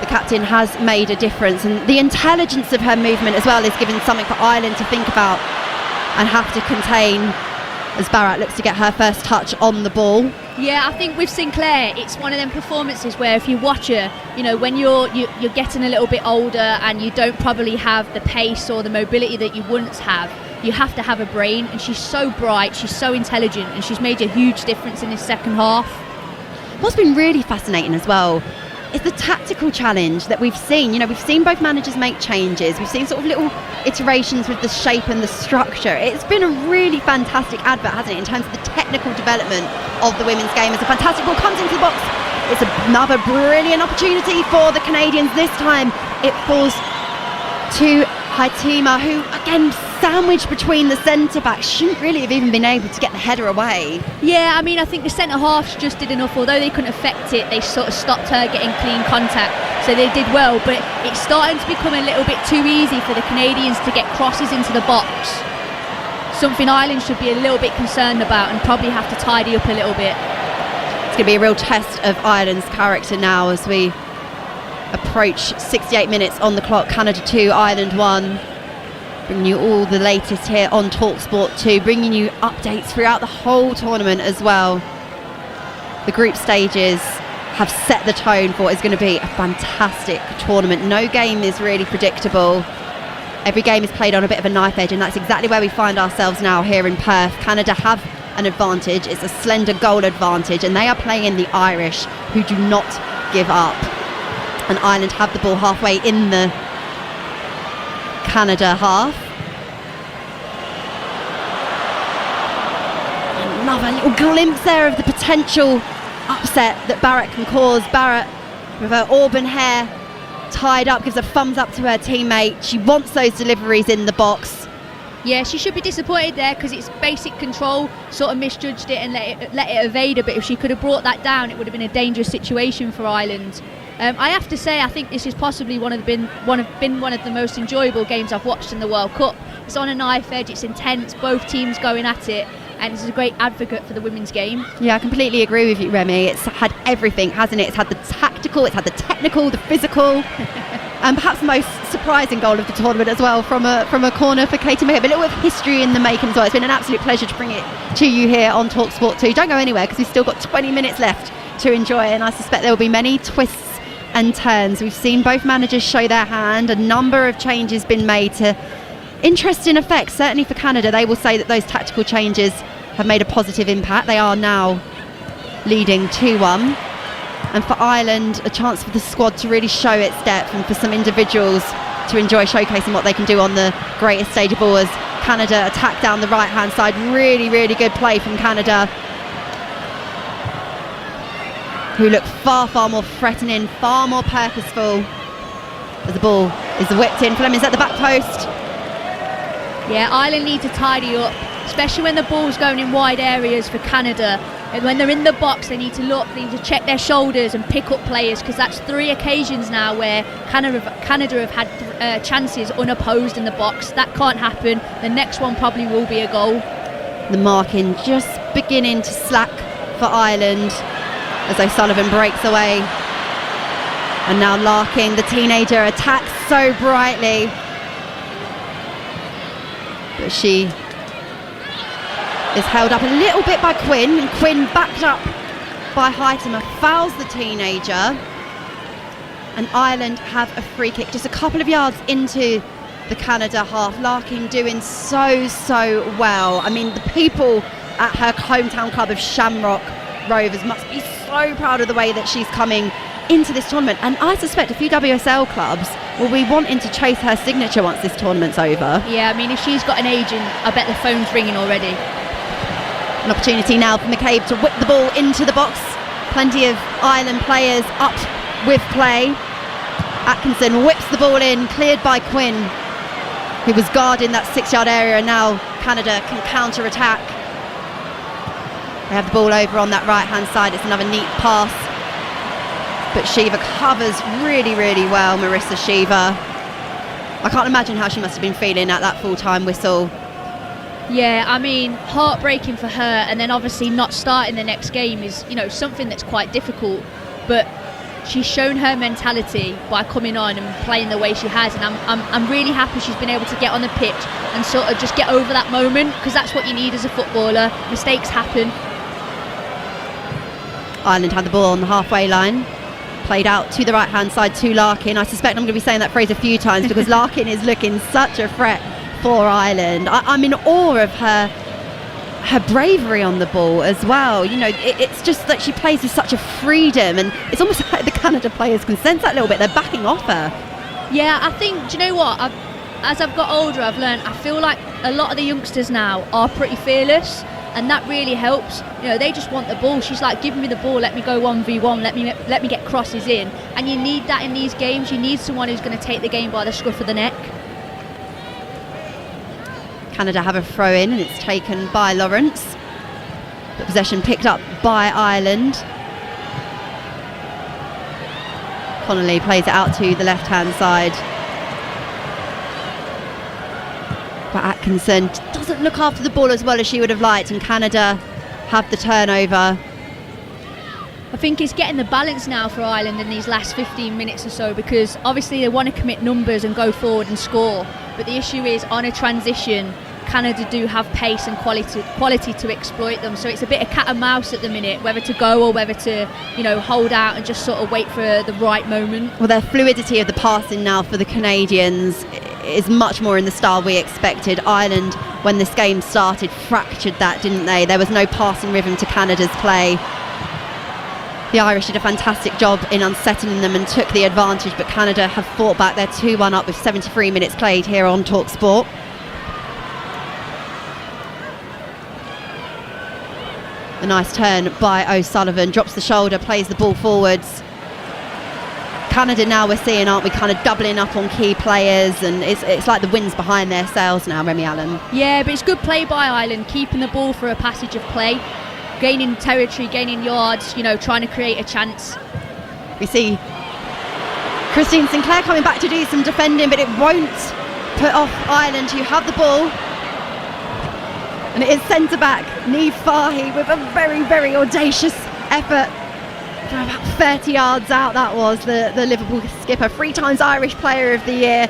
The captain has made a difference, and the intelligence of her movement as well is giving something for Ireland to think about and have to contain as Barat looks to get her first touch on the ball. Yeah, I think with Sinclair, it's one of them performances where if you watch her, you know, when you're getting a little bit older and you don't probably have the pace or the mobility that you once have, you have to have a brain, and she's so bright, she's so intelligent, and she's made a huge difference in this second half. What's been really fascinating as well is the tactical challenge that we've seen. You know, we've seen both managers make changes. We've seen sort of little iterations with the shape and the structure. It's been a really fantastic advert, hasn't it, in terms of the technical development of the women's game. As a fantastic ball comes into the box, it's another brilliant opportunity for the Canadians. This time it falls to Heitemer, who again sandwiched between the centre backs, shouldn't really have even been able to get the header away. Yeah, I mean, I think the centre halves just did enough. Although they couldn't affect it, they sort of stopped her getting clean contact, so they did well. But it's starting to become a little bit too easy for the Canadians to get crosses into the box, something Ireland should be a little bit concerned about and probably have to tidy up a little bit. going to be a real test of Ireland's character now as we approach 68 minutes on the clock. Canada 2, Ireland 1. Bringing you all the latest here on Talksport 2, bringing you updates throughout the whole tournament as well. The group stages have set the tone for what is going to be a fantastic tournament. No game is really predictable. Every game is played on a bit of a knife edge, and that's exactly where we find ourselves now here in Perth. Canada have an advantage. It's a slender goal advantage, and they are playing in the Irish, who do not give up. And Ireland have the ball halfway in the Canada half. Another little glimpse there of the potential upset that Barrett can cause. Barrett, with her auburn hair tied up, gives a thumbs up to her teammate. She wants those deliveries in the box. Yeah, she should be disappointed there because it's basic control, sort of misjudged it and let it evade her. But if she could have brought that down, it would have been a dangerous situation for Ireland. I have to say, I think this is possibly been one of the most enjoyable games I've watched in the World Cup. It's on a knife edge, it's intense, both teams going at it, and it's a great advocate for the women's game. Yeah, I completely agree with you, Remy. It's had everything, hasn't it? It's had the tactical, it's had the technical, the physical, and perhaps the most surprising goal of the tournament as well from a corner for Katie McCabe. A little bit of history in the making as well. It's been an absolute pleasure to bring it to you here on Talksport 2. Don't go anywhere because we've still got 20 minutes left to enjoy, and I suspect there will be many twists and turns. We've seen both managers show their hand. A number of changes been made to interesting effect. Certainly for Canada, they will say that those tactical changes have made a positive impact. They are now leading 2-1. And for Ireland, a chance for the squad to really show its depth and for some individuals to enjoy showcasing what they can do on the greatest stage of all as Canada attack down the right hand side. Really, really good play from Canada, who look far, far more threatening, far more purposeful as the ball is whipped in. Fleming's at the back post. Yeah, Ireland need to tidy up, especially when the ball's going in wide areas for Canada. And when they're in the box, they need to look, they need to check their shoulders and pick up players, because that's 3 occasions now where Canada have had chances unopposed in the box. That can't happen. The next one probably will be a goal. The marking just beginning to slack for Ireland as O'Sullivan breaks away. And now Larkin, the teenager, attacks so brightly. But she is held up a little bit by Quinn, and Quinn, backed up by Heitemer, fouls the teenager. And Ireland have a free kick just a couple of yards into the Canada half. Larkin doing so well. I mean, the people at her hometown club of Shamrock Rovers must be so proud of the way that she's coming into this tournament, and I suspect a few WSL clubs will be wanting to chase her signature once this tournament's over. Yeah, I mean, if she's got an agent, I bet the phone's ringing already. An opportunity now for McCabe to whip the ball into the box. Plenty of Ireland players up with play. Atkinson whips the ball in, cleared by Quinn, who was guarding that 6-yard area, and now Canada can counter-attack. They have the ball over on that right-hand side. It's another neat pass, but Shiva covers really, really well. Marissa Shiva. I can't imagine how she must have been feeling at that full-time whistle. Yeah, I mean, heartbreaking for her, and then obviously not starting the next game is, you know, something that's quite difficult. But she's shown her mentality by coming on and playing the way she has, and I'm really happy she's been able to get on the pitch and sort of just get over that moment, because that's what you need as a footballer. Mistakes happen. Ireland had the ball on the halfway line, played out to the right hand side to Larkin. I suspect I'm going to be saying that phrase a few times because Larkin is looking such a threat for Ireland. I'm in awe of her bravery on the ball as well. You know, it's just that she plays with such a freedom, and it's almost like the Canada players can sense that a little bit. They're backing off her. Yeah, I think, do you know what, as I've got older, I've learned, I feel like a lot of the youngsters now are pretty fearless, and that really helps. You know, they just want the ball. She's like, give me the ball, let me go 1v1, let me get crosses in. And you need that in these games. You need someone who's going to take the game by the scruff of the neck. Canada have a throw in, and it's taken by Lawrence. The possession picked up by Ireland. Connolly plays it out to the left hand side. But Atkinson doesn't look after the ball as well as she would have liked, and Canada have the turnover. I think it's getting the balance now for Ireland in these last 15 minutes or so, because obviously they want to commit numbers and go forward and score, but the issue is on a transition, Canada do have pace and quality to exploit them, so it's a bit of cat and mouse at the minute, whether to go or whether to hold out and just sort of wait for the right moment. Well, their fluidity of the passing now for the Canadians is much more in the style we expected. Ireland, when this game started, fractured that, didn't they? There was no passing rhythm to Canada's play. The Irish did a fantastic job in unsettling them and took the advantage, but Canada have fought back. They're 2-1 up with 73 minutes played here on Talksport. A nice turn by O'Sullivan, drops the shoulder, plays the ball forwards. Canada now we're seeing, aren't we, kind of doubling up on key players, and it's like the wind's behind their sails now, Remy Allen. Yeah, but it's good play by Ireland, keeping the ball for a passage of play, gaining territory, gaining yards, trying to create a chance. We see Christine Sinclair coming back to do some defending, but it won't put off Ireland, who have the ball. And it is centre-back Niamh Fahey with a very, very audacious effort from about 30 yards out. That was the Liverpool skipper, 3 times Irish Player of the Year.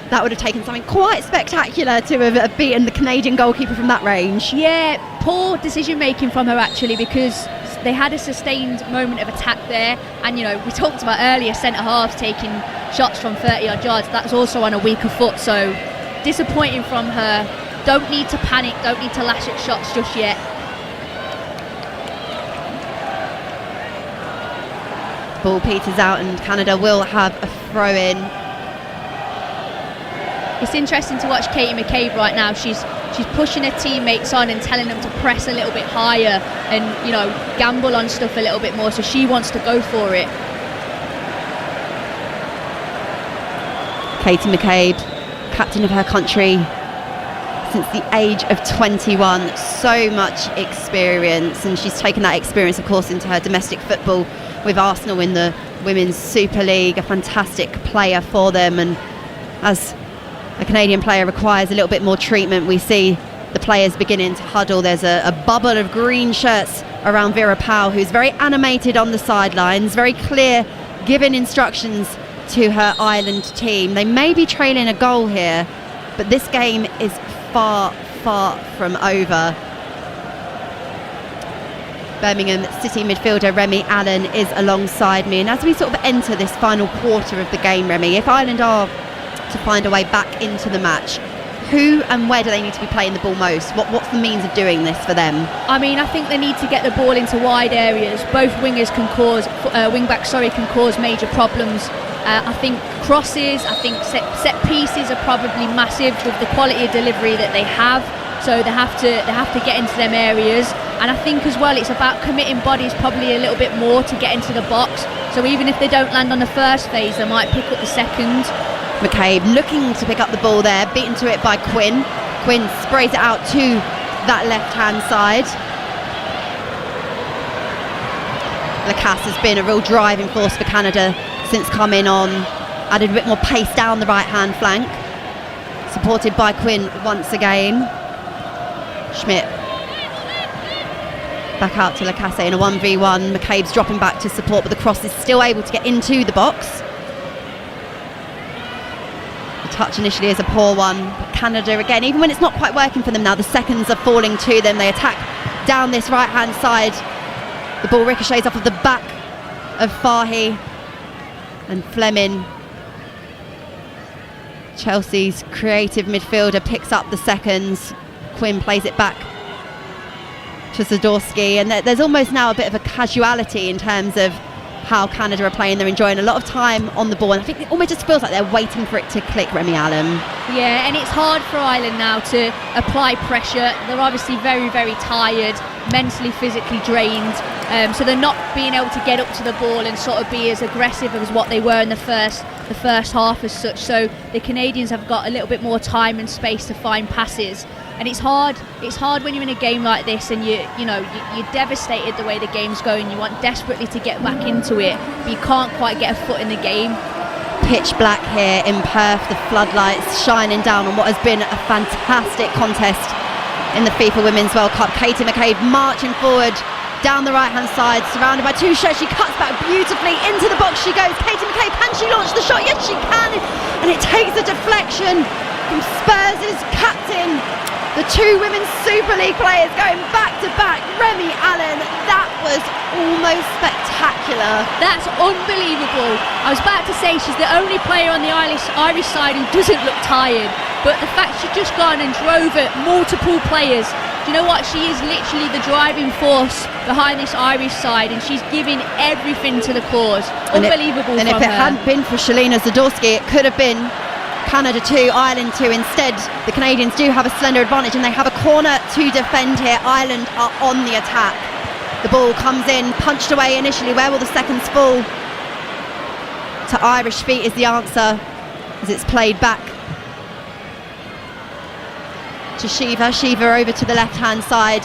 That would have taken something quite spectacular to have beaten the Canadian goalkeeper from that range. Yeah, poor decision making from her actually, because they had a sustained moment of attack there, and we talked about earlier centre halves taking shots from 30-odd yards. That's also on a weaker foot, so disappointing from her. Don't need to panic, don't need to lash at shots just yet. Ball peters out and Canada will have a throw in. It's interesting to watch Katie McCabe right now. She's pushing her teammates on and telling them to press a little bit higher and gamble on stuff a little bit more, so she wants to go for it. Katie McCabe, captain of her country since the age of 21, so much experience, and she's taken that experience of course into her domestic football with Arsenal in the Women's Super League, a fantastic player for them. And as a Canadian player requires a little bit more treatment, we see the players beginning to huddle. There's a bubble of green shirts around Vera Pauw, who's very animated on the sidelines, very clear, giving instructions to her Ireland team. They may be trailing a goal here, but this game is far, far from over. Birmingham City midfielder Remy Allen is alongside me, and as we sort of enter this final quarter of the game, Remy, if Ireland are to find a way back into the match, who and where do they need to be playing the ball most? What's the means of doing this for them? I mean, I think they need to get the ball into wide areas. Both wing-backs can cause major problems. I think crosses, I think set pieces are probably massive with the quality of delivery that they have. So they have to get into them areas, and I think as well it's about committing bodies probably a little bit more to get into the box. So even if they don't land on the first phase, they might pick up the second. McCabe looking to pick up the ball there, beaten to it by Quinn. Quinn sprays it out to that left-hand side. Lacasse has been a real driving force for Canada since coming on, added a bit more pace down the right-hand flank. Supported by Quinn once again. Schmidt back out to Lacasse in a 1v1. McCabe's dropping back to support, but the cross is still able to get into the box. The touch initially is a poor one, but Canada again, even when it's not quite working for them now, the seconds are falling to them. They attack down this right hand side. The ball ricochets off of the back of Fahey and Fleming. Chelsea's creative midfielder picks up the seconds. Quinn plays it back to Zadorsky, and there's almost now a bit of a casuality in terms of how Canada are playing. They're enjoying a lot of time on the ball, and I think it almost just feels like they're waiting for it to click, Remy Allen. Yeah, and it's hard for Ireland now to apply pressure. They're obviously very, very tired, mentally, physically drained, so they're not being able to get up to the ball and sort of be as aggressive as what they were in the first half as such. So the Canadians have got a little bit more time and space to find passes. And it's hard when you're in a game like this and you're devastated the way the game's going. You want desperately to get back into it, but you can't quite get a foot in the game. Pitch black here in Perth, the floodlights shining down on what has been a fantastic contest in the FIFA Women's World Cup. Katie McCabe marching forward down the right hand side, surrounded by two shots. She cuts back beautifully into the box. She goes. Katie McCabe, can she launch the shot? Yes, she can. And it takes a deflection from Spurs' captain. The two Women's Super League players going back to back. Remi Allen, that was almost spectacular. That's unbelievable. I was about to say she's the only player on the Irish side who doesn't look tired, but the fact she's just gone and drove at multiple players. Do you know what? She is literally the driving force behind this Irish side, and she's giving everything to the cause. Unbelievable. And if it hadn't been for Shalina Zadorsky, it could have been Canada 2, Ireland 2. Instead, the Canadians do have a slender advantage, and they have a corner to defend here. Ireland are on the attack. The ball comes in, punched away initially. Where will the seconds fall? To Irish feet is the answer, as it's played back to Shiva. Shiva over to the left-hand side.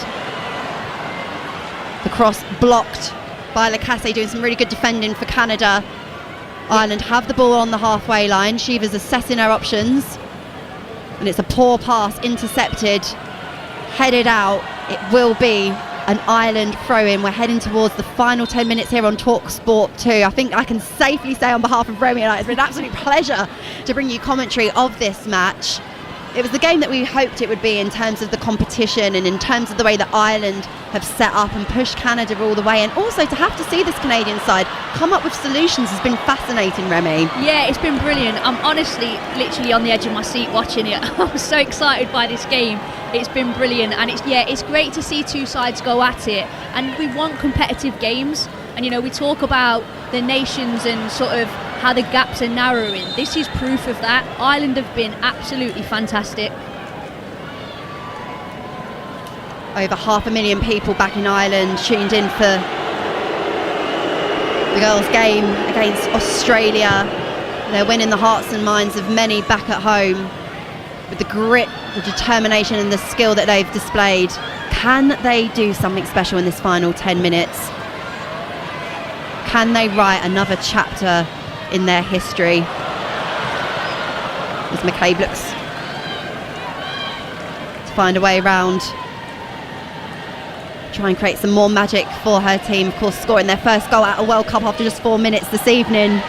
The cross blocked by Lacasse, doing some really good defending for Canada. Ireland have the ball on the halfway line. Shiva's assessing her options, and it's a poor pass, intercepted, headed out. It will be an Ireland throw-in. We're heading towards the final 10 minutes here on Talksport 2. I think I can safely say on behalf of Romy and I, it's been an absolute pleasure to bring you commentary of this match. It was the game that we hoped it would be in terms of the competition and in terms of the way that Ireland have set up and pushed Canada all the way, and also to have to see this Canadian side come up with solutions has been fascinating, Remy. Yeah, it's been brilliant. I'm honestly literally on the edge of my seat watching it. I'm so excited by this game. It's been brilliant, and it's great to see two sides go at it, and we want competitive games. And we talk about the nations and sort of how the gaps are narrowing. This is proof of that. Ireland have been absolutely fantastic. Over 500,000 people back in Ireland tuned in for the girls' game against Australia. They're winning the hearts and minds of many back at home with the grit, the determination and the skill that they've displayed. Can they do something special in this final 10 minutes? Can they write another chapter in their history? As McCabe looks to find a way around, try and create some more magic for her team. Of course, scoring their first goal at a World Cup after just 4 minutes this evening.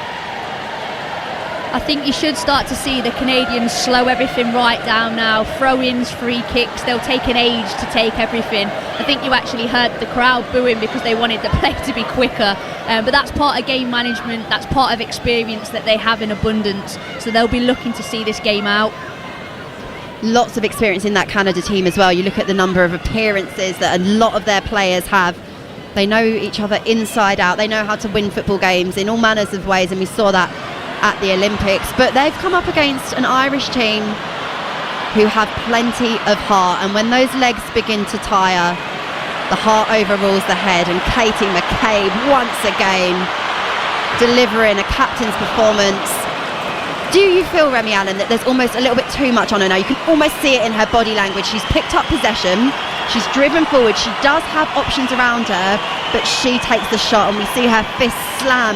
I think you should start to see the Canadians slow everything right down now. Throw-ins, free kicks, they'll take an age to take everything. I think you actually heard the crowd booing because they wanted the play to be quicker. But that's part of game management, that's part of experience that they have in abundance. So they'll be looking to see this game out. Lots of experience in that Canada team as well. You look at the number of appearances that a lot of their players have. They know each other inside out. They know how to win football games in all manners of ways, and we saw that at the Olympics. But they've come up against an Irish team who have plenty of heart, and when those legs begin to tire, the heart overrules the head. And Katie McCabe once again delivering a captain's performance. Do you feel, Remi Allen, that there's almost a little bit too much on her now? You can almost see it in her body language. She's picked up possession, she's driven forward, she does have options around her, but she takes the shot and we see her fist slam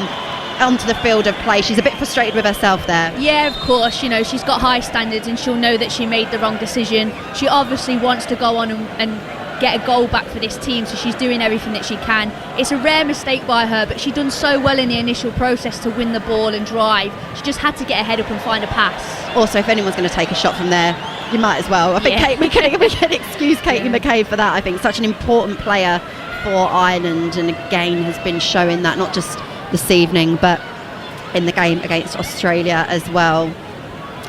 onto the field of play. She's a bit frustrated with herself there. Yeah, of course, she's got high standards and she'll know that she made the wrong decision. She obviously wants to go on and get a goal back for this team, so she's doing everything that she can. It's a rare mistake by her, but she done so well in the initial process to win the ball and drive. She just had to get her head up and find a pass. Also, if anyone's going to take a shot from there, you might as well. I think we can excuse Katie McCabe for that. I think such an important player for Ireland, and again has been showing that not just this evening but in the game against Australia as well.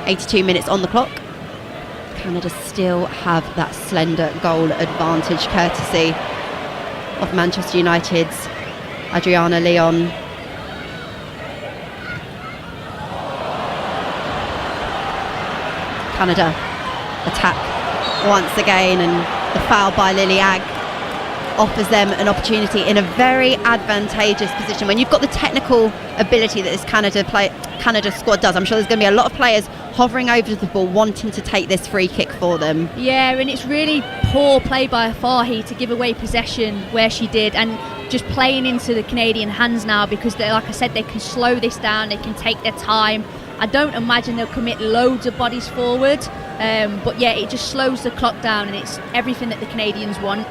82 minutes on the clock. Canada still have that slender goal advantage courtesy of Manchester United's Adriana Leon. Canada attack once again, and the foul by Lily Agg offers them an opportunity in a very advantageous position. When you've got the technical ability that this Canada squad does, I'm sure there's going to be a lot of players hovering over the ball wanting to take this free kick for them. Yeah, and it's really poor play by Fahy to give away possession where she did, and just playing into the Canadian hands now, because like I said, they can slow this down, they can take their time. I don't imagine they'll commit loads of bodies forward, but yeah, it just slows the clock down, and it's everything that the Canadians want.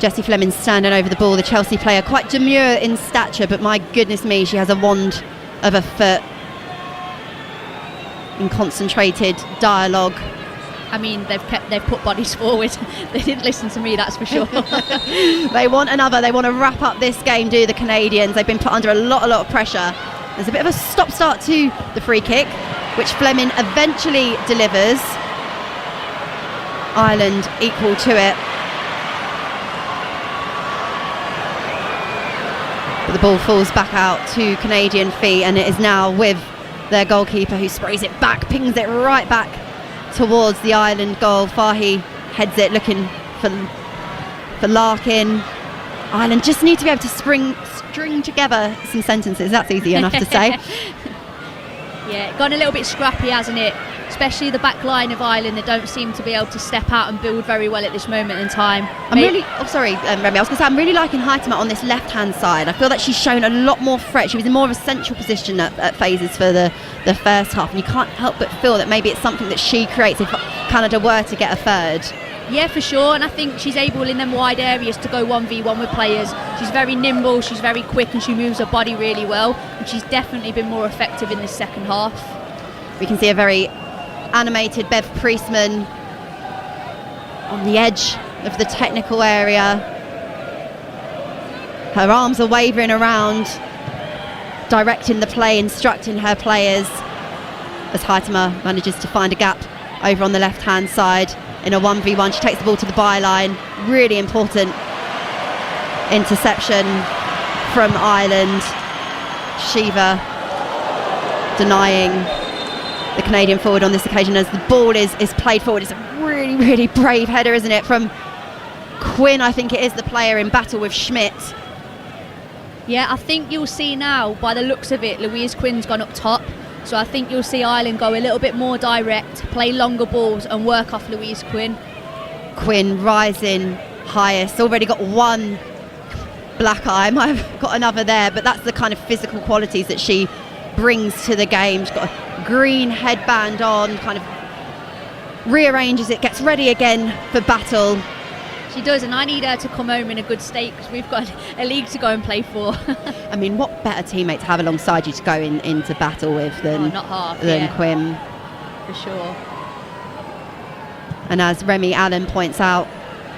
Jessie Fleming standing over the ball, the Chelsea player, quite demure in stature, but my goodness me, she has a wand of a foot in concentrated dialogue. I mean, they've put bodies forward. They didn't listen to me, that's for sure. They want another. They want to wrap up this game, do the Canadians. They've been put under a lot of pressure. There's a bit of a stop-start to the free kick, which Fleming eventually delivers. Ireland equal to it. But the ball falls back out to Canadian feet, and it is now with their goalkeeper, who sprays it back, pings it right back towards the Ireland goal. Fahy heads it, looking for Larkin. Ireland just need to be able to string together some sentences. That's easy enough to say. Yeah, gone a little bit scrappy, hasn't it? Especially the back line of Ireland. They don't seem to be able to step out and build very well at this moment in time. Remy, I was going to say, I'm really liking Huitema on this left-hand side. I feel that she's shown a lot more threat. She was in more of a central position at phases for the first half, and you can't help but feel that maybe it's something that she creates if Canada were to get a third. Yeah, for sure, and I think she's able in them wide areas to go 1v1 with players. She's very nimble, she's very quick, and she moves her body really well, and she's definitely been more effective in this second half. We can see a very animated Bev Priestman on the edge of the technical area. Her arms are wavering around, directing the play, instructing her players, as Huitema manages to find a gap over on the left-hand side in a 1v1. She takes the ball to the byline. Really important interception from Ireland. Shiva denying the Canadian forward on this occasion as the ball is played forward. It's a really, really brave header, isn't it, from Quinn? I think it is the player in battle with Schmidt. Yeah, I think you'll see now, by the looks of it, Louise Quinn's gone up top. So I think you'll see Ireland go a little bit more direct, play longer balls and work off Louise Quinn. Quinn rising highest, already got one black eye, might have got another there, but that's the kind of physical qualities that she brings to the game. She's got a green headband on, kind of rearranges it, gets ready again for battle. She does, and I need her to come home in a good state because we've got a league to go and play for. I mean, what better teammate to have alongside you to go into battle with than Quinn? For sure. And as Remy Allen points out,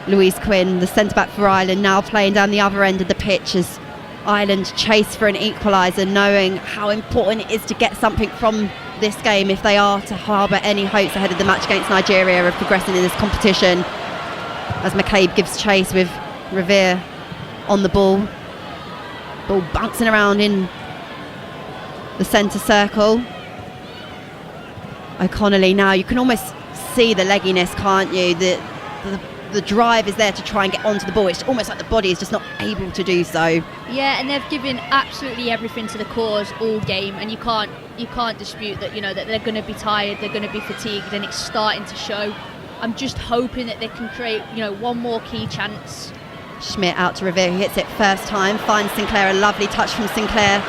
Louise Quinn, the centre-back for Ireland, now playing down the other end of the pitch as Ireland chase for an equaliser, knowing how important it is to get something from this game if they are to harbour any hopes ahead of the match against Nigeria of progressing in this competition. As McCabe gives chase with Revere on the ball. Ball bouncing around in the centre circle. O'Connolly now, you can almost see the legginess, can't you? The drive is there to try and get onto the ball. It's almost like the body is just not able to do so. Yeah, and they've given absolutely everything to the cause all game, and you can't dispute that, that they're going to be tired, they're going to be fatigued, and it's starting to show. I'm just hoping that they can create, one more key chance. Schmidt out to Revere, who hits it first time, finds Sinclair, a lovely touch from Sinclair,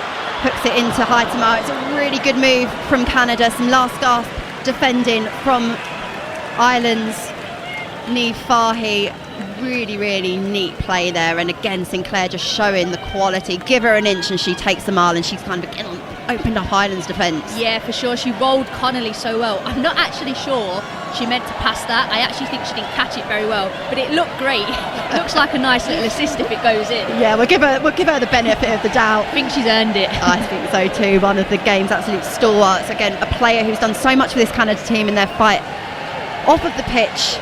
hooks it into Huitema. It's a really good move from Canada, some last gasp defending from Ireland's Niamh Fahy. Really, really neat play there, and again Sinclair just showing the quality. Give her an inch and she takes a mile, and she's kind of again opened up Ireland's defence. Yeah, for sure. She rolled Connolly so well. I'm not actually sure she meant to pass that. I actually think she didn't catch it very well, but it looked great. It looks like a nice little assist if it goes in. Yeah, we'll give her the benefit of the doubt. I think she's earned it. I think so too. One of the game's absolute stalwarts. Again, a player who's done so much for this Canada team in their fight off of the pitch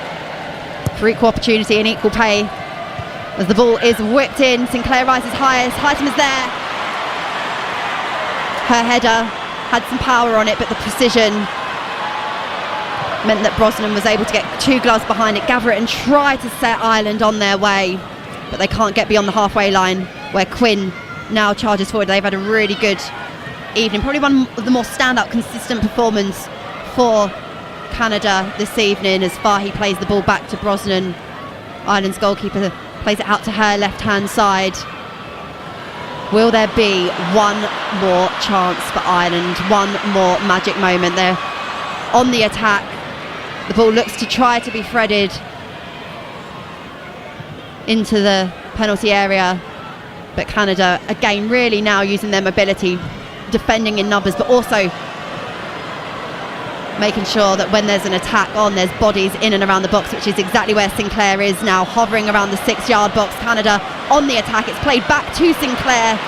for equal opportunity and equal pay. As the ball is whipped in, Sinclair rises highest. Huitema's there. Her header had some power on it, but the precision meant that Brosnan was able to get two gloves behind it, gather it and try to set Ireland on their way, but they can't get beyond the halfway line, where Quinn now charges forward. They've had a really good evening, probably one of the more standout consistent performance for Canada this evening, as Fahy plays the ball back to Brosnan. Ireland's goalkeeper plays it out to her left-hand side. Will there be one more chance for Ireland? One more magic moment? They're on the attack. The ball looks to try to be threaded into the penalty area. But Canada, again, really now using their mobility, defending in numbers, but also making sure that when there's an attack on, there's bodies in and around the box, which is exactly where Sinclair is now, hovering around the 6-yard box. Canada on the attack. It's played back to Sinclair,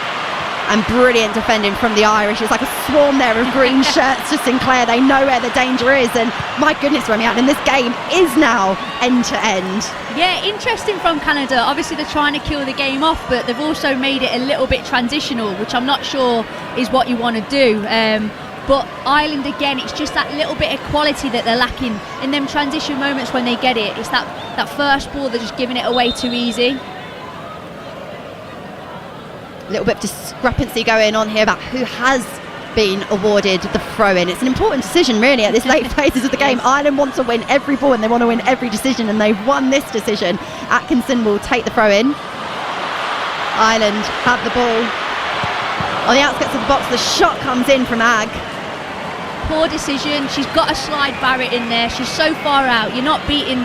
and brilliant defending from the Irish. It's like a swarm there of green shirts to Sinclair. They know where the danger is, and my goodness, Remy Allen, this game is now end to end. Yeah, interesting from Canada. Obviously they're trying to kill the game off, but they've also made it a little bit transitional, which I'm not sure is what you want to do. But Ireland, again, it's just that little bit of quality that they're lacking in them transition moments when they get it. It's that first ball, they're just giving it away too easy. A little bit of discrepancy going on here about who has been awarded the throw-in. It's an important decision, really, at this late phases of the game. Ireland want to win every ball and they want to win every decision, and they've won this decision. Atkinson will take the throw-in. Ireland have the ball on the outskirts of the box. The shot comes in from Ag. Poor decision. She's got to slide Barrett in there. She's so far out. You're not beating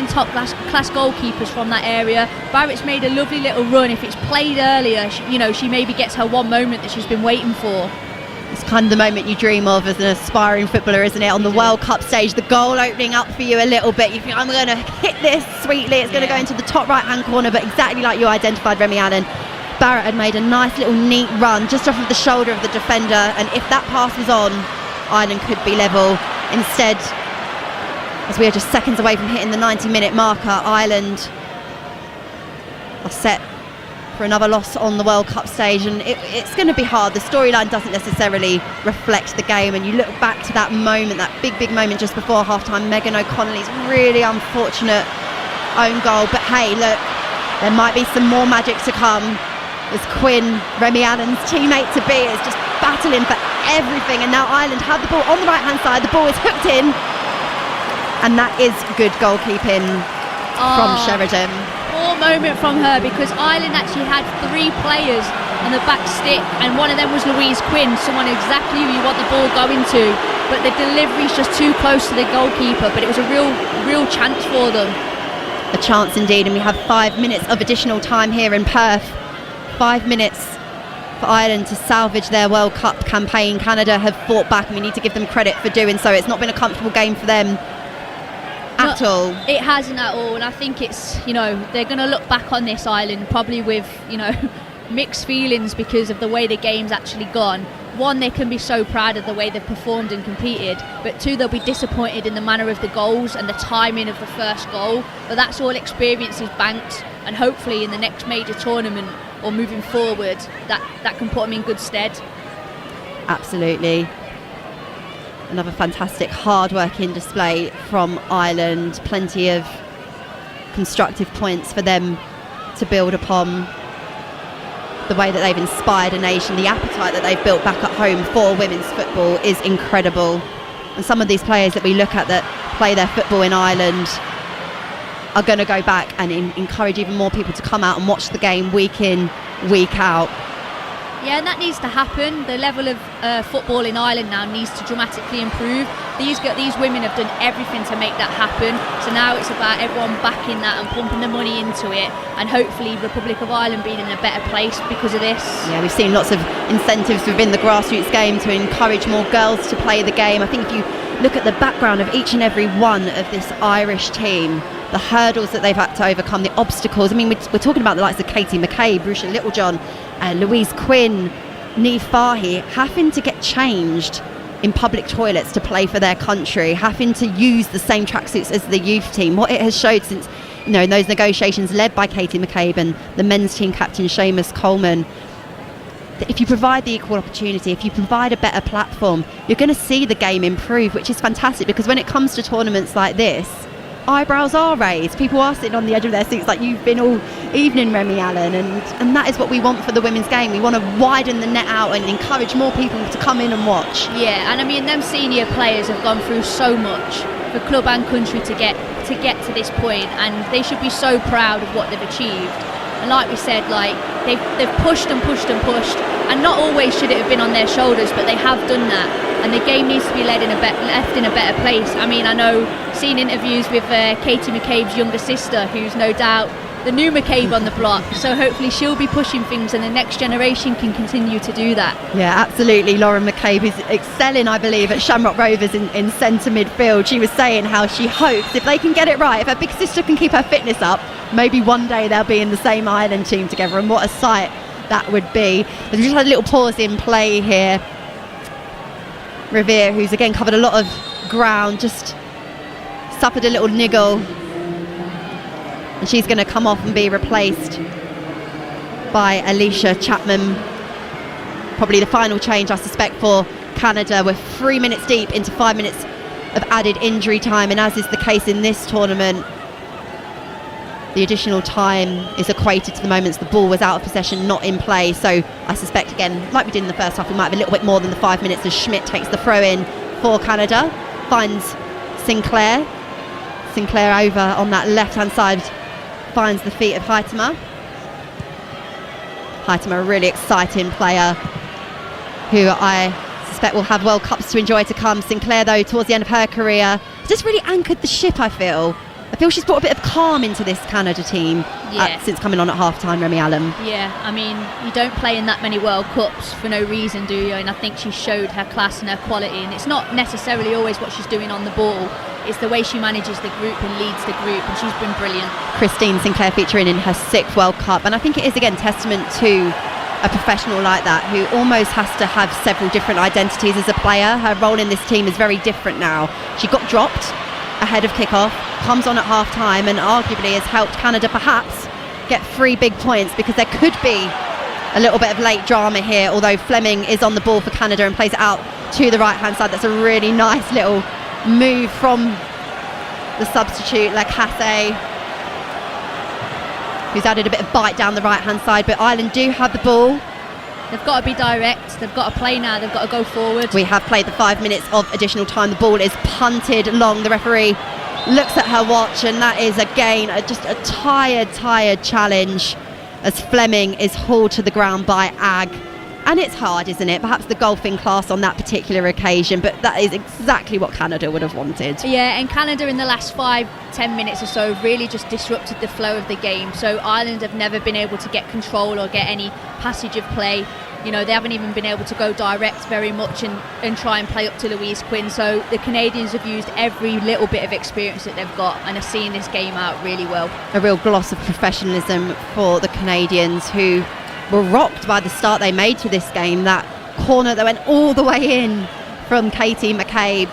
top class goalkeepers from that area. Barrett's made a lovely little run. If it's played earlier, she maybe gets her one moment that she's been waiting for. It's kind of the moment you dream of as an aspiring footballer, isn't it? On the World Cup stage, the goal opening up for you a little bit. You think, I'm going to hit this sweetly. It's going to go into the top right-hand corner, but exactly like you identified, Remy Allen, Barrett had made a nice little neat run just off of the shoulder of the defender, and if that pass was on, Ireland could be level. Instead, as we are just seconds away from hitting the 90-minute marker, Ireland are set for another loss on the World Cup stage, and it's going to be hard. The storyline doesn't necessarily reflect the game, and you look back to that moment, that big moment just before half-time, Megan O'Connelly's really unfortunate own goal. But hey, look, there might be some more magic to come as Quinn, Remy Allen's teammate-to-be, is just battling for everything, and now Ireland have the ball on the right-hand side. The ball is hooked in, and that is good goalkeeping from Sheridan. Poor moment from her, because Ireland actually had 3 players on the back stick, and one of them was Louise Quinn, someone exactly who you want the ball going to, but the delivery's just too close to the goalkeeper. But it was a real chance for them. A chance indeed, and we have 5 minutes of additional time here in Perth. 5 minutes for Ireland to salvage their World Cup campaign. Canada have fought back, and we need to give them credit for doing so. It's not been a comfortable game for them at all. It hasn't at all, and I think it's, they're going to look back on this Ireland probably with, mixed feelings because of the way the game's actually gone. One, they can be so proud of the way they've performed and competed, but 2, they'll be disappointed in the manner of the goals and the timing of the first goal. But that's all experience is banked, and hopefully in the next major tournament or moving forward, that can put them in good stead. Absolutely. Another fantastic hard-working display from Ireland. Plenty of constructive points for them to build upon. The way that they've inspired a nation, the appetite that they've built back at home for women's football is incredible. And some of these players that we look at that play their football in Ireland are going to go back and encourage even more people to come out and watch the game week in, week out. Yeah, and that needs to happen. The level of football in Ireland now needs to dramatically improve. These women have done everything to make that happen. So now it's about everyone backing that and pumping the money into it, and hopefully Republic of Ireland being in a better place because of this. Yeah, we've seen lots of incentives within the grassroots game to encourage more girls to play the game. I think if you look at the background of each and every one of this Irish team, the hurdles that they've had to overcome, the obstacles. I mean, we're talking about the likes of Katie McCabe, Brusha Littlejohn, Louise Quinn, Niamh Fahey, having to get changed in public toilets to play for their country, having to use the same tracksuits as the youth team. What it has showed since, in those negotiations led by Katie McCabe and the men's team captain Seamus Coleman, that if you provide the equal opportunity, if you provide a better platform, you're going to see the game improve, which is fantastic, because when it comes to tournaments like this, eyebrows are raised. People are sitting on the edge of their seats like you've been all evening, Remy Allen, and that is what we want for the women's game. We want to widen the net out and encourage more people to come in and watch. Yeah, and I mean, them senior players have gone through so much for club and country to get to this point, and they should be so proud of what they've achieved. And like we said, they've pushed and pushed and pushed, and not always should it have been on their shoulders, but they have done that, and the game needs to be left in a better place. I mean, I know, seen interviews with Katie McCabe's younger sister, who's no doubt the new McCabe on the block. So hopefully she'll be pushing things, and the next generation can continue to do that. Yeah, absolutely. Lauren McCabe is excelling, I believe, at Shamrock Rovers in centre midfield. She was saying how she hopes if they can get it right, if her big sister can keep her fitness up, maybe one day they'll be in the same Ireland team together, and what a sight that would be. They've just had a little pause in play here. Revere, who's again covered a lot of ground, just suffered a little niggle, and she's going to come off and be replaced by Alicia Chapman. Probably the final change, I suspect, for Canada. We're 3 minutes deep into 5 minutes of added injury time, and as is the case in this tournament, the additional time is equated to the moments the ball was out of possession, not in play. So I suspect, again, like we did in the first half, we might have a little bit more than the 5 minutes as Schmidt takes the throw in for Canada, finds Sinclair over on that left hand side, finds the feet of Heitema, a really exciting player who I suspect will have World Cups to enjoy to come. Sinclair, though, towards the end of her career, just really anchored the ship, I feel she's brought a bit of calm into this Canada team since coming on at half-time, Remy Allen. Yeah, I mean, you don't play in that many World Cups for no reason, do you? And I think she showed her class and her quality, and it's not necessarily always what she's doing on the ball, it's the way she manages the group and leads the group, and she's been brilliant. Christine Sinclair featuring in her 6th World Cup, and I think it is, again, testament to a professional like that who almost has to have several different identities as a player. Her role in this team is very different now. She got dropped ahead of kick-off, comes on at half-time, and arguably has helped Canada perhaps get 3 big points, because there could be a little bit of late drama here, although Fleming is on the ball for Canada and plays it out to the right-hand side. That's a really nice little move from the substitute, Lacasse, who's added a bit of bite down the right-hand side. But Ireland do have the ball. They've got to be direct, they've got to play now, they've got to go forward. We have played the 5 minutes of additional time. The ball is punted long. The referee looks at her watch, and that is again just a tired challenge as Fleming is hauled to the ground by Ag. And it's hard, isn't it? Perhaps the golfing class on that particular occasion, but that is exactly what Canada would have wanted. Yeah, and Canada in the last 5-10 minutes or so really just disrupted the flow of the game. So Ireland have never been able to get control or get any passage of play. You know, they haven't even been able to go direct very much and try and play up to Louise Quinn. So the Canadians have used every little bit of experience that they've got and are seeing this game out really well. A real gloss of professionalism for the Canadians, who were rocked by the start they made to this game. That corner that went all the way in from Katie McCabe.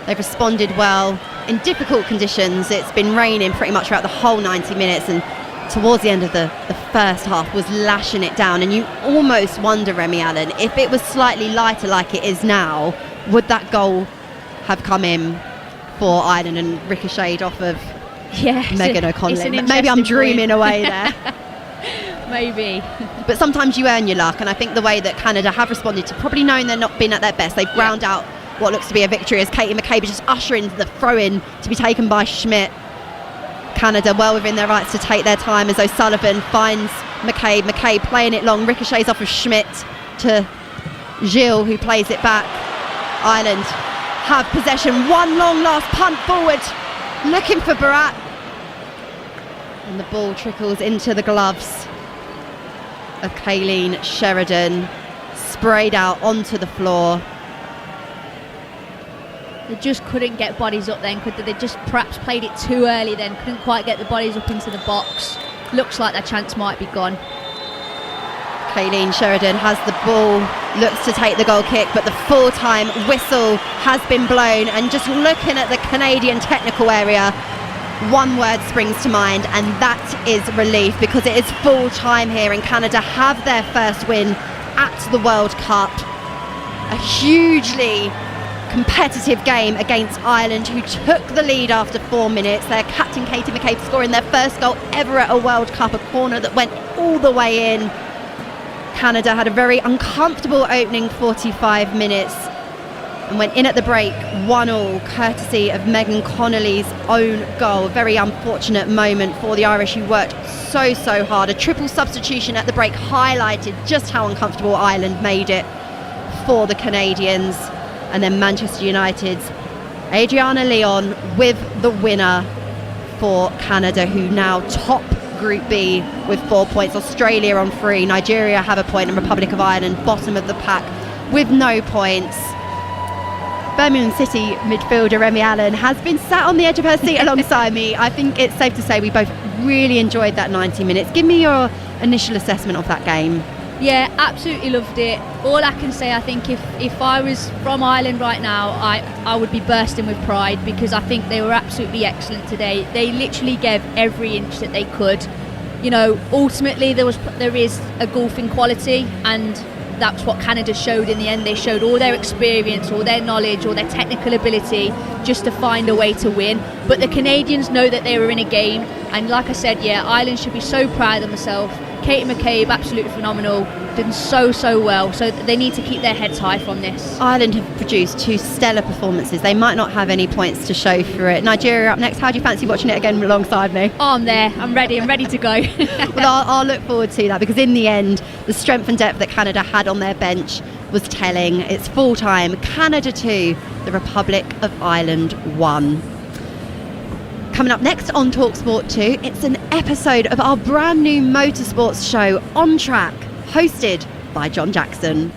They've responded well in difficult conditions. It's been raining pretty much throughout the whole 90 minutes, and towards the end of the first half was lashing it down. And you almost wonder, Remy Allen, if it was slightly lighter like it is now, would that goal have come in for Ireland and ricocheted off of Megan O'Connell? Maybe I'm dreaming away there. Maybe. But sometimes you earn your luck, and I think the way that Canada have responded to probably knowing they're not been at their best, they've ground out what looks to be a victory as Katie McCabe is just ushering the throw-in to be taken by Schmidt. Canada well within their rights to take their time as O'Sullivan finds McCabe playing it long, ricochets off of Schmidt to Gilles, who plays it back. Ireland have possession, one long last punt forward, looking for Barat, and the ball trickles into the gloves of Kayleen Sheridan, sprayed out onto the floor. They just couldn't get bodies up then, could they? They just perhaps played it too early then, couldn't quite get the bodies up into the box. Looks like their chance might be gone. Kayleen Sheridan has the ball, looks to take the goal kick, but the full-time whistle has been blown. And just looking at the Canadian technical area, one word springs to mind, and that is relief, because it is full time here, and Canada have their first win at the World Cup. A hugely competitive game against Ireland, who took the lead after 4 minutes. Their captain Katie McCabe scoring their first goal ever at a World Cup, a corner that went all the way in. Canada had a very uncomfortable opening 45 minutes and went in at the break 1-1, courtesy of Megan Connolly's own goal. A very unfortunate moment for the Irish, who worked so hard. A triple substitution at the break highlighted just how uncomfortable Ireland made it for the Canadians. And then Manchester United's Adriana Leon with the winner for Canada, who now top Group B with 4 points. Australia on 3. Nigeria have a point, and Republic of Ireland bottom of the pack with no points. Birmingham City midfielder Remy Allen has been sat on the edge of her seat alongside me. I think it's safe to say we both really enjoyed that 90 minutes. Give me your initial assessment of that game. Yeah, absolutely loved it. All I can say, I think if I was from Ireland right now, I would be bursting with pride, because I think they were absolutely excellent today. They literally gave every inch that they could. You know, ultimately there is a golfing quality, and that's what Canada showed in the end. They showed all their experience, all their knowledge, all their technical ability just to find a way to win. But the Canadians know that they were in a game, and like I said, yeah, Ireland should be so proud of themselves. Katie McCabe, absolutely phenomenal, did so well, so they need to keep their heads high from this. Ireland have produced 2 stellar performances. They might not have any points to show for it. Nigeria up next. How do you fancy watching it again alongside me? Oh, I'm there, I'm ready to go. Well, I'll look forward to that, because in the end, the strength and depth that Canada had on their bench was telling. It's full time. Canada 2, the Republic of Ireland 1. Coming up next on Talksport 2, it's an episode of our brand new motorsports show, On Track, hosted by John Jackson.